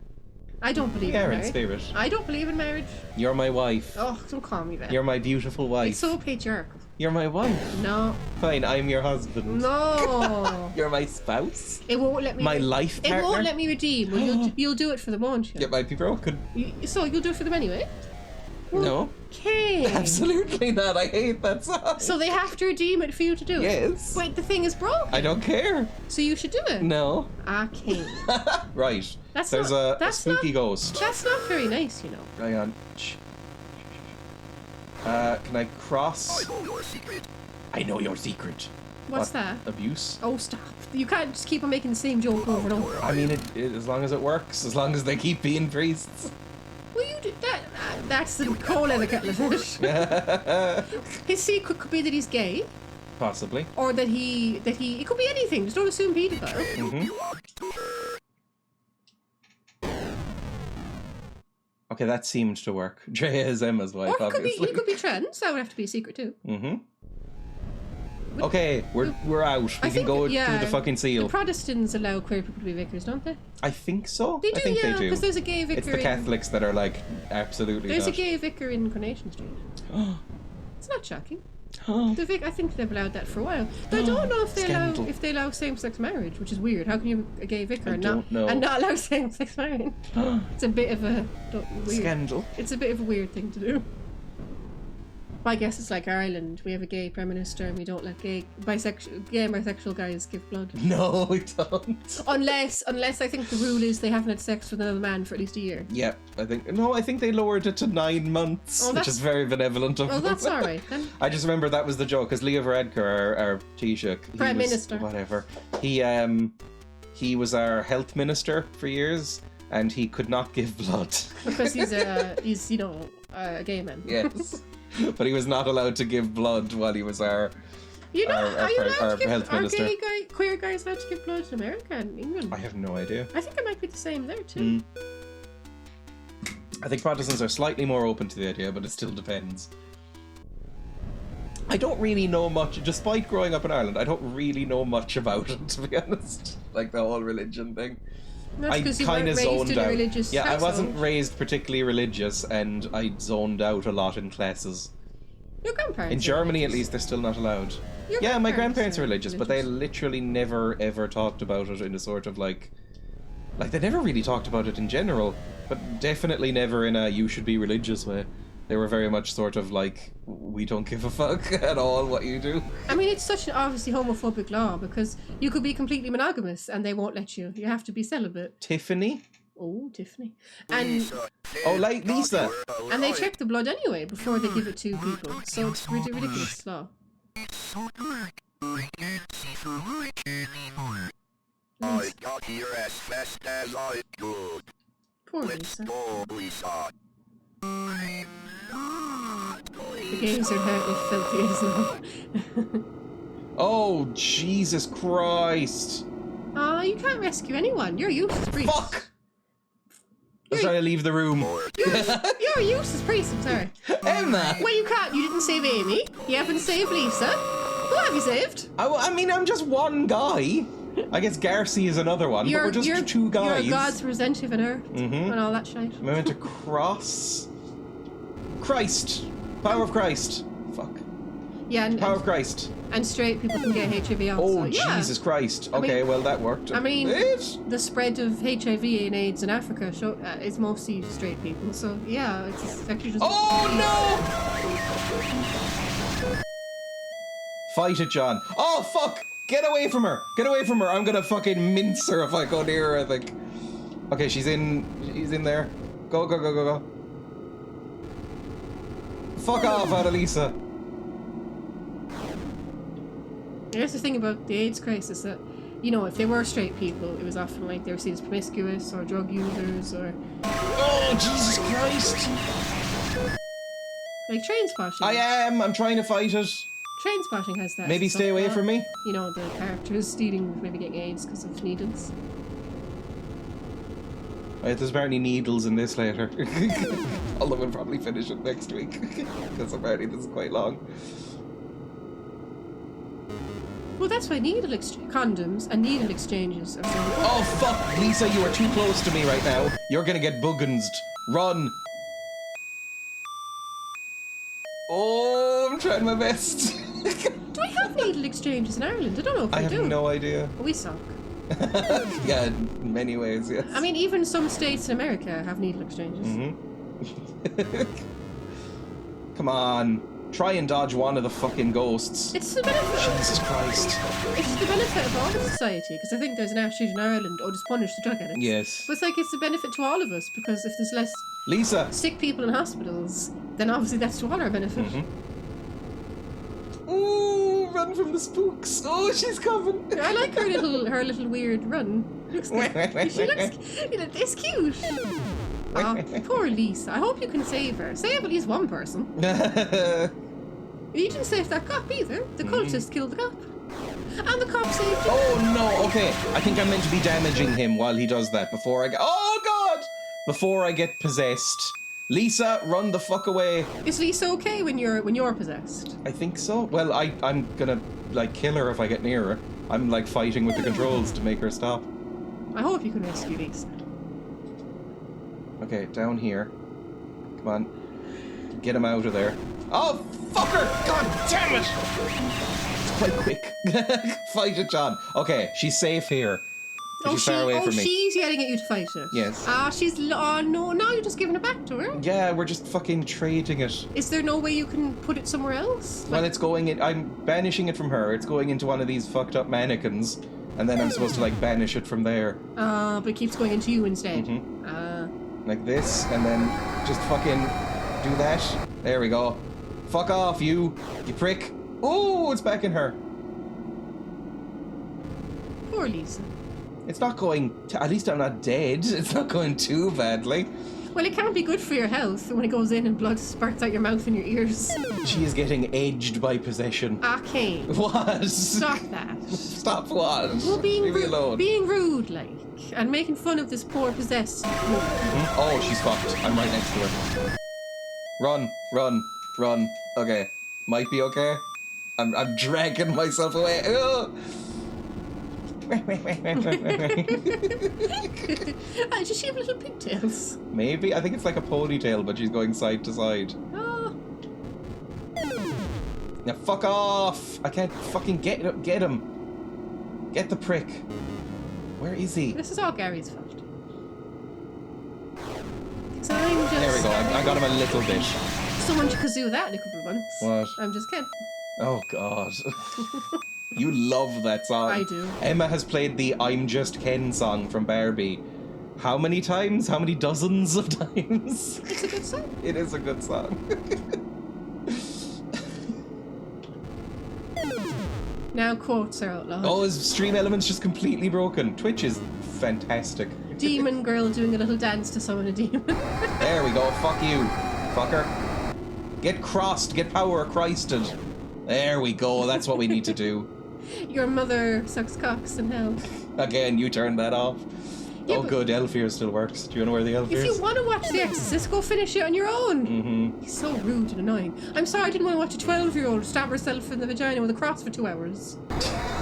I don't believe We in are in marriage. spirit. I don't believe in marriage. You're my wife. Oh, don't call me that. You're my beautiful wife. It's so patriarchal. You're my wife. No. Fine, I'm your husband. No. You're my spouse. It won't let me. My life partner. It won't let me redeem. Well, you'll do it for them, won't you? It might be broken. So you'll do it for them anyway? No. Okay. Absolutely not. I hate that song. So they have to redeem it for you to do it? Yes. Wait, the thing is broken. I don't care. So you should do it? No. Okay. Right. That's There's not- a that's spooky not- ghost. That's not very nice, you know. Hang on. Can I cross? I know your secret. I know your secret. What's What? that? Abuse? Oh, stop. You can't just keep on making the same joke over and over. I mean, as long as it works, as long as they keep being priests. Well, you do that. That's the whole other kettle of fish. His secret could be that he's gay, Possibly. or that he. It could be anything. Just don't assume pedophile. Okay, that seemed to work. Dreya is Emma's wife, Or obviously. he could be trans. That would have to be a secret too. Okay, we're out. We can think go that- yeah, through the fucking seal. The Protestants allow queer people to be vicars, don't they? I think so. They do, I think yeah. they do. Because there's a gay vicar. It's the Catholics that are like, absolutely There's not. a gay vicar in Coronation Street. It's not shocking. I think they've allowed that for a while. But I don't know Scandal. if they allow same-sex marriage, which is weird. How can you have a gay vicar and don't know. not allow same-sex marriage? It's a bit of a weird. Scandal. It's a bit of a weird thing to do. Well, I guess it's like Ireland. We have a gay prime minister, and we don't let gay and bisexual guys give blood. No, we don't. Unless I think the rule is they haven't had sex with another man for at least a year. Yep, I think they lowered it to 9 months, Oh, which is very benevolent of Oh, them. that's all right then. I just remember that was the joke, because Leah Varadkar, our Taoiseach, Prime Minister. whatever, he was our health minister for years, and he could not give blood. Because he's a gay man. Yes. But he was not allowed to give blood while he was our You know, are you allowed our to give, health are minister. queer guys allowed to give blood in America and England? I have no idea. I think it might be the same there too. I think Protestants are slightly more open to the idea, but it still depends. I don't really know much, despite growing up in Ireland, I don't really know much about it, to be honest. Like the whole religion thing. That's I because you kind weren't of raised zoned in a out. religious Yeah, I household. wasn't raised particularly religious, and I zoned out a lot in classes. Your grandparents. In are Germany, at religious. least, they're still not allowed. Your Yeah, my grandparents grandparents are are religious, but they religious. literally never ever talked about it in a sort of like they never really talked about it in general, but definitely never in a you should be religious way. They were very much sort of like, we don't give a fuck at all what you do. I mean, it's such an obviously homophobic law because you could be completely monogamous and they won't let you. You have to be celibate. Tiffany? Oh, Tiffany. And Oh, like Lisa. they check the blood anyway before they give it to people. So it's ridiculous law. I got here as fast as I could. Poor Let's Lisa. go, Lisa. The games are inherently filthy, isn't it? Oh, Jesus Christ. Oh, you can't rescue anyone. You're a useless priest. Fuck! I was trying to leave the room. You're a useless priest, I'm sorry. Emma! Well, you can't. You didn't save Amy. You haven't saved Lisa. Who have you saved? I mean, I'm just one guy. I guess Garci is another one, but we're just two guys. You're God's representative in Earth and all that shit. I meant to cross. Christ! Power of Christ. Fuck. Yeah, Power of Christ. and straight people can get HIV also. Oh, Yeah. Jesus Christ. Okay, well, that worked. I mean, It? the spread of HIV and AIDS in Africa is mostly straight people, so yeah, it's actually just. Oh, no! Fight it, John. Oh, fuck! Get away from her! Get away from her! I'm gonna fucking mince her if I go near her, I think. Okay, she's in there. Go, go, go, go, go. Fuck off, Annalisa. I guess the thing about the AIDS crisis that, you know, if they were straight people, it was often like they were seen as promiscuous or drug users or Oh, Jesus Christ! like train spotting. I'm trying to fight it. Train spotting has that. Maybe stay away from me? You know, the characters stealing, maybe getting AIDS because of needles. Right, there's apparently needles in this later. Although we'll probably finish it next week. Because apparently this is quite long. Well, that's why condoms and needle exchanges are so important. Oh, fuck! Lisa, you are too close to me right now. You're gonna get buggensed. Run! Oh, I'm trying my best. Do we have needle exchanges in Ireland? I don't know if I we have do. no idea. We suck. Yeah, in many ways, yes. I mean, even some states in America have needle exchanges. Come on. Try and dodge one of the fucking ghosts. It's the benefit. Jesus Christ. It's the benefit of all of society, because I think there's an attitude in Ireland, just punish the drug addicts. Yes. But it's like it's a benefit to all of us, because if there's less Lisa! sick people in hospitals, then obviously that's to all our benefit. Ooh, run from the spooks. Oh, she's coming. I like her little weird run. Looks like, she looks, it's cute. Oh, poor Lisa. I hope you can save her. Save at least one person. You didn't save that cop either. The cultist killed the cop. And the cop saved you. Oh no, okay. I think I'm meant to be damaging him while he does that before I get. Oh god! Before I get possessed. Lisa, run the fuck away. Is Lisa okay when you're possessed? I think so. Well, I'm gonna like kill her if I get near her. I'm like fighting with the controls to make her stop. I hope you can rescue Lisa. Okay, down here. Come on. Get him out of there. Oh, fucker! God damn it! It's quite quick. Fight it, John. Okay, she's safe here. She's far away from me. She's yelling at you to fight it. Yes. Oh no, now you're just giving it back to her. Yeah, we're just fucking trading it. Is there no way you can put it somewhere else? Well, it's going in. I'm banishing it from her. It's going into one of these fucked up mannequins, and then I'm supposed to like banish it from there. But it keeps going into you instead. Like this, and then just fucking do that. There we go. Fuck off, you prick. Oh, it's back in her. Poor Lisa. It's not going. At least I'm not dead. It's not going too badly. Well, it can't be good for your health when it goes in and blood spurts out your mouth and your ears. She is getting edged by possession. Okay. What? Stop that. Stop what? Well, Leave me alone. being rude, like, and making fun of this poor possessed woman. Oh, she's fucked. I'm right next to her. Run, run, run. Okay. Might be okay. I'm dragging myself away. Ugh. Does she have little pigtails? Maybe. I think it's like a ponytail, but she's going side to side. Oh. Now fuck off! I can't fucking get him. Get the prick. Where is he? This is all Gary's fault. So I'm just... There we go. I got him a little bit. Someone should kazoo that in a couple of months. What? I'm just kidding. Oh god. You love that song. I do. Emma has played the I'm Just Ken song from Barbie. How many times? How many dozens of times? It's a good song. It is a good song. Now quotes are out loud. Oh, his stream element's just completely broken. Twitch is fantastic. Demon girl doing a little dance to summon a demon. There we go. Fuck you, fucker. Get crossed. Get power Christed. There we go. That's what we need to do. Your mother sucks cocks in hell. Again, you turned that off. Yeah, Oh, good. Elfear still works. Do you know where the Elfear If is? you want to watch The Exorcist, go finish it on your own. Mm-hmm. He's so rude and annoying. I'm sorry I didn't want to watch a 12-year-old stab herself in the vagina with a cross for 2 hours.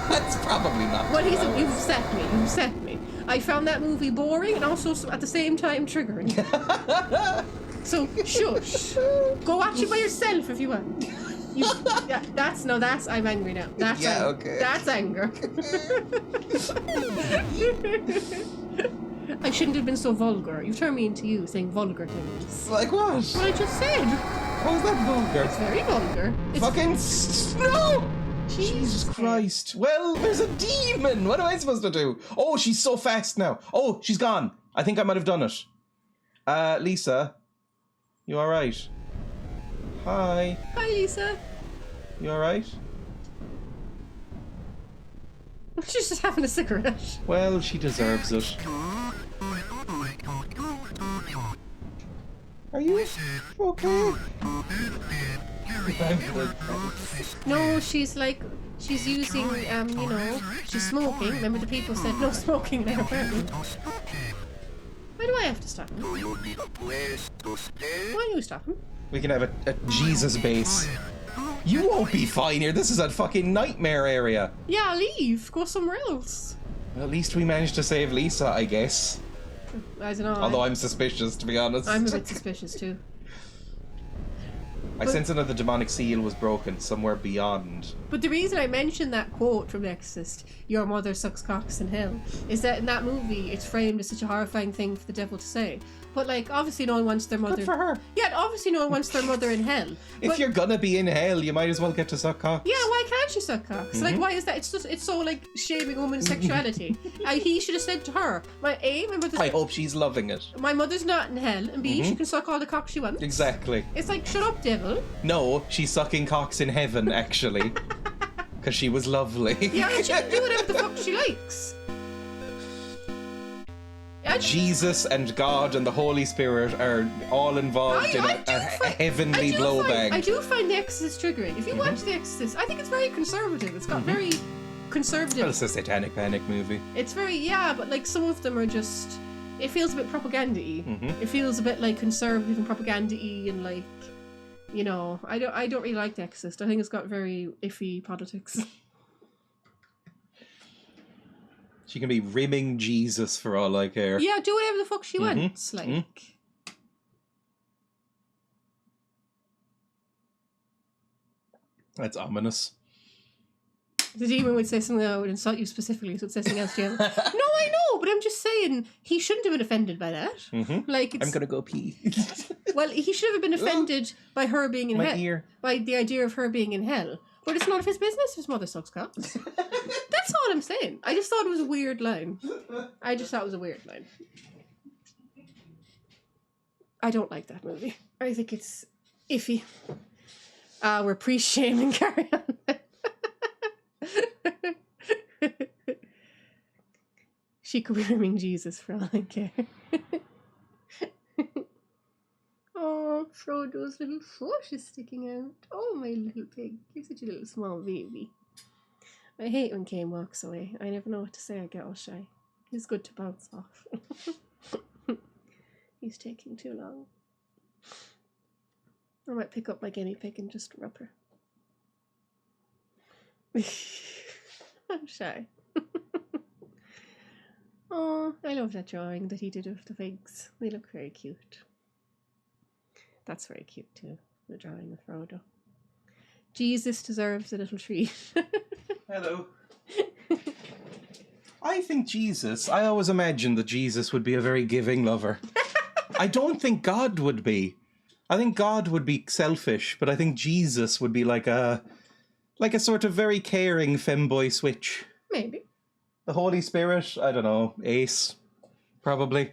That's probably not. Well, too bad. you've upset me. You've upset me. I found that movie boring and also at the same time triggering. So, shush. Go watch it by yourself if you want. I'm angry now. That's Yeah, okay. That's anger. I shouldn't have been so vulgar. You've turned me into you saying vulgar things. Like what? What I just said. How is that vulgar? It's very vulgar. It's Fucking no! Jesus Christ. Christ. Well, there's a demon. What am I supposed to do? Oh, she's so fast now. Oh, she's gone. I think I might have done it. Lisa. You alright? Hi. Hi, Lisa. You alright? She's just having a cigarette. Well, she deserves it. Are you okay? No, she's using, she's smoking. Remember the people said no smoking in her apartment. Why do I have to stop him? Why do you stop him? We can have a Jesus base. You won't be fine here. This is a fucking nightmare area. Yeah, leave. Go somewhere else. Well, at least we managed to save Lisa, I guess. I don't know. Although I'm suspicious, to be honest. I'm a bit suspicious too. I sense another demonic seal was broken somewhere beyond. But the reason I mentioned that quote from The Exorcist, "Your mother sucks cocks in hell," is that in that movie it's framed as such a horrifying thing for the devil to say. But like, obviously no one wants their mother. Good for her. Yeah, obviously no one wants their mother in hell. If But- you're gonna be in hell, you might as well get to suck cock. Yeah, why can't she suck cocks? Like, why is that? It's so like shaming women's sexuality. He should have said to her, my mother's. I hope she's loving it. My mother's not in hell, and B, she can suck all the cock she wants. Exactly. It's like, shut up, devil. No, she's sucking cocks in heaven, actually. Because she was lovely. Yeah, and she can do whatever the fuck she likes. Jesus and God and the Holy Spirit are all involved in a heavenly blowbang. I do find The Exorcist triggering. If you watch The Exorcist, I think it's very conservative. It's got very conservative. Well, it's a satanic panic movie. It's very, but like some of them are just. It feels a bit propaganda-y. It feels a bit like conservative and propaganda-y and like, I don't really like The Exorcist. I think it's got very iffy politics. She can be rimming Jesus for all I care. Yeah, do whatever the fuck she wants. Like. That's ominous. The demon would say something that would insult you specifically, so it says something else to you. No, I know, but I'm just saying he shouldn't have been offended by that. Like, I'm gonna go pee. well, he should have been offended by her being in My hell. ear. By the idea of her being in hell. But it's none of his business if his mother sucks cocks. That's all I'm saying. I just thought it was a weird line. I don't like that movie. I think it's iffy. We're pre-shaming. Carry on. She could be rimming Jesus for all I care. Oh, Frodo's little foot is sticking out. Oh, my little pig. You're such a little small baby. I hate when Kane walks away. I never know what to say. I get all shy. He's good to bounce off. He's taking too long. I might pick up my guinea pig and just rub her. I'm shy. Oh, I love that drawing that he did of the pigs. They look very cute. That's very cute too, the drawing of Frodo. Jesus deserves a little treat. Hello. I think I always imagined that Jesus would be a very giving lover. I don't think God would be. I think God would be selfish, but I think Jesus would be like a sort of very caring femboy switch. Maybe. The Holy Spirit, I don't know, Ace, probably.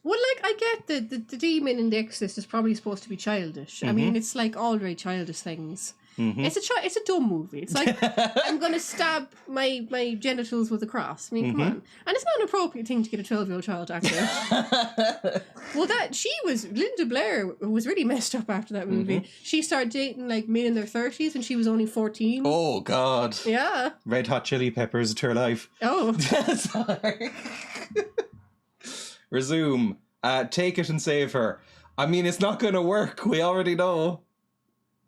Well, like, I get the demon in The Exorcist is probably supposed to be childish. I mean, it's like all very childish things. It's a dumb movie. It's like I'm gonna stab my genitals with a cross. I mean, come on. And it's not an appropriate thing to get a 12-year-old child to act out. Well, Linda Blair was really messed up after that movie. She started dating like men in their 30s when she was only 14. Oh God. Yeah. Red Hot Chili Peppers to her life. Oh. Sorry. Resume. Take it and save her. I mean, it's not going to work. We already know.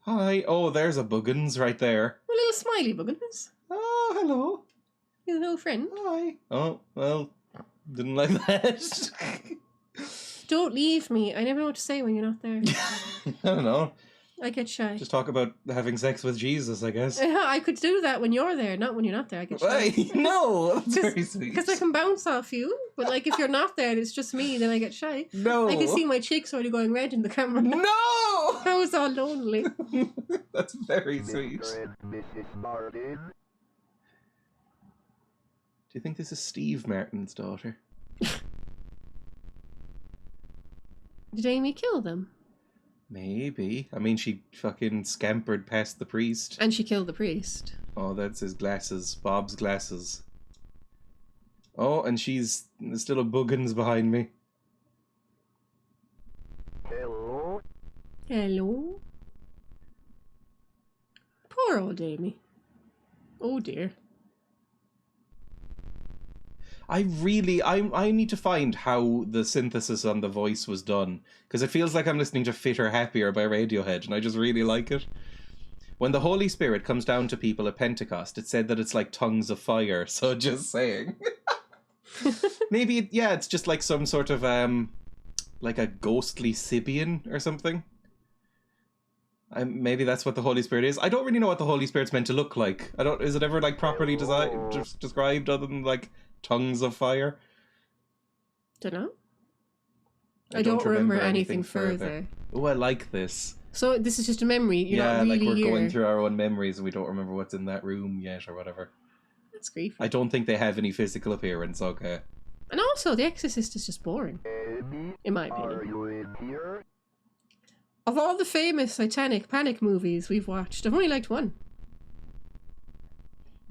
Hi. Oh, there's a Buggins right there. A little smiley Buggins. Oh, hello. He's an old friend. Hi. Oh, well, didn't like that. Don't leave me. I never know what to say when you're not there. I don't know. I get shy. Just talk about having sex with Jesus, I guess. I could do that when you're there, not when you're not there. I get shy. Hey, no, that's very sweet. Because I can bounce off you, but like if you're not there and it's just me, then I get shy. No. I can see my cheeks already going red in the camera. No! I was all lonely. That's very sweet. Mr. and Mrs. Martin. Do you think this is Steve Martin's daughter? Did Amy kill them? Maybe. I mean, she fucking scampered past the priest. And she killed the priest. Oh, that's his glasses. Bob's glasses. Oh, and there's still a Buggins behind me. Hello. Hello? Poor old Amy. Oh dear. I need to find how the synthesis on the voice was done, because it feels like I'm listening to Fitter Happier by Radiohead, and I just really like it. When the Holy Spirit comes down to people at Pentecost, it said that it's like tongues of fire, so just saying. Maybe, it's just like some sort of, like a ghostly Sibian or something. Maybe that's what the Holy Spirit is. I don't really know what the Holy Spirit's meant to look like. Is it ever like properly described other than like tongues of fire? Dunno. I don't remember anything further. Oh, I like this. So this is just a memory. You're not really like we're here. going through our own memories and we don't remember what's in that room yet or whatever. That's creepy. I don't think they have any physical appearance, okay. And also, The Exorcist is just boring, Amy, in my are opinion. you in here? Of all the famous satanic panic movies we've watched, I've only liked one.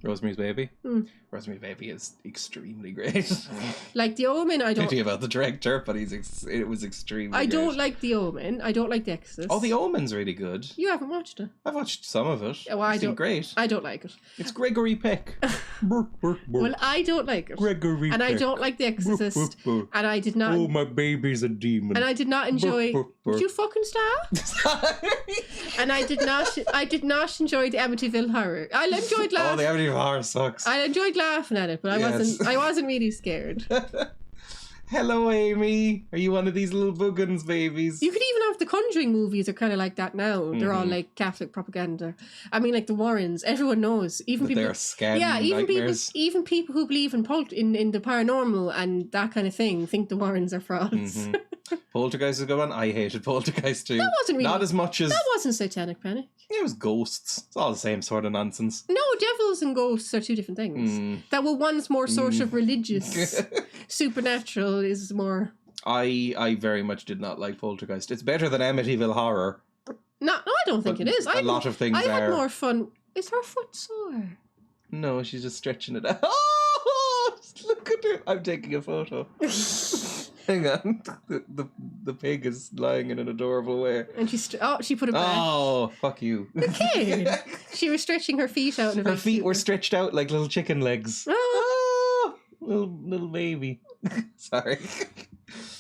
Rosemary's Baby? Hmm. Rosemary's Baby is extremely great. Like The Omen, I don't... Pity about the director, but it was extremely I great. don't like The Omen. I don't like The Exorcist. Oh, The Omen's really good. You haven't watched it. I've watched some of it. Oh, I It's been don't. great. I don't like it. It's Gregory Peck. Well, I don't like it. Gregory And I Peck. don't like The Exorcist. And I did not... Oh, my baby's a demon. And I did not enjoy... Would you fucking stop? And I did not enjoy the Amityville Horror. I enjoyed Oh, laughing. the Amityville Horror sucks. I enjoyed laughing at it, but I wasn't really scared. Hello, Amy. Are you one of these little Buggins babies? You could even have the Conjuring movies are kind of like that now. They're all like Catholic propaganda. I mean, like the Warrens. Everyone knows. Even That people. they're scam Even nightmares. people who believe in in the paranormal and that kind of thing think the Warrens are frauds. Poltergeist is a good one. I hated Poltergeist too. That wasn't really. Not as much as... That wasn't Satanic Panic. It was ghosts. It's all the same sort of nonsense. No, devils and ghosts are two different things. That were one's more sort of religious. Supernatural is more... I very much did not like Poltergeist. It's better than Amityville Horror. No, I don't think it is. A lot of things I had are. more fun. Is her foot sore? No, she's just stretching it out. Oh, look at her. I'm taking a photo. Hang on. The pig is lying in an adorable way. And she put it back. Oh, fuck you. Okay. She was stretching her feet out. Her feet were stretched out like little chicken legs. Oh. Little baby. Sorry.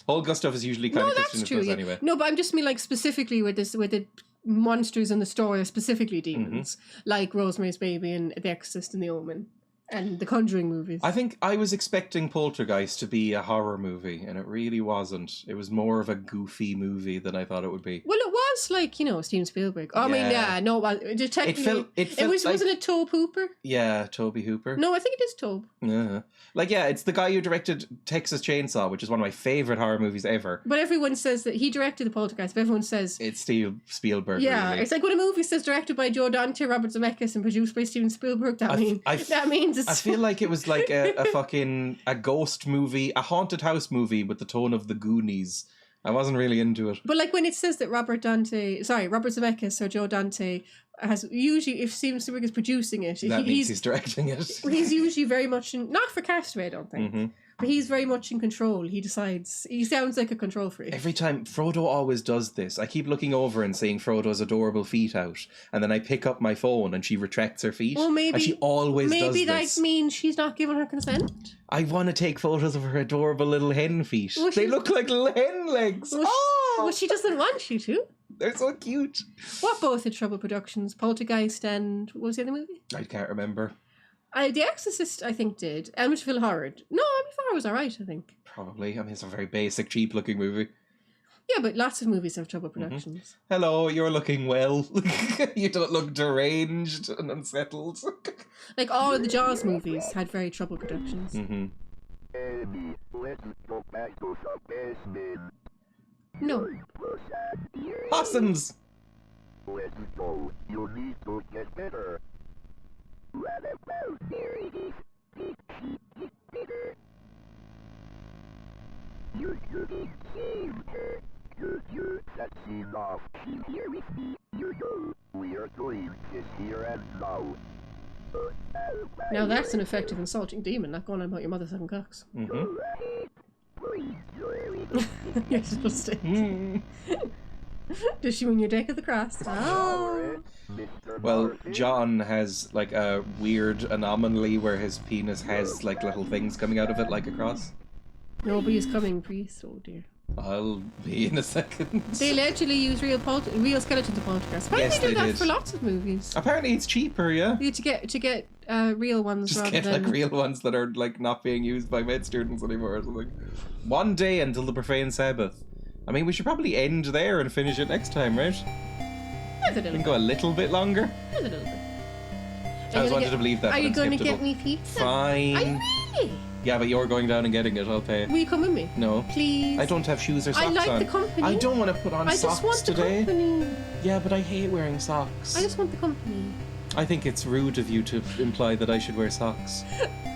Whole gust stuff is usually kind of Christian true. yeah. Anyway. No, but I'm just mean like specifically with the monsters in the story are specifically demons, like Rosemary's Baby and The Exorcist and The Omen. And the Conjuring movies. I think I was expecting Poltergeist to be a horror movie, and it really wasn't. It was more of a goofy movie than I thought it would be. Well, it was like, Steven Spielberg. I mean, no, it was. Wasn't it Tobe Hooper? Yeah, Tobe Hooper. No, I think it is Tobe. Yeah. It's the guy who directed Texas Chainsaw, which is one of my favorite horror movies ever. But everyone says that he directed the Poltergeist, but everyone says... It's Steve Spielberg, yeah, really. It's like when a movie says directed by Joe Dante, Robert Zemeckis, and produced by Steven Spielberg, that means it's... I feel like it was like a ghost movie, a haunted house movie with the tone of the Goonies. I wasn't really into it. But like when it says that Robert Zemeckis or Joe Dante has usually, if Steven Spielberg is producing it, That means he's directing it. he's usually very much in, not for Castaway, I don't think, Mm-hmm. but he's very much in control. He decides, he sounds like a control freak. Every time, Frodo always does this. I keep looking over and seeing Frodo's adorable feet out, and then I pick up my phone and she retracts her feet. Well, maybe, and she always does maybe this. that means she's not giving her consent. I want to take photos of her adorable little hen feet. Well, They she's- look like little hen legs. Well, well, she doesn't want you to. They're so cute. What both had Trouble Productions, Poltergeist and, what was the other movie? I can't remember. The Exorcist, I think, did. Amityville Horror. No, Amityville Horror was alright, I think. Probably. I mean, it's a very basic, cheap-looking movie. Yeah, but lots of movies have Trouble Productions. Hello, you're looking well. You don't look deranged and unsettled. Like, all of the Jaws movies had very Trouble Productions. Mm-hmm. Amy, let's go back to the basement. No. Possums! Let's go. You need to get better. What about Meredith? Did she get better? You shouldn't save her. That's enough. She's here with me. You know. We are doing this here and now. Now that's an effective insulting demon, not going on about your mother sucking cocks. Mm-hmm. You're supposed to. Mm. Does she win your deck of the cross? Oh. Well, John has like a weird anomaly where his penis has like little things coming out of it like a cross. Nobody is coming, priest. Oh dear. I'll be in a second. They allegedly use real skeletons of poltergeist. Apparently Yes, they do they that did. for lots of movies. Apparently it's cheaper, yeah? You to get real ones Just rather get than like real ones that are like not being used by med students anymore or something. One day until the profane Sabbath. I mean, we should probably end there and finish it next time, right? There's a We little can bit. go a little bit longer. There's a little bit. I was wanted to believe that. Are but you it's going to skippable. get me pizza? Fine. Are you really? Yeah, but you're going down and getting it. I'll pay. Will you come with me? No. Please. I don't have shoes or socks I like on. the company. I don't want to put on I socks just want the today. company. Yeah, but I hate wearing socks. I just want the company. I think it's rude of you to imply that I should wear socks.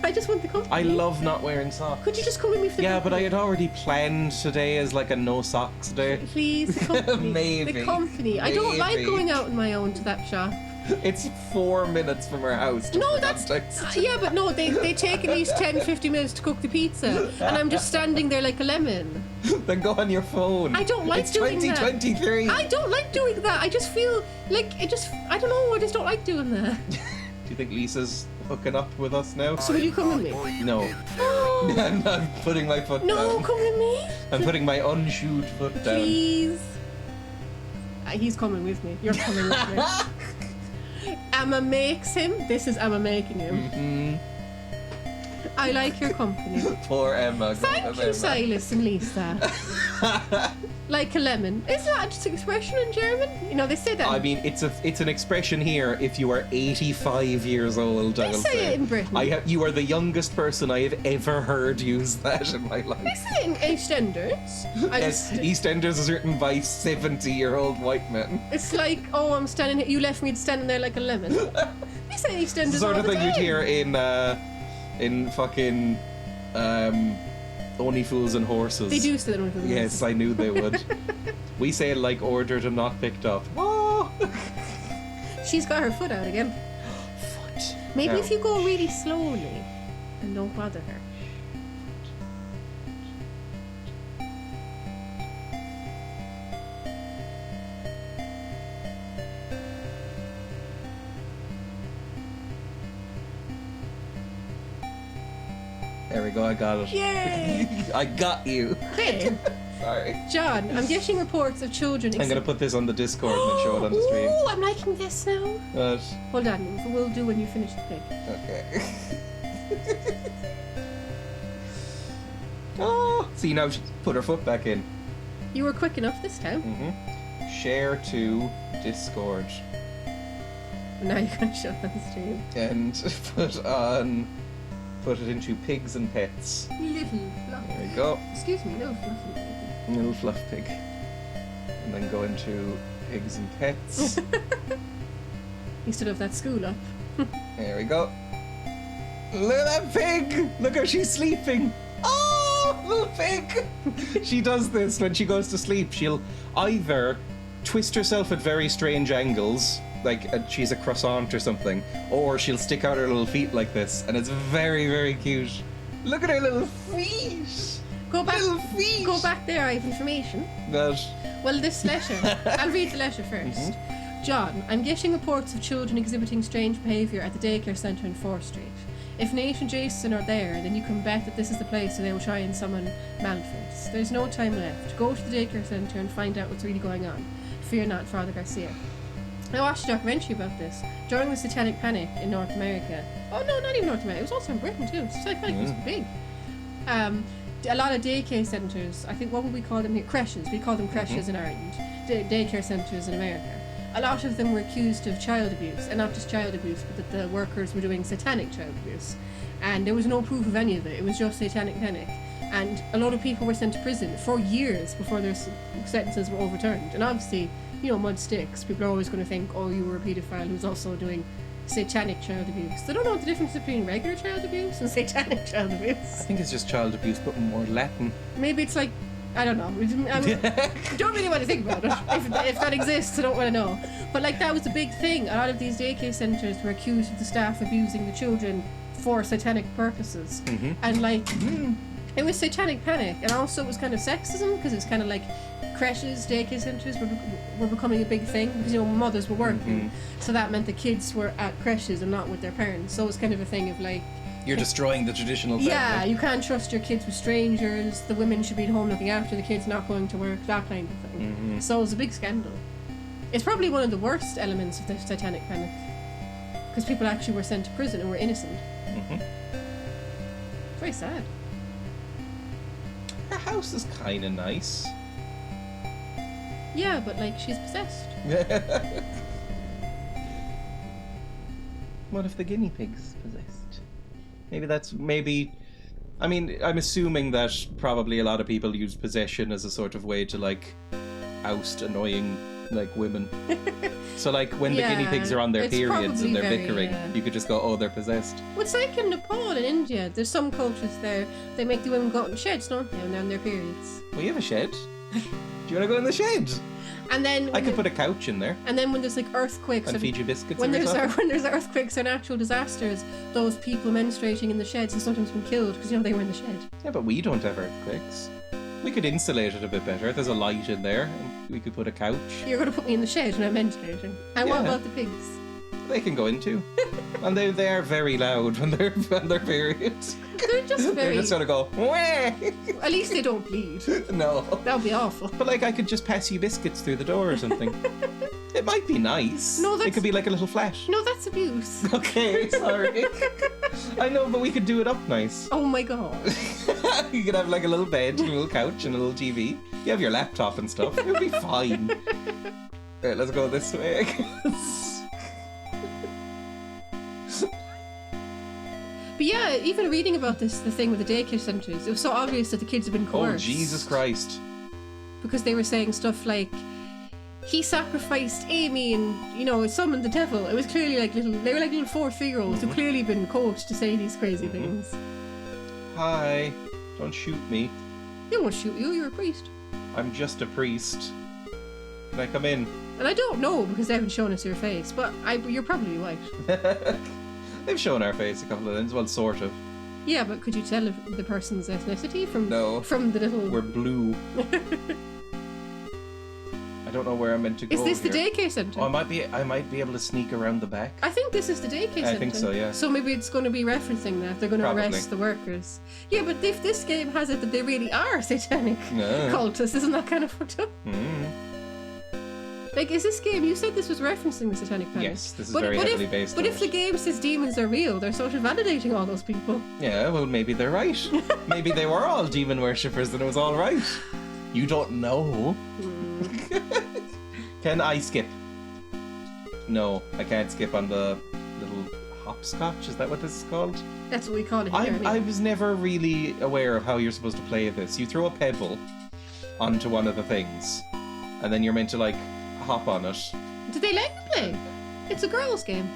I just want the company. I love not wearing socks. Could you just come with me for the Yeah, but I company? had already planned today as like a no socks day. Please, the company. Maybe. The company. I don't like Maybe. going out on my own to that shop. It's 4 minutes from our house. just No, for that's... context. Yeah, but no, they take at least 10-15 minutes to cook the pizza. And I'm just standing there like a lemon. Then go on your phone. I don't like it's doing that. 2023. I don't like doing that. I just feel like I don't know, I just don't like doing that. Do you think Lisa's hooking up with us now? So will you come with me? No. I'm not putting my foot No, down. come with me. I'm putting my unshoed foot down. Please. He's coming with me. You're coming with me. Emma makes him. This is Emma making him. Mm, I like your company. poor Emma. Go Thank with you, Emma. Silas and Lisa. Like a lemon. Isn't that just an expression in German? You know, they say that. I mean, it's an expression here. If you are 85 years old, I They will say say it in Britain. you are the youngest person I have ever heard use that in my They life. say it in EastEnders. I Yes, just, EastEnders is written by 70-year-old white men. it's like, oh, I'm standing here. You left me standing there like a lemon. They say EastEnders It's the sort all of the thing you'd time. hear in fucking Only Fools and Horses. They do say that. With Yes, I knew they would. We say it like ordered and not picked up. Oh! She's got her foot out again. Foot. Maybe Now, if you go really slowly and don't bother her. There we go, I got it. Yay! I got you. Then, Sorry. John, I'm getting reports of children. I'm gonna put this on the Discord and show it on the stream. Ooh, I'm liking this now. But, Hold on, we'll do when you finish the pig. okay. Oh, see now she put her foot back in. You were quick enough this time. Share to Discord Now you're gonna show it on the stream. and put it into pigs and pets. Little fluff. There we go. Excuse me, no fluffy baby. Little fluff pig. And then go into pigs and pets. You still have that school up. There we go. Look at that pig! Look how she's sleeping. Oh, little pig! She does this when she goes to sleep. She'll either twist herself at very strange angles she's a croissant or something, or she'll stick out her little feet like this, and it's very, very cute. Look at her little feet. Go back. Little feet. Go back there. I have information. That. Well, this letter. I'll read the letter first. John, I'm getting reports of children exhibiting strange behaviour at the daycare centre in 4th Street. If Nate and Jason are there, then you can bet that this is the place where they will try and summon Malphite. There's no time left. Go to the daycare centre and find out what's really going on. Fear not, Father Garcia. I watched a documentary about this during the Satanic Panic in North America. Oh no, not even North America. It was also in Britain too. The Satanic Panic was big. A lot of daycare centres, I think, what would we call them here? Creches. We call them creches in Ireland. Daycare centres in America. A lot of them were accused of child abuse, and not just child abuse, but that the workers were doing satanic child abuse. And there was no proof of any of it. It was just Satanic Panic. And a lot of people were sent to prison for years before their sentences were overturned. And obviously, mud sticks. People are always going to think, oh, you were a paedophile who's also doing satanic child abuse. They don't know the difference between regular child abuse and satanic child abuse. I think it's just child abuse, but more Latin. Maybe it's like, I don't know. I don't really want to think about it. If that exists, I don't want to know. But that was a big thing. A lot of these daycare centres were accused of the staff abusing the children for satanic purposes. And it was Satanic Panic, and also it was kind of sexism, because it's kind of like creches, daycare centres were becoming a big thing, because mothers were working. So that meant the kids were at creches and not with their parents. So it was kind of a thing of you're destroying the traditional family. Yeah, you can't trust your kids with strangers. The women should be at home looking after the kids, not going to work, that kind of thing. So it was a big scandal. It's probably one of the worst elements of the Satanic Panic, because people actually were sent to prison and were innocent. It's very sad. Her house is kind of nice. Yeah, but she's possessed. What if the guinea pig's possessed? I mean, I'm assuming that probably a lot of people use possession as a sort of way to oust annoying women. So when the guinea pigs are on their periods and they're bickering, you could just go, oh, they're possessed. Well, it's like in Nepal and India. There's some cultures there, they make the women go out in sheds, don't they, when they're on their periods. Well, you have a shed. Do you want to go in the shed? And then I could put a couch in there. And then when there's earthquakes and feed you biscuits. When there's earthquakes or natural disasters, those people menstruating in the sheds have sometimes been killed because they were in the shed. Yeah, but we don't have earthquakes. We could insulate it a bit better. There's a light in there, and we could put a couch. You're going to put me in the shed when I'm menstruating. And what about the pigs? They can go in too. And they are very loud when they're on their periods. They're just They're just gonna go, wah! At least they don't bleed. No. That would be awful. But I could just pass you biscuits through the door or something. It might be nice. No, it could be like a little flash. No, that's abuse. Okay, sorry. I know, but we could do it up nice. Oh my god. You could have a little bed, a little couch, and a little TV. You have your laptop and stuff. It would be fine. Alright, let's go this way, I guess. But yeah, even reading about the thing with the daycare centres, it was so obvious that the kids had been coerced. Oh, Jesus Christ. Because they were saying stuff like, he sacrificed Amy and, summoned the devil. It was clearly they were little 4-3-year-olds who've clearly been coached to say these crazy things. Hi, don't shoot me. They won't shoot you, you're a priest. I'm just a priest. Can I come in? And I don't know because they haven't shown us your face, but you're probably right. They've shown our face a couple of times, well, sort of. Yeah, but could you tell the person's ethnicity from the little... We're blue. I don't know where I'm meant to go. Is this the daycare centre? Oh, I might be able to sneak around the back. I think this is the daycare centre. I think so, yeah. So maybe it's going to be referencing that. They're going to arrest the workers. Yeah, but if this game has it that they really are satanic cultists, isn't that kind of fucked up? Is this game... You said this was referencing the Satanic Panic. Yes, this is very heavily based on But if the game says demons are real, they're sort of validating all those people. Yeah, well, maybe they're right. Maybe they were all demon worshippers and it was all right. You don't know. Can I skip? No, I can't skip on the little hopscotch. Is that what this is called? That's what we call it here. I was never really aware of how you're supposed to play this. You throw a pebble onto one of the things, and then you're meant to hop on it. Did they let you play? It's a girls' game.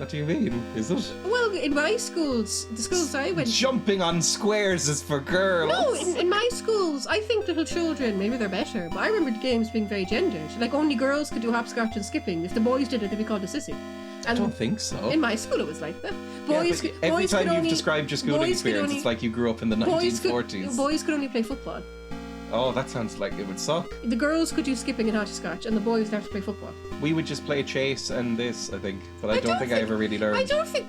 What do you mean? Is it? Well, in my schools, the schools I went to... Jumping on squares is for girls. No, in my schools, I think little children, maybe they're better, but I remember the games being very gendered. Like, only girls could do hopscotch and skipping. If the boys did it, they'd be called a sissy. I don't think so. In my school, it was like that. Every time you've described your schooling experience, it's like you grew up in the 1940s. Boys could only play football. Oh, that sounds like it would suck. The girls could do skipping and hopscotch, and the boys would have to play football. We would just play chase and this, I think. But I don't think I ever really learned. I don't think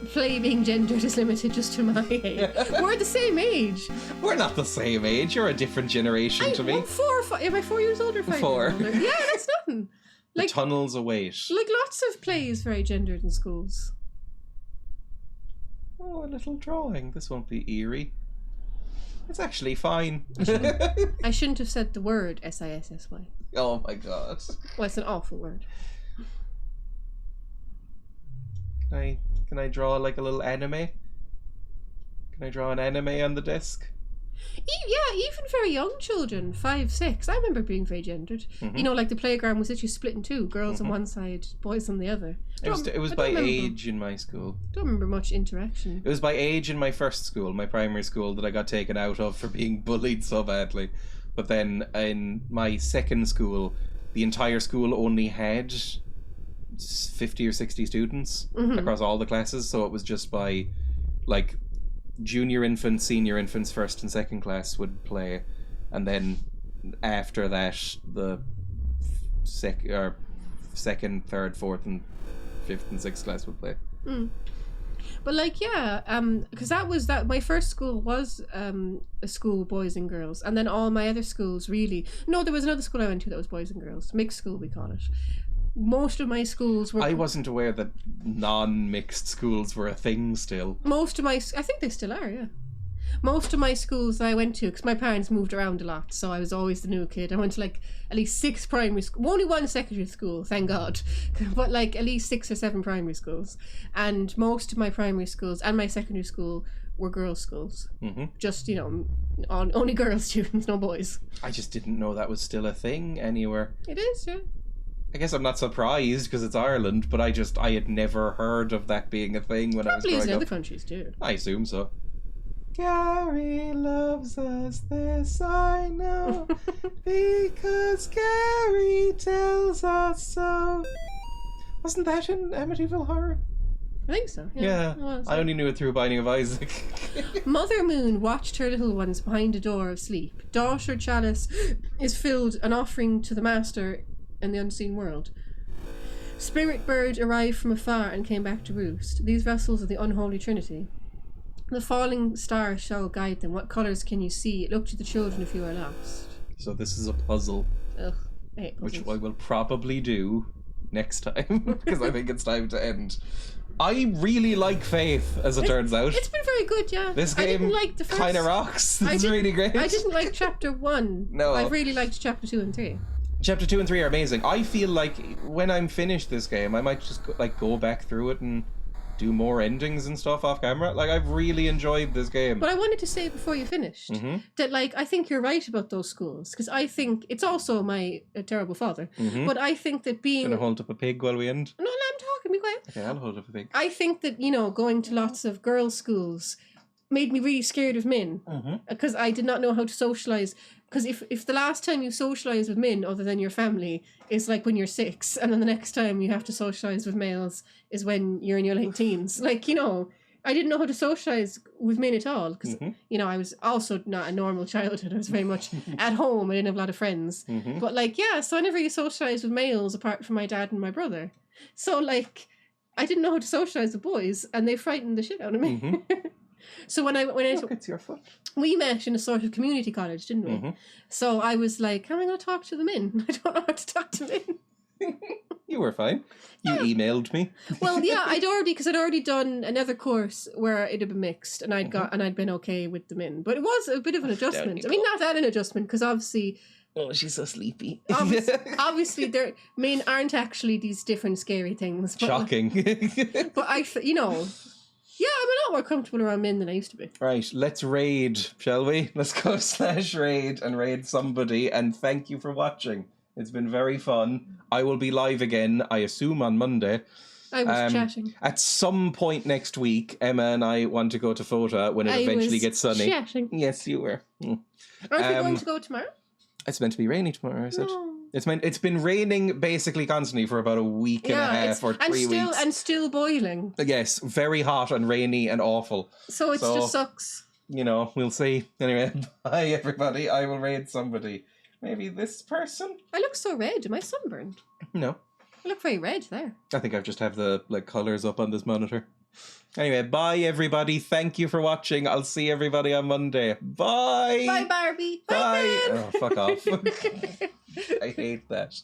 play being gendered is limited just to my age. We're the same age. We're not the same age. You're a different generation to me. Well, 4 or 5. Am I 4 years older? 5 4. years older? Yeah, that's nothing. The tunnels await. Like, lots of play is very gendered in schools. Oh, a little drawing. This won't be eerie. It's actually fine. I shouldn't have said the word SISSY. Oh my god. Well, it's an awful word. Can I draw like a little anime? Can I draw an anime on the desk? Yeah, even very young children, 5, 6. I remember being very gendered. Mm-hmm. You know, like the playground was literally split in two, girls on one side, boys on the other. It was by age in my school. Don't remember much interaction. It was by age in my first school, my primary school, that I got taken out of for being bullied so badly. But then in my second school, the entire school only had 50 or 60 students across all the classes, so it was just by, like, junior infants, senior infants, first and second class would play, and then after that the second, third, fourth and fifth and sixth class would play. But like, yeah, because that my first school was a school with boys and girls, and then all my other schools really, no, there was another school I went to that was boys and girls, mixed school we call it. Most of my schools were... I wasn't aware that non-mixed schools were a thing still. I think they still are, yeah. Most of my schools that I went to, because my parents moved around a lot, so I was always the new kid. I went to like at least 6 primary schools, only 1 secondary school, thank God, but like at least 6 or 7 primary schools. And most of my primary schools and my secondary school were girls' schools. Just, you know, only girls students, no boys. I just didn't know that was still a thing anywhere. It is, yeah. I guess I'm not surprised because it's Ireland, but I had never heard of that being a thing when I was growing up. Probably in other countries too. I assume so. Gary loves us, this I know, because Gary tells us so. Wasn't that in Amityville Horror? I think so. Yeah. I only knew it through Binding of Isaac. Mother Moon watched her little ones behind a door of sleep. Daughter Chalice is filled an offering to the Master in the unseen world. Spirit Bird arrived from afar and came back to roost. These vessels are the Unholy Trinity. The falling star shall guide them. What colours can you see? Look to the children if you are lost. So this is a puzzle. Ugh, I hate puzzles. Which I will probably do next time, because I think it's time to end. I really like Faith, as it turns out. It's been very good, yeah. This game kind of rocks. It's really great. I didn't like chapter 1. No. I really liked chapter 2 and 3. Chapter 2 and 3 are amazing. I feel like when I'm finished this game, I might just go back through it and do more endings and stuff off camera. Like, I've really enjoyed this game. But I wanted to say before you finished that, like, I think you're right about those schools, because I think it's also my terrible father. But I think that being... Gonna hold up a pig while we end? No, I'm talking. Be quiet. Okay, I'll hold up a pig. I think that, you know, going to lots of girls' schools made me really scared of men, because I did not know how to socialise. Because if the last time you socialise with men other than your family is like when you're 6, and then the next time you have to socialise with males is when you're in your late teens, like, you know, I didn't know how to socialise with men at all, because, you know, I was also not a normal childhood. I was very much at home. I didn't have a lot of friends. But, like, yeah, so I never really socialised with males apart from my dad and my brother. So, like, I didn't know how to socialise with boys, and they frightened the shit out of me. So when I Look, it's your foot. We met in a sort of community college, didn't we? So I was like, how am I going to talk to the men? I don't know how to talk to men. You were fine. You emailed me. Well, yeah, I'd already done another course where it had been mixed, and I'd been okay with the men, but it was a bit of an adjustment. I mean, not that an adjustment, because obviously. Oh, she's so sleepy. Obviously, men aren't actually these different scary things. But, shocking. But you know. Yeah, I'm a lot more comfortable around men than I used to be. Right, let's raid, shall we? Let's go /raid and raid somebody, and thank you for watching. It's been very fun. I will be live again, I assume on Monday. I was chatting. At some point next week, Emma and I want to go to Fota when it eventually was gets sunny. chatting. Yes, you were. Aren't we going to go tomorrow? It's meant to be rainy tomorrow, I said. No. It's been raining basically constantly for about a week and a half or 3 weeks. And still boiling. Yes, very hot and rainy and awful. So it just sucks. You know, we'll see. Anyway, bye everybody. I will raid somebody. Maybe this person? I look so red. Am I sunburned? No. I look very red there. I think I've just have the colours up on this monitor. Anyway, bye everybody. Thank you for watching. I'll see everybody on Monday. Bye. Bye, Barbie. Bye. Bye, Ken. Oh, fuck off. I hate that.